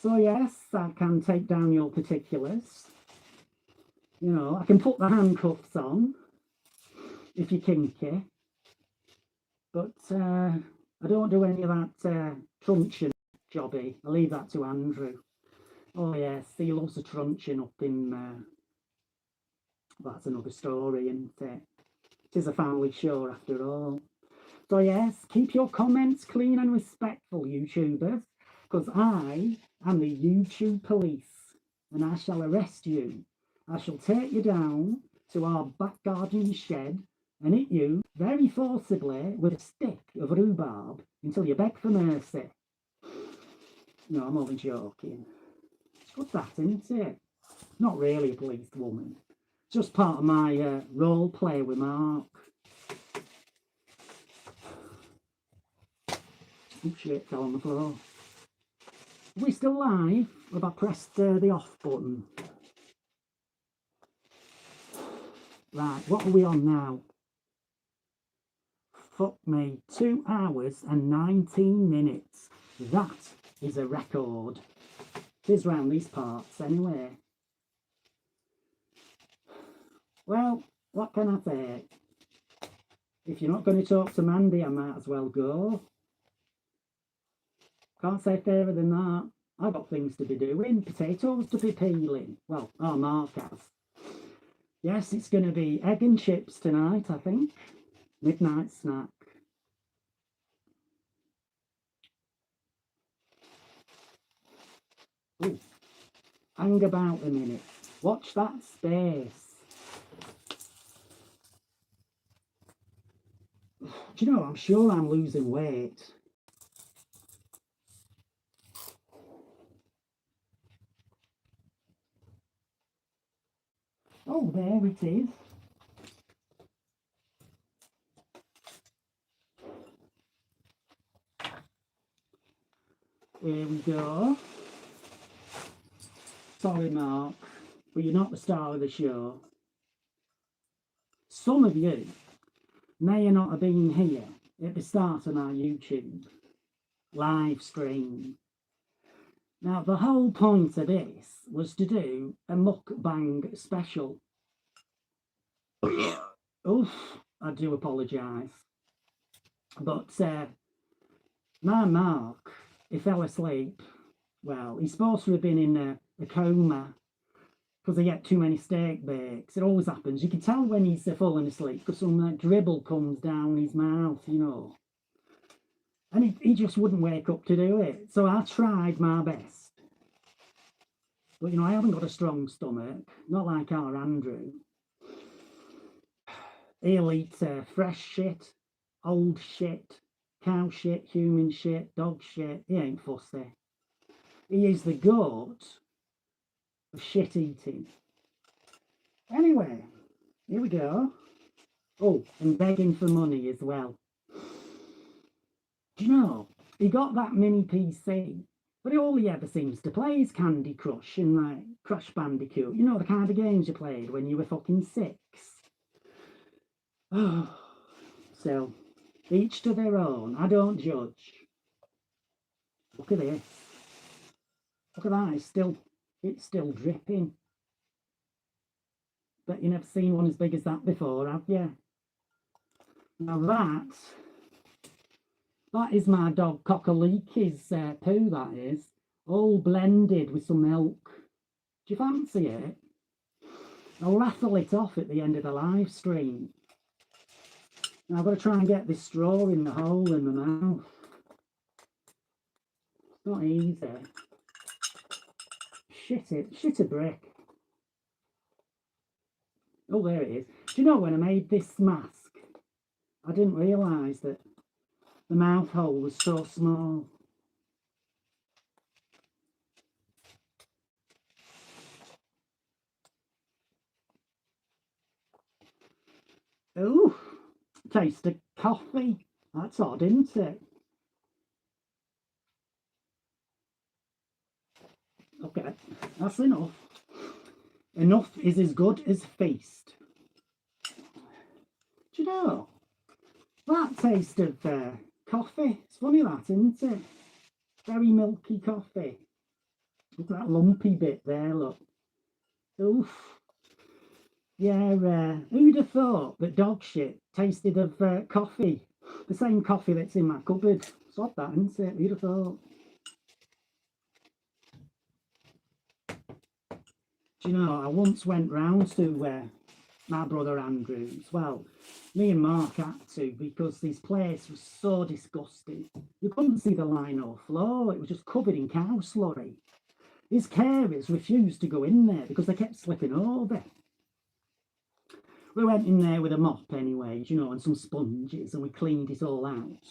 So yes, I can take down your particulars. You know, I can put the handcuffs on if you're kinky. But I don't do any of that truncheon jobby. I leave that to Andrew. Oh yes, he loves a truncheon up in... that's another story, isn't it? It is a family show after all. So yes, keep your comments clean and respectful, YouTubers, because I am the YouTube police and I shall arrest you. I shall take you down to our back garden shed and hit you very forcibly with a stick of rhubarb until you beg for mercy. No, I'm only joking. It's good that, isn't it? Not really a police woman. It's just part of my role play with Mark. Oh shit, fell on the floor. Are we still live? Have I pressed the off button? Right, what are we on now? Fuck me, 2 hours and 19 minutes. That is a record. It is round these parts anyway. Well, what can I say? If you're not going to talk to Mandy, I might as well go. Can't say fairer than that. I've got things to be doing, potatoes to be peeling. Well, our Mark has. Yes, it's going to be egg and chips tonight, I think. Midnight snack. Ooh. Hang about a minute. Watch that space. Do you know, I'm sure I'm losing weight. Oh, there it is. Here we go. Sorry, Mark, but you're not the star of the show. Some of you may not have been here at the start of my YouTube live stream. Now, the whole point of this was to do a muckbang special. Oof, I do apologise. But my Mark, he fell asleep. Well, he's supposed to have been in a coma because he ate too many steak bakes. It always happens. You can tell when he's falling asleep because some dribble comes down his mouth, you know. And he just wouldn't wake up to do it. So I tried my best. But, you know, I haven't got a strong stomach, not like our Andrew. He'll eat fresh shit, old shit, cow shit, human shit, dog shit. He ain't fussy. He is the goat of shit eating. Anyway, here we go. Oh, and begging for money as well. Do you know, he got that mini PC, but all he ever seems to play is Candy Crush and like Crash Bandicoot. You know, the kind of games you played when you were fucking 6. Oh, so, each to their own. I don't judge. Look at this. Look at that, it's still dripping. Bet you never seen one as big as that before, have you? Now that is my dog Cockaleeky's poo, that is. All blended with some milk. Do you fancy it? I'll raffle it off at the end of the live stream. Now I've got to try and get this straw in the hole in my mouth. It's not easy. Shit a brick. Oh, there it is. Do you know, when I made this mask, I didn't realise that the mouth hole was so small. Oh, taste of coffee. That's odd, isn't it? Okay, that's enough. Enough is as good as feast. Do you know, that taste of coffee, it's funny that, isn't it? Very milky coffee. Look at that lumpy bit there, look. Oof. Yeah, who'd have thought that dog shit tasted of coffee? The same coffee that's in my cupboard. It's odd that, isn't it? Who'd have thought? Do you know, I once went round to my brother Andrew's. Well, me and Mark had to, because this place was so disgusting. You couldn't see the line or floor. It was just covered in cow slurry. His carers refused to go in there because they kept slipping over. We went in there with a mop anyway, you know, and some sponges, and we cleaned it all out.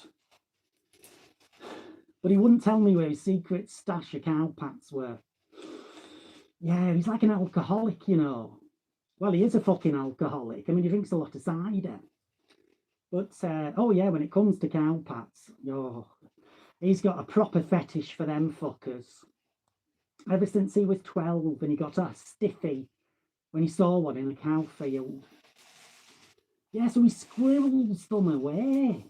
But he wouldn't tell me where his secret stash of cow pats were. Yeah, he's like an alcoholic, you know. Well, he is a fucking alcoholic. I mean, he drinks a lot of cider. But, oh yeah, when it comes to cow pats, oh, he's got a proper fetish for them fuckers. Ever since he was 12 and he got a stiffy when he saw one in a cow field. Yeah, so he squirrels them away.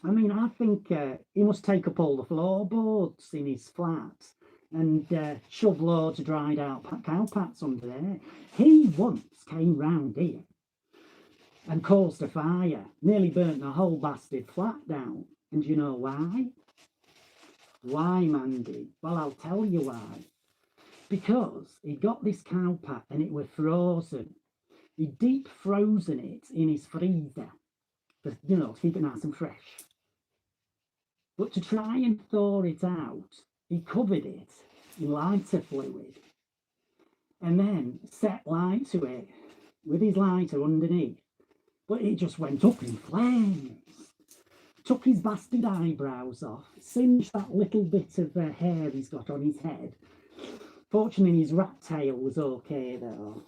I mean, I think he must take up all the floorboards in his flat and shove loads of dried out cow pats under there. He once came round here and caused a fire, nearly burnt the whole bastard flat down. And you know why? Why, Mandy? Well, I'll tell you why. Because he got this cow pat and it was frozen. He deep frozen it in his freezer, for, you know, to keep it nice and fresh. But to try and thaw it out, he covered it in lighter fluid and then set light to it with his lighter underneath. But it just went up in flames. Took his bastard eyebrows off, singed that little bit of hair he's got on his head. Fortunately, his rat tail was okay though,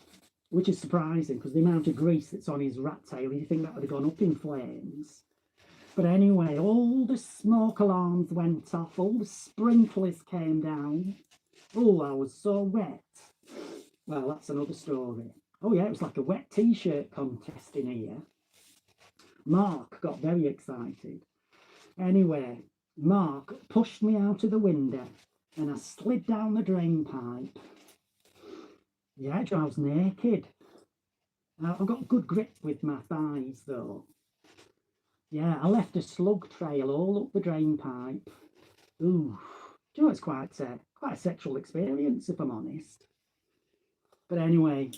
which is surprising because the amount of grease that's on his rat tail, you think that would have gone up in flames. But anyway, all the smoke alarms went off, all the sprinklers came down. Oh, I was so wet. Well, that's another story. Oh yeah, it was like a wet t-shirt contest in here. Mark got very excited. Anyway, Mark pushed me out of the window and I slid down the drain pipe. Yeah, I was naked. I've got good grip with my thighs though. Yeah, I left a slug trail all up the drain pipe. Ooh, do you know, it's quite a sexual experience if I'm honest. But anyway,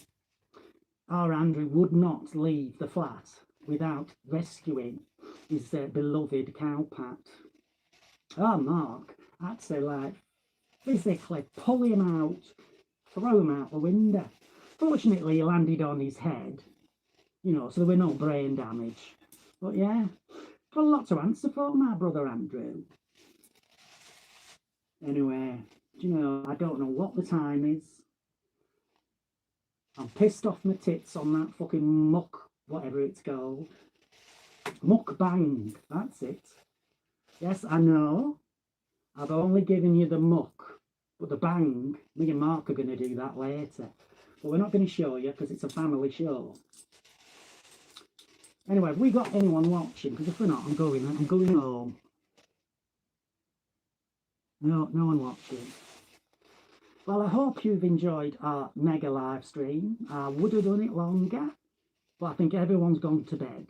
our Andrew would not leave the flat without rescuing his beloved cowpat. Oh, Mark had to like physically pull him out, throw him out the window. Fortunately, he landed on his head, you know, so there were no brain damage. But yeah, got a lot to answer for, my brother Andrew. Anyway, do you know, I don't know what the time is. I'm pissed off my tits on that fucking muck, whatever it's called. Muckbang, that's it. Yes, I know. I've only given you the muck, but the bang, me and Mark are going to do that later. But we're not going to show you because it's a family show. Anyway, have we got anyone watching? Because if we're not, I'm going home. No one watching. Well, I hope you've enjoyed our mega live stream. I would have done it longer, but I think everyone's gone to bed.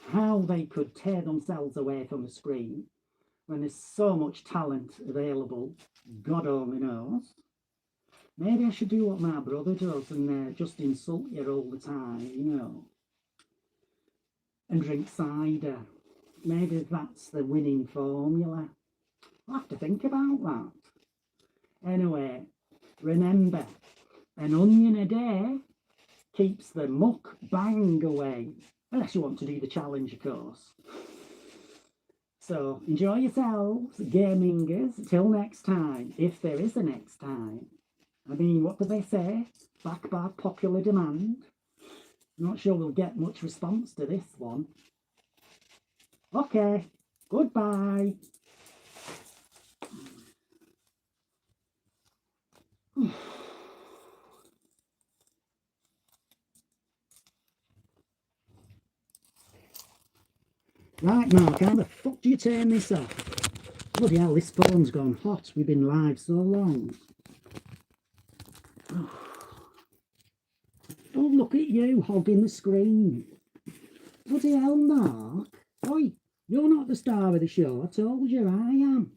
How they could tear themselves away from the screen when there's so much talent available, God only knows. Maybe I should do what my brother does and just insult you all the time, you know, and drink cider. Maybe that's the winning formula. I'll have to think about that. Anyway, remember, an onion a day keeps the muck bang away. Unless you want to do the challenge, of course. So, enjoy yourselves, gamingers, till next time, if there is a next time. I mean, what do they say? Back by popular demand. I'm not sure we'll get much response to this one. Okay, goodbye. Right, Mark, how the fuck do you turn this off? Bloody hell, this phone's gone hot. We've been live so long. Oh, look at you hogging the screen. Bloody hell, Mark. Oi, you're not the star of the show. I told you I am.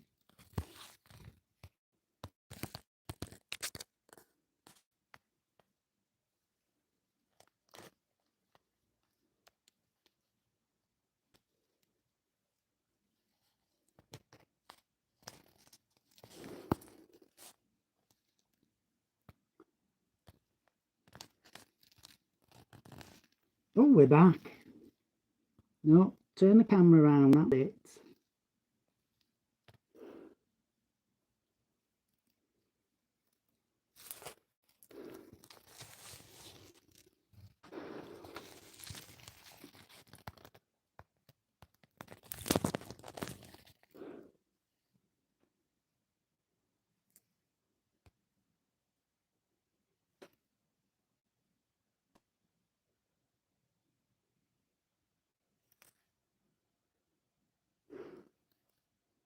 Oh, we're back. No, turn the camera around, that's it.